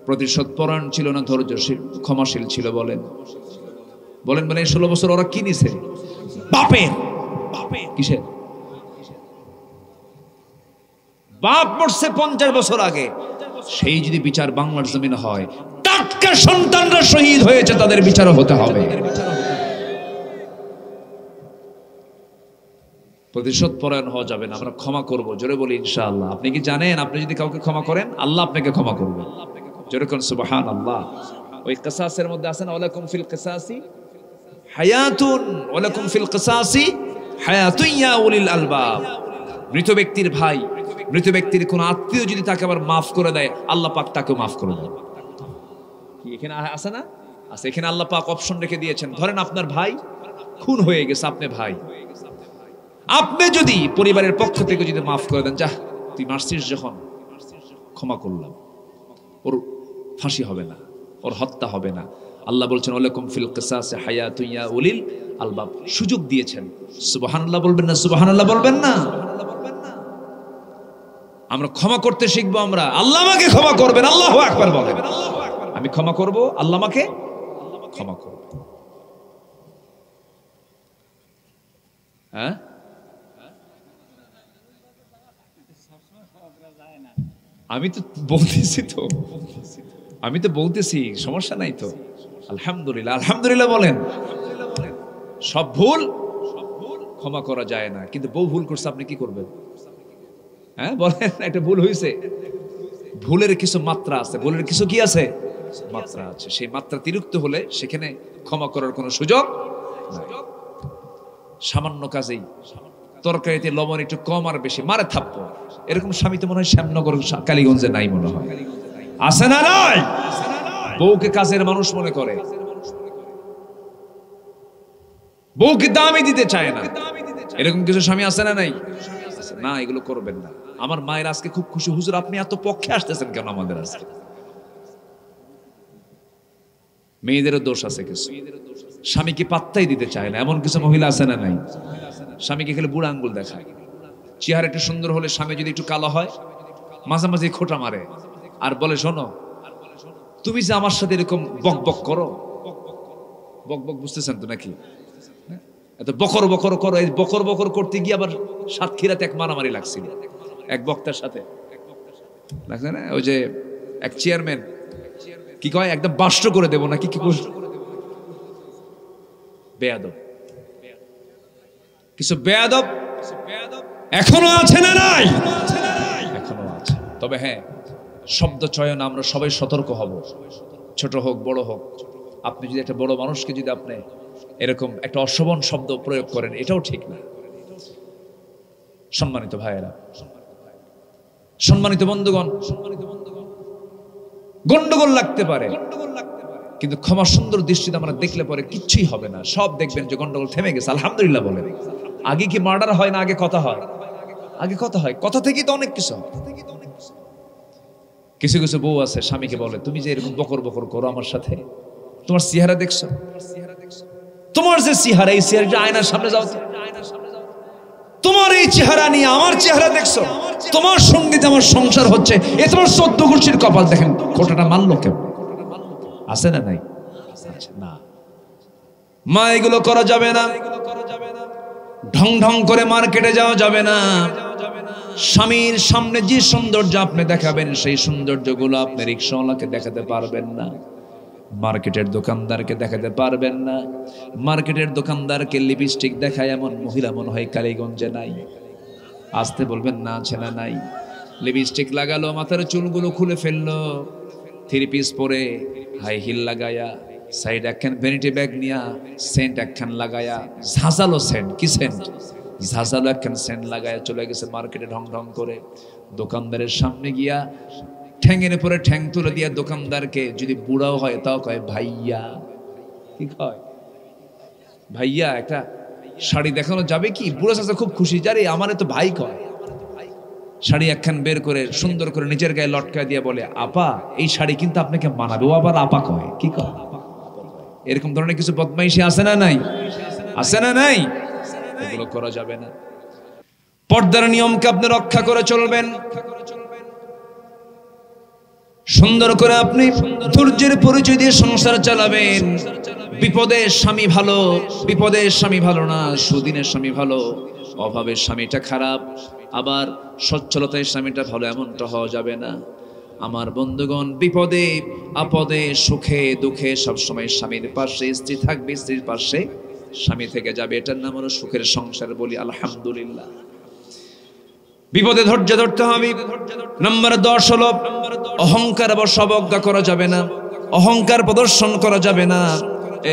প্রতিশোধ পরায়ণ ছিল না ধৈর্যশীল ক্ষমাশীল ছিল? বলেন বলেন বলেন, এই 16 বছর ওরা কি নিছে? বাপের কিসের? বাপ মরছে 50 বছর আগে, সেই যদি বিচার বাংলার জমিনে হয়, টাটকা সন্তানরা শহীদ হয়েছে, তাদের বিচারও হতে হবে। প্রতিশোধ পরায়ণ হওয়া যাবে না, আমরা ক্ষমা করব। জোরে বলি ইনশাআল্লাহ। আপনি কি জানেন, আপনি যদি কাউকে ক্ষমা করেন, আল্লাহ আপনাকে ক্ষমা করবেন? জোরে কোন সুবহানাল্লাহ। ওই কিসাসের মধ্যে আছে না, ওয়ালাকুম ফিল কিসাসি হায়াতুন, ওয়ালাকুম ফিল কিসাসি হায়াতুন ইয়া উলিল আলবাব। মৃত ব্যক্তির ভাই, মৃত ব্যক্তির কোন আত্মীয় যদি তাকে আবার মাফ করে দেয়, আল্লাহ পাক তাকেও মাফ করে দেয়। কি এখানে আছে না? আছে। এখানে আল্লাহ পাক অপশন রেখে দিয়েছেন। ধরেন আপনার ভাই খুন হয়ে গেছে, আপনি ভাই, আপনি যদি পরিবারের পক্ষ থেকে যদি মাফ করে দেন, যা তুই মারছিস যখন, ক্ষমা করলাম, ওর ফাঁসি হবে না, ওর হত্যা হবে না। আল্লাহ বলছেন ওয়ালাকুম ফিল কিসাসি হায়াতুন ইয়া উলিল আলবাব, সুযোগ দিয়েছেন। সুবহানাল্লাহ বলবেন না? সুবহানাল্লাহ বলবেন না? আমরা ক্ষমা করতে শিখবো। আমরা, আল্লাহ আমাকে ক্ষমা করবেন, আল্লাহু আকবার বলেন। আমি ক্ষমা করব, আল্লাহ আমাকে ক্ষমা করবে। হ্যাঁ, আমি তো বলতেছি, আমি তো বলতেছি, সমস্যা নাই তো। আলহামদুলিল্লাহ, আলহামদুলিল্লাহ বলেন। সব ভুল ক্ষমা করা যায় না, কিন্তু বউ ভুল করছে, আপনি কি করবেন? হ্যাঁ বলেন, একটা ভুল হয়েছে, ভুলের কিছু মাত্রা আছে, ভুলের কিছু কি আছে? মাত্রা আছে। সেই মাত্রা অতিরিক্ত হলে সেখানে ক্ষমা করার কোনো সুযোগ নাই। সামান্য কাজেই তরকারিতে লবণ একটু কম আর বেশি, মারে থাপ্পড়, এরকম স্বামী তো মনে হয় শ্যামনগর কালীগঞ্জে নাই, মনে হয় আছে না? নাই। বউকে কাজের মানুষ মনে করে, বউকে দামি দিতে চায় না, এরকম কিছু স্বামী আছে না? নাই না, এগুলো করবেন না। আমার মায়ের আজকে খুব খুশি, হুজুর আপনি এত পক্ষে আসতেছেন কেন আমাদের আজকে? মেয়েদেরও দোষ আছে কিছু, স্বামীকে পাত্তাই দিতে চায় না, এমন কিছু মহিলা আছে না? নাই। স্বামীকে খেলে বুড়া আঙ্গুল দেখায়, চেহারা একটু সুন্দর হলে স্বামী যদি একটু কালো হয়, মাঝে মাঝে খোঁটা মারে আর বলে, শোনো তুমি যে আমার সাথে এরকম বক বক করো, বক বক বুঝতেছেন তো নাকি? এত বকর বকর করো, এই বকর বকর করতে গিয়ে আবার সাতক্ষীরাতে এক মারামারি লাগছিল এক বক্তার সাথে, লাগছে না? ওই যে এক চেয়ারম্যান কি কয়, একদম বাষ্ট করে দেবো নাকি কি করছে, বেয়াদব, কিছু বেয়াদব এখনো আছে না? নাই, এখনো আছে। তবে হ্যাঁ, শব্দ চয়ন আমরা সবাই সতর্ক হব, ছোট হোক বড় হোক। আপনি যদি একটা বড় মানুষকে যদি আপনি এরকম একটা অশোভন শব্দ প্রয়োগ করেন, এটাও ঠিক না। সম্মানিত ভাইয়েরা, সম্মানিত বন্ধুগণ, গন্ডগোল লাগতে পারে, কিন্তু ক্ষমা সুন্দর দৃষ্টিতে আমরা দেখলে পরে কিচ্ছুই হবে না। সব দেখবেন যে গন্ডগোল থেমে গেছে। আলহামদুলিল্লাহ বলেন। আগে কি মার্ডার হয় না, আগে কথা হয়? আগে কথা হয়, কথা থেকেই তো অনেক কিছু। কিছু কিছু বউ আছে স্বামীকে বলে, তুমি যে এরকম বকর বকর করো আমার সাথে, তোমার চেহারা দেখছো, তোমার যে চেহারা, এই চেহারা আয়নার সামনে যাও, তোমার এই চেহারা নিয়ে আমার চেহারা দেখছো, তোমার সঙ্গে যে আমার সংসার হচ্ছে, এ তোমার 14 গোষ্ঠীর কপাল, দেখেন খোঁটাটা মারলো কেন? আছে না? নাই না। মা এগুলো করা যাবে না, ঢং ঢং করে মার্কেটে যাওয়া যাবে না। স্বামীর সামনে যে সৌন্দর্য আপনি দেখাবেন, সেই সৌন্দর্যগুলো আপনি রিকশাওয়ালাকে দেখাতে পারবেন না, মার্কেটের দোকানদারকে দেখাতে পারবেন না। মার্কেটের দোকানদারকে লিপস্টিক দেখায় এমন মহিলা মনে হয় কালীগঞ্জে নাই। আসতে বলবেন না, আছে না? নাই। লিপস্টিক লাগালো, মাথার চুলগুলো খুলে ফেললো, 3 পিস পরে, হাই হিল লাগায়া, সাইড একখান ভ্যানিটি ব্যাগ নিয়া, সেন্ট একখান লাগায়া, ঝাঁঝালো সেন্ট, কি সেন্ট? ঝাঁঝালো একখান সেন্ট লাগায়া চলে গেছে মার্কেটে ঢং ঢং করে। দোকানদারের সামনে গিয়া ঠ্যাঙের পরে ঠ্যাং তুলে দিয়া দোকানদারকে, যদি বুড়াও হয় তাও কয় ভাইয়া। কি কয়? ভাইয়া। একটা শাড়ি দেখানো যাবে কি? বুড়ো চাচা খুব খুশি, যারে আমারে তো ভাই কয়। শাড়ি একখান বের করে সুন্দর করে নিজের গায়ে লটকায় দিয়ে বলে, আপা এই শাড়ি কিন্তু আপনাকে মানাবে। ও আবার আপা কয়, কি কয়? এরকম ধরনের কিছু বদমাইশি আছে না নাই? আছে না নাই? এগুলো করা যাবে না। পর্দার নিয়মকে আপনি রক্ষা করে চলবেন, সুন্দর করে আপনি ধৈর্যের পরিচয় দিয়ে সংসার চালাবেন। বিপদের স্বামী ভালো, বিপদের স্বামী ভালো না, সুদিনের স্বামী ভালো, অভাবের স্বামীটা খারাপ, আবার সচ্ছলতার স্বামীটা ভালো, এমনটা হওয়া যাবে না। আমার বন্ধুগণ, বিপদে আপদে সুখে দুঃখে সবসময় স্বামীর পাশে স্ত্রী থাকবে, স্ত্রীর পাশে স্বামী থেকে যাবে। এটার নাম হলো সুখের সংসার। বলি আলহামদুলিল্লাহ। বিপদে ধৈর্য ধরতে হবে। নাম্বার 10 হলো অহংকার বা অবজ্ঞা করা যাবে না, অহংকার প্রদর্শন করা যাবে না।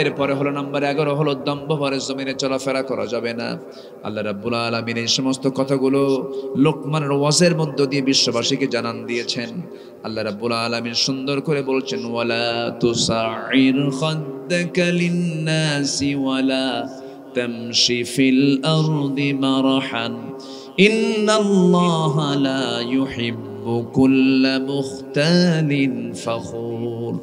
এরপরে হলো নাম্বার 11 হলো দম্ভ ভরে জমিনে চলাফেরা করা যাবে না। আল্লাহ রাব্বুল আলামিন এই সমস্ত কথাগুলো লোকমানের ওয়াজের মধ্য দিয়ে বিশ্ববাসীকে জানান দিয়েছেন। আল্লাহ রাব্বুল আলামিন সুন্দর করে বলছেন, ওয়ালা তুসাইর খাদ্দাকা লিন্নাসি ওয়ালা তামশি ফিল আরদি মারহান ইন্নাল্লাহা লা ইউহিব্বু কুল্লা মুখতালিন ফখুর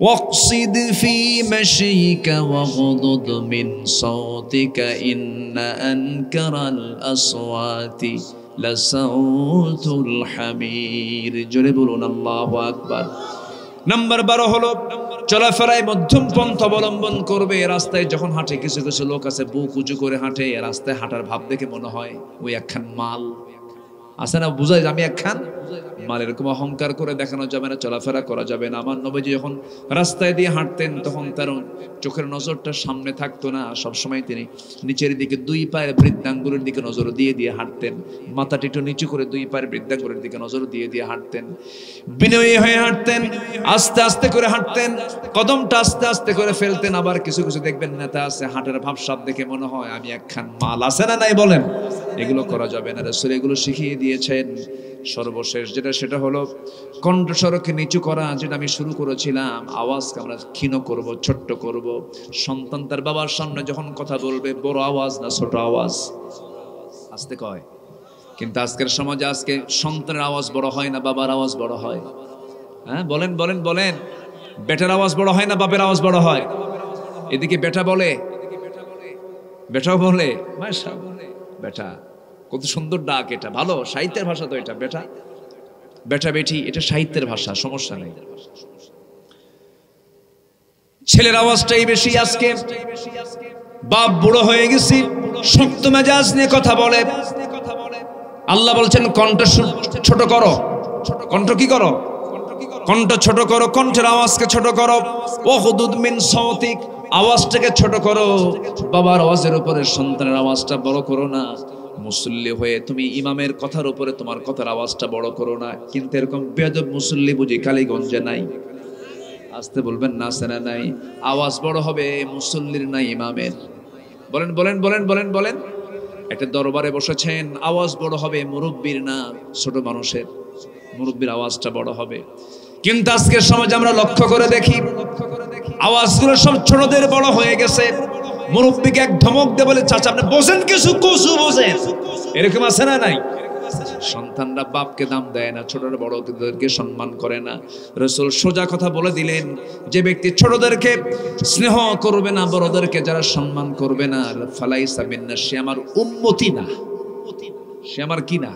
واقصد في مشيك واغضض من صوتك إن أنكر الأصوات لصوت الحمير। জোরে বলুন আল্লাহু আকবার। নাম্বার 12 হলো চলাফেরায় মধ্যম পন্থা অবলম্বন করবে। রাস্তায় যখন হাঁটে, কিছু কিছু লোক আছে বুক উঁচু করে হাঁটে, রাস্তায় হাঁটার ভাব দেখে মনে হয় ওই একখান মাল আছে না, বুঝায় আমি একখান মাল। এরকম অহংকার করে দেখানো যাবে না, চলাফেরা করা যাবে না। আমার নবীজি যখন রাস্তায় দিয়ে হাঁটতেন তখন তার চোখের নজরটা সামনে থাকতো না, সবসময় তিনি নিচের দিকে দুই পায়ের বৃদ্ধাঙ্গুলের দিকে নজর দিয়ে দিয়ে হাঁটতেন। মাথাটা একটু নিচু করে দুই পায়ের বৃদ্ধাঙ্গুলের দিকে নজর দিয়ে দিয়ে হাঁটতেন। বিনয়ী হয়ে হাঁটতেন, আস্তে আস্তে করে হাঁটতেন, কদমটা আস্তে আস্তে করে ফেলতেন। আবার কিছু কিছু দেখবেন নেতা আছে, হাঁটার ভাবসাব দেখে মনে হয় আমি একখান মাল। আছে না নাই বলেন? এগুলো করা যাবে না। রাসূল এগুলো শিখিয়ে দিয়েছেন। সর্বশেষ যেটা, সেটা হলো কণ্ঠস্বরকে নিচু করা। যেটা আমি শুরু করেছিলাম, আওয়াজকে আমরা ক্ষীণ করব, ছোট্ট করব। সন্তান তার বাবার সামনে যখন কথা বলবে, বড় আওয়াজ না ছোট আওয়াজ, আস্তে কয়। কিন্তু আজকের সমাজে আজকে সন্তানের আওয়াজ বড় হয় না, বাবার আওয়াজ বড় হয়। হ্যাঁ বলেন বলেন বলেন, বেটার আওয়াজ বড় হয় না বাপের আওয়াজ বড় হয়? এদিকে বেটা বলে, বেটাও বলে মাশাআল্লাহ, বেটা কত সুন্দর ডাক। এটা ভালো সাহিত্যের ভাষা তো, এটা বেটা বেটা বেটি, এটা সাহিত্যের ভাষা, সমস্যা নেই। ছেলের আওয়াজটাই বেশি আজকে। বাপ বুড়ো হয়ে গেছি, শক্ত মেজাজ নিয়ে কথা বলে। আল্লাহ বলছেন কণ্ঠ ছোট করো। কণ্ঠ কি করো? কণ্ঠ ছোট করো, কণ্ঠের আওয়াজকে ছোট করো। ওয়াগদুদ মিন সাওতিক, আওয়াজটাকে ছোট করো। বাবার আওয়াজের উপরে সন্তানের আওয়াজটা বড় করো না। মুসল্লি হয়ে তুমি ইমামের কথার উপরে তোমার কথার আওয়াজটা বড় করো না। কিন্তু এরকম বেয়াদব মুসল্লি বুঝি কালীগঞ্জে নাই? আসতে বলবেন না, আছে না নাই? আওয়াজ বড় হবে মুসল্লির না ইমামের? বলেন বলেন বলেন বলেন বলেন। একটা দরবারে বসেছেন, আওয়াজ বড় হবে মুরব্বির না ছোট মানুষের। মুরব্বির আওয়াজটা বড় হবে। কিন্তু আজকের সমাজে আমরা লক্ষ্য করে দেখি, আওয়াজগুলো সব ছোটদের বড় হয়ে গেছে। মুরব্বিকে এক ধমক দিয়ে বলে, চাচা আপনি বোঝেন কিছু, কসু বোঝেন। এরকম আছে না নাই? সন্তানরা বাপকে দাম দেয় না, ছোটরা বড়দেরকে সম্মান করে না। রাসূল সোজা কথা বলে দিলেন, যে ব্যক্তি ছোটদেরকে স্নেহ করবে না, বড়দেরকে যারা সম্মান করবে না, ফালাইসা মিন্না, সে আমার উম্মতি না। সে আমার কি না?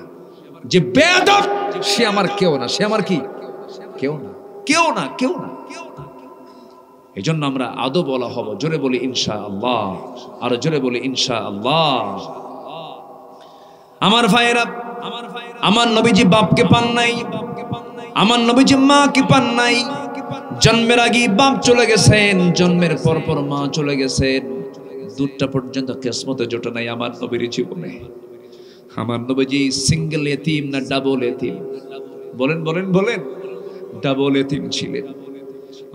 যে বেয়াদব সে আমার কেউ না। সে আমার কি? কেউ না, কেউ না, কেউ না। এই জন্য আমরা আদব বলা হব। জোরে বলি ইনশাআল্লাহ, আর জোরে বলি ইনশাআল্লাহ। আমার ভাইয়েরা, আমার নবীজি বাপকে পান নাই, আমার নবীজি মাকে পান নাই। জন্মের আগে বাপ চলে গেছেন, জন্মের পর পর মা চলে গেছেন। দুধটা পর্যন্ত কিসমতে জোটে নাই আমার নবীর জীবনে। আমার নবীজি সিঙ্গেল এতিম না ডাবল এতিম? বলেন বলেন বলেন। ডাবল এতিম ছিলেন।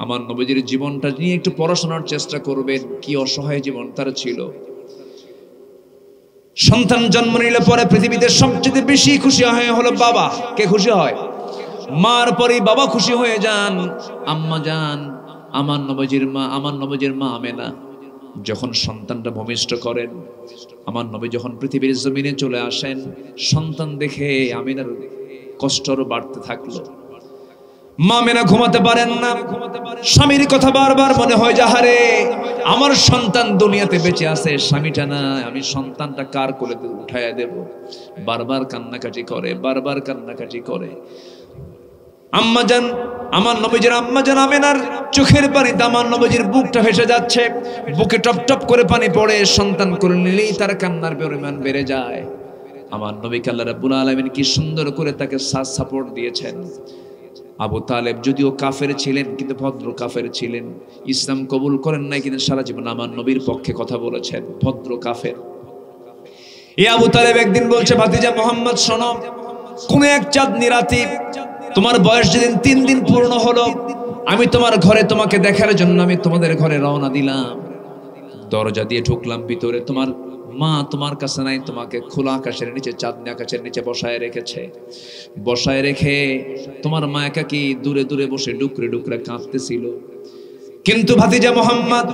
আমার নবীজির জীবনটা নিয়ে একটু পড়াশোনার চেষ্টা করবেন, কি অসহায় জীবন তার ছিল। সন্তান জন্ম নিলে পরে পৃথিবীতে সবচেয়ে বেশি খুশি হয় হলো বাবা। কে খুশি হয়? মার পরেই বাবা খুশি হয়ে যান। আম্মা যান, আমার নবীজির মা আমেনা যখন সন্তানটা ভূমিষ্ঠ করেন, আমার নবী যখন পৃথিবীর জমিনে চলে আসেন, সন্তান দেখে আমিনার কষ্ট আরো বাড়তে থাকলো। মা মেনা ঘুমাতে পারেন না, স্বামীর কথা বারবার মনে হয় যাহারে আমার সন্তান দুনিয়াতে বেঁচে আছে, স্বামীটা না, আমি সন্তানটা কার কোলে উঠাইয়া দেব। বারবার কান্নাকাটি করে, বারবার কান্নাকাটি করে। আম্মাজান, আমার নবীজির আম্মাজান আমেনার চোখের পানিতে আমার নবীজির বুকটা ভেসে যাচ্ছে, বুকে টপ টপ করে পানি পড়ে। সন্তান করে নিলেই তার কান্নার পরিমাণ বেড়ে যায়। আমার নবীকে আল্লাহ রাব্বুল আলামিন কি সুন্দর করে তাকে সাপোর্ট দিয়েছেন। আবু তালেব যদিও কাফের ছিলেন, কিন্তু ভদ্র কাফের ছিলেন, ইসলাম কবুল করেন নাই, কিন্তু সারা জীবন আমার নবীর পক্ষে কথা বলেছেন, ভদ্র কাফের। এই আবু তালেব একদিন বলছে, ভাতিজা মোহাম্মদ শোনো, কোন এক চাঁদনি রাতে তোমার বয়স যেদিন 3 দিন পূর্ণ হলো, আমি তোমার ঘরে তোমাকে দেখার জন্য আমি তোমাদের ঘরে রওনা দিলাম। দরজা দিয়ে ঢুকলাম ভিতরে, তোমার মা তোমার কাছে নাই, তোমাকে খোলা আকাশের নিচে, চাঁদনি আকাশের নিচে বসায় রেখেছে। বসায় রেখে তোমার মা একাকি দূরে দূরে বসে ডুকরে ডুকরে কাঁদতেছিল। কিন্তু ভাতিজা মোহাম্মদ,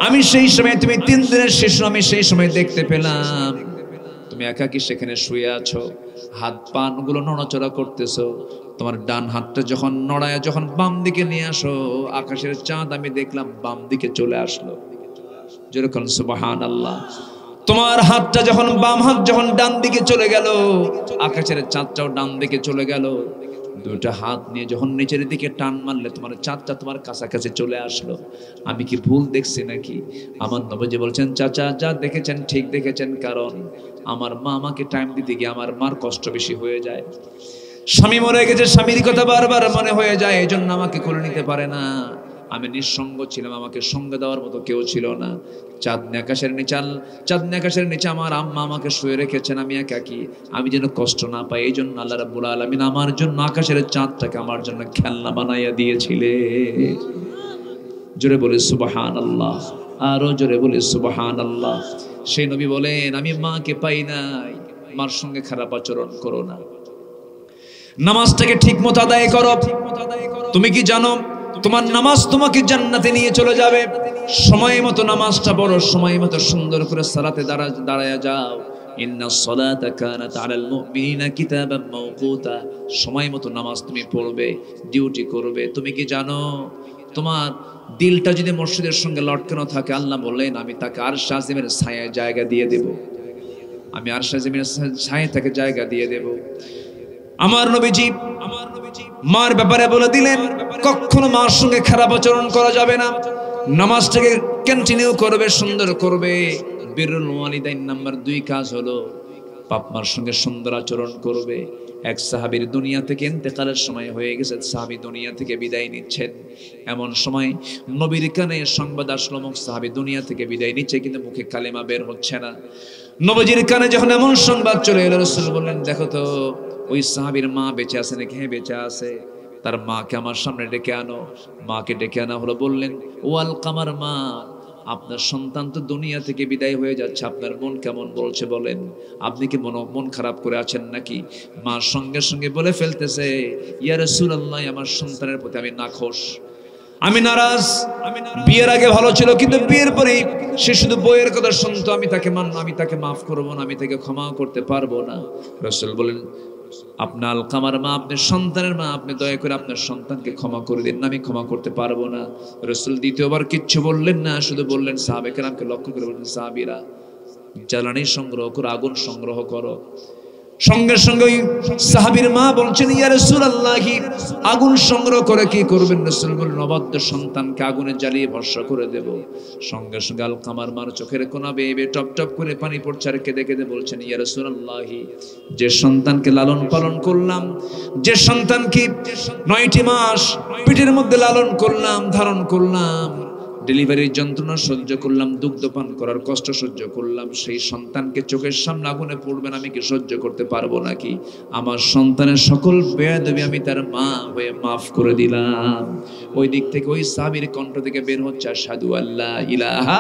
আমি সেই সময়, তুমি 3 দিনের শিশু, আমি সেই সময় দেখতে পেলাম তুমি একাকি সেখানে শুয়ে আছো, হাত পান গুলো নড়াচড়া করতেছো। তোমার ডান হাতটা যখন নড়ায়, যখন বাম দিকে নিয়ে আসো, আকাশের চাঁদ আমি দেখলাম বাম দিকে চলে আসলো। যেরকম সুবহানাল্লাহ। তোমার হাতটা যখন, বাম হাত যখন ডান দিকে চলে গেল, আকাশের চাঁদটাও ডান দিকে চলে গেল। দুটো হাত নিয়ে যখন নিচের দিকে টান মারলে, তোমার চাঁদটা তোমার কাছাকাছি চলে আসলো। আমি কি ভুল দেখছি নাকি? আমার নবীজি বলছেন, চাচা যা দেখেছেন ঠিক দেখেছেন, কারণ আমার মা আমাকে টাইম দিতে গিয়ে আমার মার কষ্ট বেশি হয়ে যায়। স্বামী মরে গেছে, স্বামীর কথা বারবার মনে হয়ে যায়, এই জন্য আমাকে কোলে নিতে পারে না। আমি নিঃসঙ্গ ছিলাম, আমাকে সঙ্গ দেওয়ার মতো কেউ ছিল না। চাঁদনি আকাশের নিচে আমার আম্মা আমাকে শুয়ে রেখেছেন, আমি একাকি, আমি যেন কষ্ট না পাই, এই জন্য আল্লাহ রাব্বুল আলামিন আমার জন্য আকাশের চাঁদটাকে আমার জন্য খেলনা বানাইয়া দিয়েছিলেন। জোরে বলে সুবহানাল্লাহ, আরো জোরে বলে সুবহানাল্লাহ। সেই নবী বলেন, আমি মাকে পাই নাই, মার সঙ্গে খারাপ আচরণ করো না, নামাজটাকে ঠিক মতো আদায় করো। তুমি কি জানো তোমার নামাজ তোমাকে জান্নাতে নিয়ে চলে যাবে? সময় মতো নামাজটা পড়ো, সময় মতো সুন্দর করে সালাতে দাঁড়ায়া যাও। ইন্নাস সালাতা কানাত আলাল মুমিনিনা কিতাবাম মাওকুতা। সময় মতো নামাজ তুমি পড়বে, ডিউটি করবে। তুমি কি জানো তোমার দিলটা যদি মসজিদের সঙ্গে লটকানো থাকে, আল্লাহ বললেন আমি তাকে আরশ আজিমের ছায়ায় জায়গা দিয়ে দেব, আমি আরশ আজিমের ছায়ায় তাকে জায়গা দিয়ে দেব। আমার নবীজি মার ব্যাপারে বলে দিলেন, কখনো মার সঙ্গে খারাপ আচরণ করা যাবে না, নামাজটাকে কন্টিনিউ করবে, সুন্দর করবে। বিরুল ওয়ালিদাইন নাম্বার 2 কাজ হলো বাপ মার সঙ্গে সুন্দর আচরণ করবে। এক সাহাবীর দুনিয়া থেকে ইন্তেকালের সময় হয়ে গেছে, সাহাবী দুনিয়া থেকে বিদায় নিচ্ছেন। এমন সময় নবীর কানে সংবাদ আসলো, মুখ সাহাবী দুনিয়া থেকে বিদায় নিচ্ছে, কিন্তু মুখে কালেমা বের হচ্ছে না। নবীজির কানে যখন এমন সংবাদ চলে এলো, রাসূল বললেন, দেখো তো ওই সাহাবীর মা বেঁচে আছে নাকি? হ্যাঁ বেঁচে আছে। তার মাকে আমার সামনে ডেকে আনো। মাকে ডেকে আনা হলো। বললেন, ও আলকামার মা, আপনার সন্তান তো দুনিয়া থেকে বিদায় হয়ে যাচ্ছে, আপনার মন কেমন বলছে বলেন? আপনি কি মন খারাপ করে আছেন নাকি? মা সঙ্গে সঙ্গে বলে ফেলতেছে, ইয়া রাসূলুল্লাহ, আমার সন্তানের প্রতি আমি নাখোশ, আমি নারাজ। বিয়ের আগে ভালো ছিল, কিন্তু বিয়ের পরে সে শুধু বইয়ের কথা শুনতো, আমি তাকে মাফ করবো না, আমি তাকে ক্ষমা করতে পারবো না। রাসূল বলেন, আপনার আলকামার মা, আপনার সন্তানের মা, আপনি দয়া করে আপনার সন্তানকে ক্ষমা করে দিন, আমি ক্ষমা করতে পারবো না। রাসূল দ্বিতীয়বার কিচ্ছু বললেন না, শুধু বললেন, সাহাবে কেরামকে লক্ষ্য করে বললেন, সাহাবীরা জ্বালানি সংগ্রহ করো, আগুন সংগ্রহ করো। সঙ্গে সঙ্গে সাহাবীর মা বলছেন, ইয়া রাসূলুল্লাহ, আগুন সংগ্রহ করে কি করবেন? রাসূল বললেন, অবাধ্য সন্তানকে আগুনে জ্বালিয়ে ভস্ম করে দেব। সঙ্গে সঙ্গে আলকামার মার চোখের কোনা বেয়ে টপ টপ করে পানি পড়ছে, আর কেঁদে কেঁদে বলছেন, ইয়া রাসূলুল্লাহ, যে সন্তানকে লালন পালন করলাম, যে সন্তানকে 9টি মাস পেটের মধ্যে লালন করলাম, ধারণ করলাম, ডেলিভারির যন্ত্রণা সহ্য করলাম, দুগ্ধপান করার কষ্ট সহ্য করলাম, সেই সন্তানকে চোখের সামনে আগুনে পড়বেন, আমি কি সহ্য করতে পারবো নাকি? আমার সন্তানের সকল বেয়াদবি আমি তার মা হয়ে মাফ করে দিলাম। ওই দিক থেকে ওই সাহাবীর কণ্ঠ থেকে বের হচ্ছে, আশহাদু আল্লা ইলাহা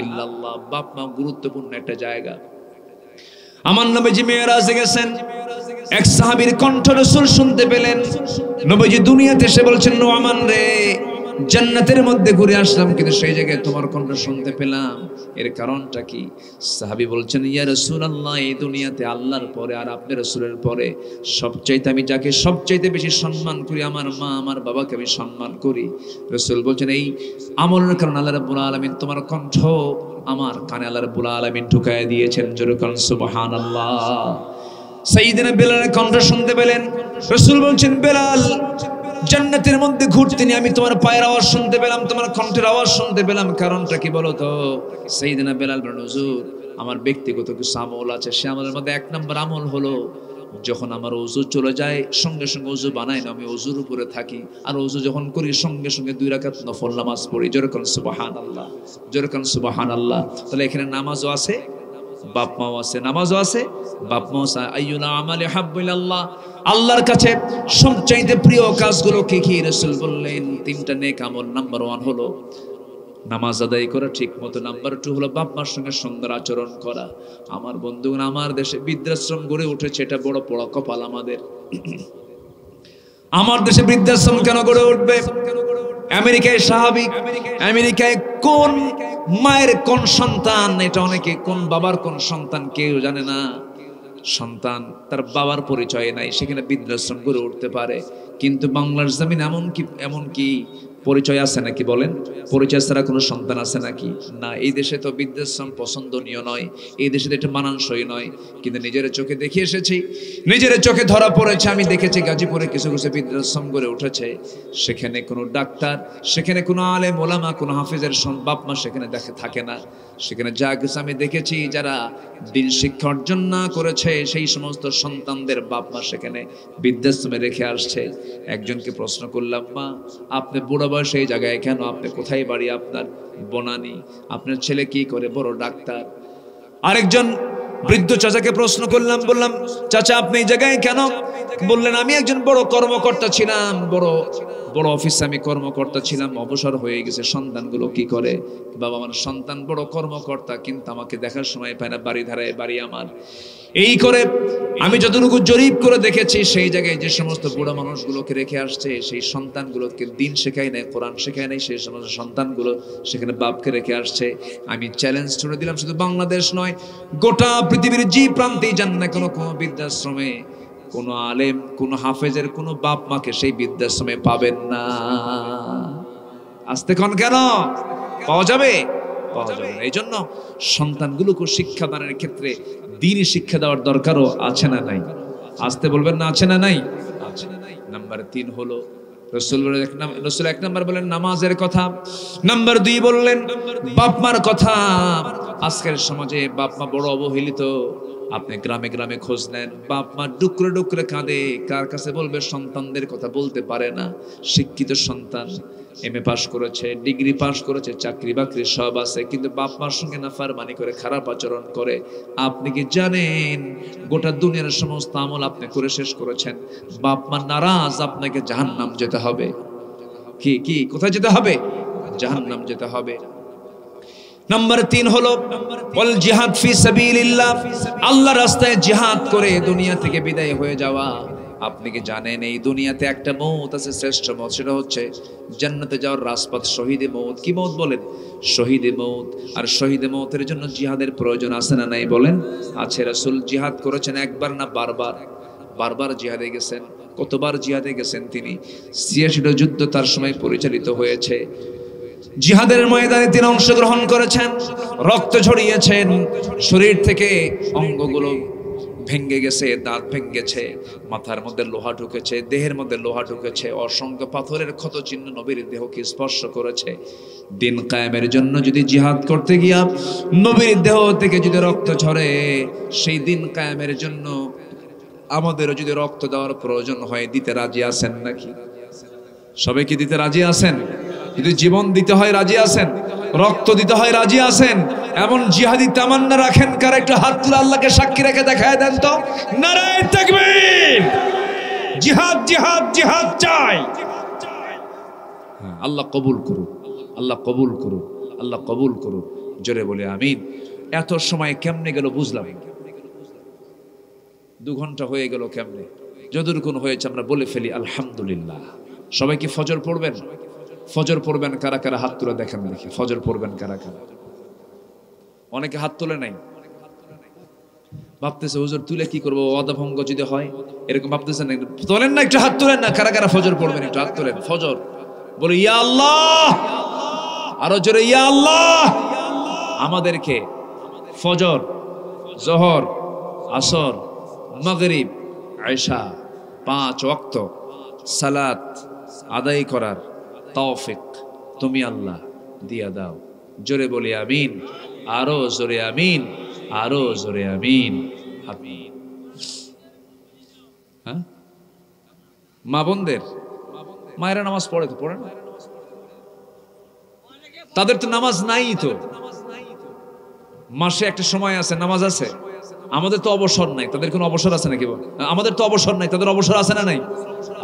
ইল্লাল্লাহ। বাপ মা গুরুত্বপূর্ণ একটা জায়গা। আমার নবীজি মেরাজে গেছেন, এক সাহাবীর কণ্ঠ রাসূল শুনতে পেলেন। নবীজি দুনিয়াতে এসে বলছেন, নোমান রে, জান্নাতের মধ্যে ঘুরে আসলাম, কিন্তু সেই জায়গায় তোমার কণ্ঠ শুনতে পেলাম, এর কারণটা কি? সাহাবী বলছেন, ইয়া রাসূলুল্লাহ, এই দুনিয়াতে আল্লাহর পরে আর আপনি রাসূলের পরে সবচাইতে আমি যাকে সবচাইতে বেশি সম্মান করি, আমার মা আমার বাবাকে আমি সম্মান করি। রাসূল বলছেন, এই আমলের কারণে আল্লাহ রাব্বুল আলামিন তোমার কণ্ঠ আমার কানে আল্লাহ রাব্বুল আলামিন ঢুকায় দিয়েছেন। জোরে বলেন সুবহানাল্লাহ। সাইয়্যিদিনা বেলালের কণ্ঠ শুনতে পেলেন। রাসূল বলছেন, বেলাল, জান্নাতের মধ্যে ঘুরতে নিয়ে আমি তোমার পায়ের আওয়াজ শুনতে পেলাম, তোমার কণ্ঠের আওয়াজ শুনতে পেলাম, কারণটা কি বলো তো? সাইয়্যিদিনা বেলাল বলেন, হুজুর, আমার ব্যক্তিগত কিছু আমল আছে, সে আমলের মধ্যে এক নম্বর আমল হলো, যখন আমার ওযু চলে যায় সঙ্গে সঙ্গে ওযু বানাই না, আমি ওযুর উপরে থাকি, আর ওযু যখন করি সঙ্গে সঙ্গে 2 রাকাত নফল নামাজ পড়ি। জোরে কোন সুবহানাল্লাহ, জোরে কোন সুবহানাল্লাহ। তাহলে এখানে নামাজও আছে, বাপ মাও আছে, নামাজও আছে, বাপ মাও আছে। আইয়ুল আমালি হাব্বু ইলাল্লাহ, আল্লাহর কাছে সবচাইতে প্রিয় কাজগুলো কি কি? রাসূল বললেন 3টা নেক আমল। নাম্বার 1 হলো নামাজ আদায় করা ঠিক মতো। নাম্বার 2 হলো বাপ মার সঙ্গে সুন্দর আচরণ করা। আমার বন্ধুগণ, আমার দেশে বৃদ্ধাশ্রম গড়ে উঠেছে, এটা বড় বড় কপাল আমাদের। আমার দেশে বৃদ্ধাশ্রম কেন গড়ে উঠবে? আমেরিকায় স্বাভাবিক, আমেরিকায় কোন মায়ের কোন সন্তান, এটা অনেকে, কোন বাবার কোন সন্তান কেউ জানে না। সন্তান তার বাবার পরিচয় নাই, সেখানে বৃদ্ধাশ্রম গড়ে উঠতে পারে। কিন্তু বাংলার জমিন এমন কি পরিচয় আছে নাকি? বলেন, পরিচয় ছাড়া কোনো সন্তান আছে নাকি? না। এই দেশে তো বৃদ্ধাশ্রম পছন্দনীয় নয়, এই দেশে এটা মানানসই নয়। কিন্তু নিজের চোখে দেখে এসেছি, নিজের চোখে ধরা পড়েছে। আমি দেখেছি গাজীপুরে কিছু কিছু বৃদ্ধাশ্রম গড়ে উঠেছে, সেখানে কোনো ডাক্তার, সেখানে কোনো আলেম ওলামা, কোনো হাফেজের বাপ মা সেখানে থাকে না। সেখানে যা কিছু আমি দেখেছি, যারা দিন শিক্ষা অর্জন না করেছে সেই সমস্ত সন্তানদের বাপ মা সেখানে বৃদ্ধাশ্রমে রেখে আসছে। একজনকে প্রশ্ন করলাম, মা, আপনি বুড়া বয়সে এই জায়গায় কেন? আপনি কোথায় বাড়ি আপনার? বনানী। আপনার ছেলে কি করে? বড় ডাক্তার। আরেকজন বৃদ্ধ চাচাকে প্রশ্ন করলাম, বললাম, চাচা, আপনি এই জায়গায় কেন? বললেন, আমি একজন বড় কর্মকর্তা ছিলাম, বড় অফিসে আমি কর্মকর্তা ছিলাম, অবসর হয়ে গেছে। সন্তানগুলো কি করে? বাবা, আমার সন্তান বড় কর্মকর্তা, কিন্তু আমাকে দেখার সময় পায় না, বাড়ি ধারায় বাড়ি আমার। এই করে আমি যতটুকু জরিপ করে দেখেছি, সেই জায়গায় যে সমস্ত বুড়া মানুষগুলোকে রেখে আসছে, সেই সন্তানগুলোকে দিন শেখায় নাই, কোরআন শেখায় নাই, সেই সমস্ত সন্তানগুলো সেখানে বাপকে রেখে আসছে। আমি চ্যালেঞ্জ ছুড়ে দিলাম, শুধু বাংলাদেশ নয়, গোটা পৃথিবীর যে প্রান্তেই যান না কোনো বৃদ্ধাশ্রমে কোনো আলেম, কোনো হাফেজের কোনো বাপ মাকে সেই বৃদ্ধাশ্রমে পাবেন না। আসতে কোন কেন পাওয়া যাবে? পাওয়া যাবে না। এই জন্য সন্তানগুলোকে শিক্ষাদানের ক্ষেত্রে দ্বীনি শিক্ষা দেওয়ার দরকারও আছে না নাই? আসতে বলবেন না, আছে না নাই? আছে। নাম্বার 3 হলো রাসূল 1 নাম্বার বলেন নামাজের কথা, নাম্বার 2 বললেন বাপ মার কথা। আজকের সমাজে বাপ মা বড় অবহেলিত। আপনি গ্রামে গ্রামে খোঁজ নেন, বাপ মা ডুকরে ডুকরে কাঁদে। কার কাছে বলবে? সন্তানদের কথা বলতে পারে না। শিক্ষিত সন্তান, এমএ পাস করেছে, ডিগ্রি পাস করেছে, চাকরি বাকরি সব আছে, কিন্তু বাপ মার সঙ্গে নাফরমানি করে, খারাপ আচরণ করে। আপনি কি জানেন গোটা দুনিয়ার সমস্ত আমল আপনি করে শেষ করেছেন, বাপ মা নারাজ, আপনাকে জাহান্নাম যেতে হবে। কি কোথায় যেতে হবে? জাহান্নাম যেতে হবে। নাম্বার 3 হলো ওয়াল জিহাদ ফি সাবিলিল্লাহ, আল্লাহর রাস্তায় জিহাদ করে দুনিয়া থেকে বিদায় হয়ে যাওয়া। আপনি কি জানেন এই দুনিয়াতে একটা মওত আছে, শ্রেষ্ঠ মওত, সেটা হচ্ছে জান্নাতে যাওয়ার রাজপথ, শহীদে মওত। কি মওত বলেন? শহীদে মওত। আর শহীদে মওতের জন্য জিহাদের প্রয়োজন আছে না নাই বলেন? আছে। রাসূল জিহাদ করেছেন একবার না বারবার জিহাদে গেছেন। কতবার জিহাদে গেছেন তিনি? ৮৬টা যুদ্ধ তার সময় পরিচালিত হয়েছে। জিহাদের ময়দানে তিনি অংশগ্রহণ করেছেন, রক্ত ঝরিয়েছেন, শরীর থেকে অঙ্গগুলো ভেঙে গেছে, দাঁত ভেঙেছে, মাথার মধ্যে লোহা ঢুকেছে, দেহের মধ্যে লোহা ঢুকেছে, অসংখ্য পাথরের ক্ষত চিহ্ন নবীর দেহকে স্পর্শ করেছে। দিন কায়েমের জন্য যদি জিহাদ করতে গিয়া নবীর দেহ থেকে যদি রক্ত ঝরে, সেই দিন কায়েমের জন্য আমাদেরও যদি রক্ত দেওয়ার প্রয়োজন হয়, দিতে রাজি আছেন নাকি? সবাই কি দিতে রাজি আছেন? যদি জীবন দিতে হয় রাজি আছেন? রক্ত দিতে হয় রাজি আছেন? এমন জিহাদি তামান্না রাখেন? কার একটু হাত তুলে আল্লাহকে সাক্ষী রেখে দেখায় দেন তো। নারায়ে তাকবীর! জিহাদ জিহাদ জিহাদ চাই। আল্লাহ কবুল করুন, আল্লাহ কবুল করুন, আল্লাহ কবুল করুন। জোরে বলে আমিন। এত সময় কেমনে গেল বুঝলাম? 2 ঘন্টা হয়ে গেল কেমনে? যতটুকু হয়েছে আমরা বলে ফেলি আলহামদুলিল্লাহ। সবাই কি ফজর পড়বেন? ফজর পড়বেন কারা কারা হাত তুলে দেখেন দেখি, ফজর পড়বেন কারা কারা? অনেকে হাত তোলে নাই, ভাবতেছে হুজুর তুলে কি করবো, অদাভঙ্গ যদি হয় এরকম ভাবতেছেন। তোলেন না, একটু হাত তোলেন না, কারা কারা ফজর পড়বেন একটু হাত তোলেন। ফজর বলে ইয়া আল্লাহ, আরো জোরে ইয়া আল্লাহ। আমাদেরকে ফজর, জোহর, আসর, মাগরিব, ইশা 5 ওয়াক্ত সালাত আদায় করার তৌফিক তুমি আল্লাহ দিয়া দাও। জোরে বলি আমিন, আরো জোরে আমিন, আরো জোরে আমিন, আমিন। হ্যাঁ, মা বোনদের, মায়েরা নামাজ পড়ে তো পড়ে না, তাদের তো নামাজ নাই। তো মাসে একটা সময় আছে নামাজ আছে, আমাদের তো অবসর নাই, তাদের কোনো অবসর আছে নাকি? আমাদের তো অবসর নাই, তাদের অবসর আছে না নাই?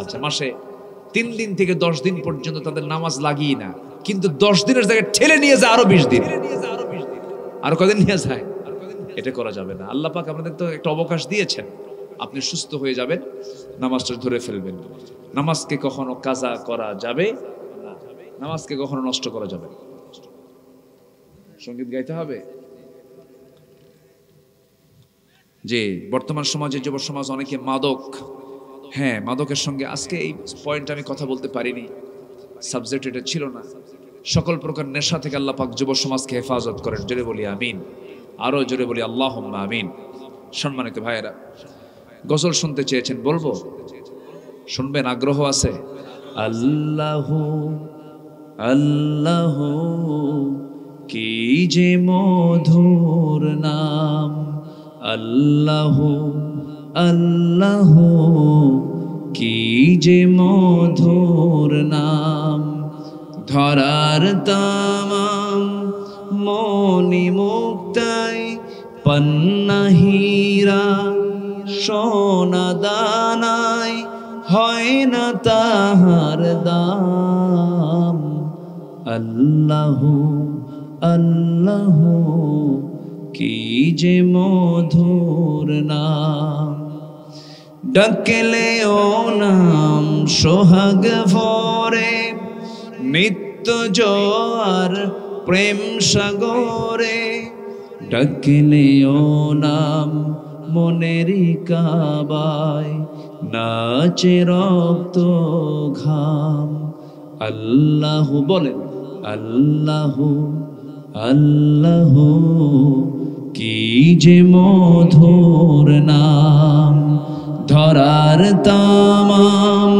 আচ্ছা, মাসে 3 দিন থেকে 10 দিন পর্যন্ত তাদের নামাজ লাগিয়ে না, কিন্তু 10 দিনের জায়গায় ঠেলে নিয়ে যায় আরো 20 দিন, আরো কদিন নিয়ে যায়। এটা করা যাবে না। আল্লাহ পাক আপনাদের তো একটা অবকাশ দিয়েছেন, আপনি সুস্থ হয়ে যাবেন, নামাজটা ধরে ফেলবেন। নামাজকে কখনো কাজা করা যাবে না, নামাজকে কখনো নষ্ট করা যাবে না। সঙ্গীত গাইতে হবে। যে বর্তমান সমাজে, যুব সমাজ অনেকে মাদক, হ্যাঁ মাদকের সঙ্গে, আজকে এই পয়েন্ট আমি কথা বলতে পারিনি, সাবজেক্ট এটা ছিল না। সকল প্রকার নেশা থেকে আল্লাহ পাক যুব সমাজকে হেফাজত করেন। জোরে বলি আমিন, আরো জোরে বলি আল্লাহুম্মা আমিন। সম্মানিত ভাইয়েরা, গজল শুনতে চেয়েছেন, বলবো? শুনবেন? আগ্রহ আছে? আল্লাহু আল্লাহু কি যে মধুর নাম, আল্লাহু আল্লাহু কি যে মধুর নাম। ধরার তামাম মনি মুক্তায় পান্না হীরা সোনা দানায় হয় না তাহার দাম। আল্লাহু আল্লাহু কি যে মধুর নাম। ডাকলে ও নাম সোহাগ ভরে, নিত্য জোয়ার প্রেম সাগরে। ডাকলে ও নাম মনেরই কাবায়, নাচে রক্ত ঘাম। আল্লাহু বলেন, আল্লাহু আল্লাহু কি যে মধুর নাম। ধরার তামাম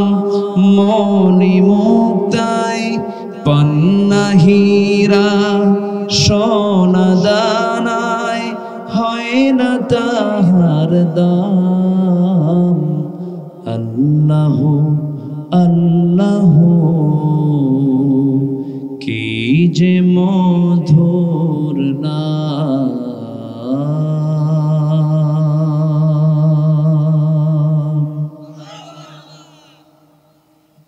মনি মুক্তায় পান্না হীরা সোনা দানায় হয় না তাহার দাম। আল্লাহু আল্লাহু কি যে মধুর নাম।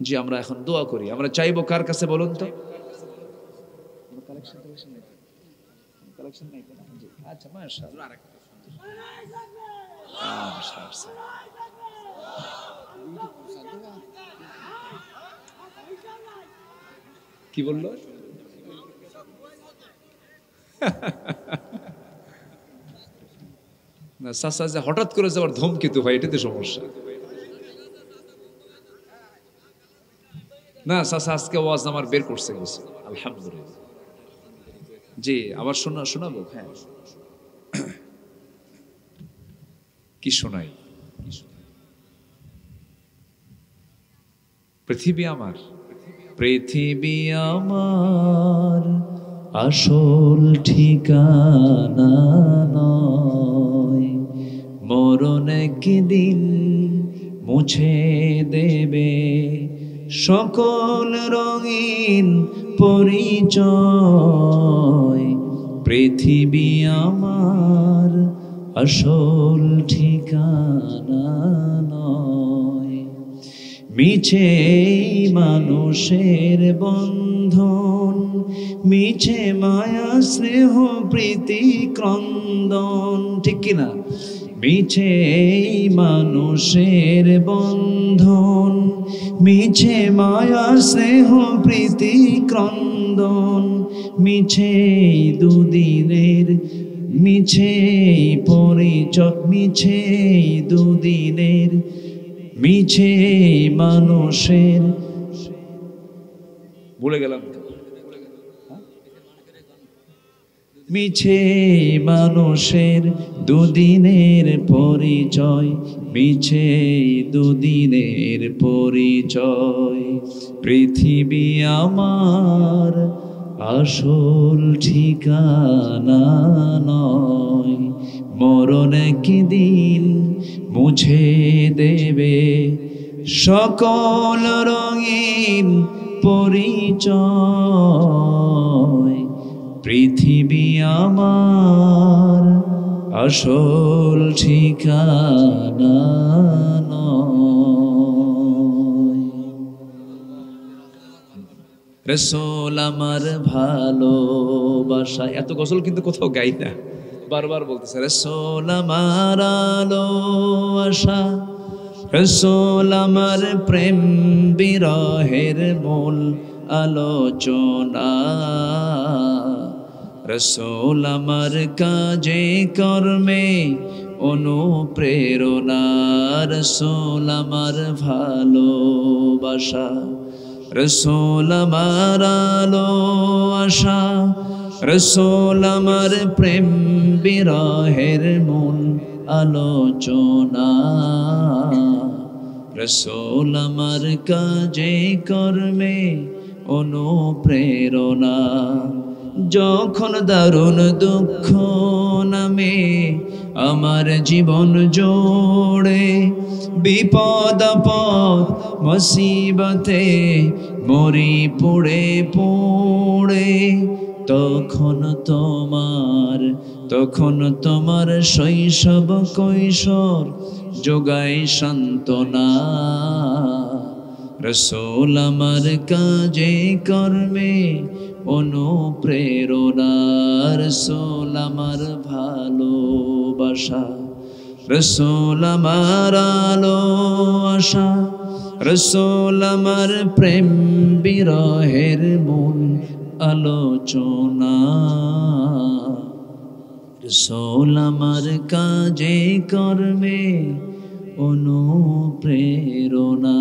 জি, আমরা এখন দোয়া করি। আমরা চাইবো কার কাছে বলুন তো? আচ্ছা, মাশাআল্লাহ। কি বললো? না চাচা যে হঠাৎ করে যাওয়ার ধমকিত ভাই, এটাতে সমস্যা না। চাচা আজকে ওয়াজ আমার বের করছে গেছে, আলহামদুলিল্লাহ। জি, আবার শোনাবো? হ্যাঁ, কি শোনাই? পৃথিবী আমার, পৃথিবী আমার আসল ঠিকানা নয়। মরণ একদিন মুছে দেবে সকল রঙিন পরিচয়। পৃথিবী আমার আসল ঠিকানা নয়। মিছে মানুষের বন্ধন, মিছে মায়া স্নেহ প্রীতি ক্রন্দন, ঠিক কিনা? মিছে মানুষের বন্ধন, মিছে মায়া স্নেহ প্রীতি ক্রন্দন, মিছে দুদিনের মিছে পরিচয়, মিছে দুদিনের মিছে মানুষের, ভুলে গেলাম, মিছে মানুষের দুদিনের পরিচয়, মিছে দুদিনের পরিচয়। পৃথিবী আমার আসল ঠিকানা নয়, মরণ একদিন মুছে দেবে সকল রঙিন পরিচয়। পৃথিবী আমার আসল ঠিকানা নয়। রাসূল আমার ভালোবাসা, এত গজল কিন্তু কোথাও গাই না, বারবার বলতেছে রাসূল আমার আলো আশা, রাসূল আমার প্রেম বিরহের মূল আলোচনা, রাসূল আমার কাজে কর্মে অনুপ্রেরণা, রাসূল আমার ভালোবাসা, রাসূল আমার আলো আশা, রাসূল আমার প্রেম বিরহের মূল আলোচনা, রাসূল আমার কাজে কর্মে অনুপ্রেরণা। যখন দারুণ দুঃখ নামে আমার জীবন জোড়ে, বিপদ আপদ মুসিবতে মরি পুড়ে পুড়ে, তখন তোমার শৈশব কৈশোর যোগায় সান্ত্বনা, রাসূল আমার কাজে কর্মে অনুপ্রেরণা, রাসূল আমার ভালোবাসা, রাসূল আমার আলো আশা, রাসূল আমার প্রেম বিরহের মূল আলোচনা, রাসূল আমার কাজে কর্মে অনুপ্রেরণা।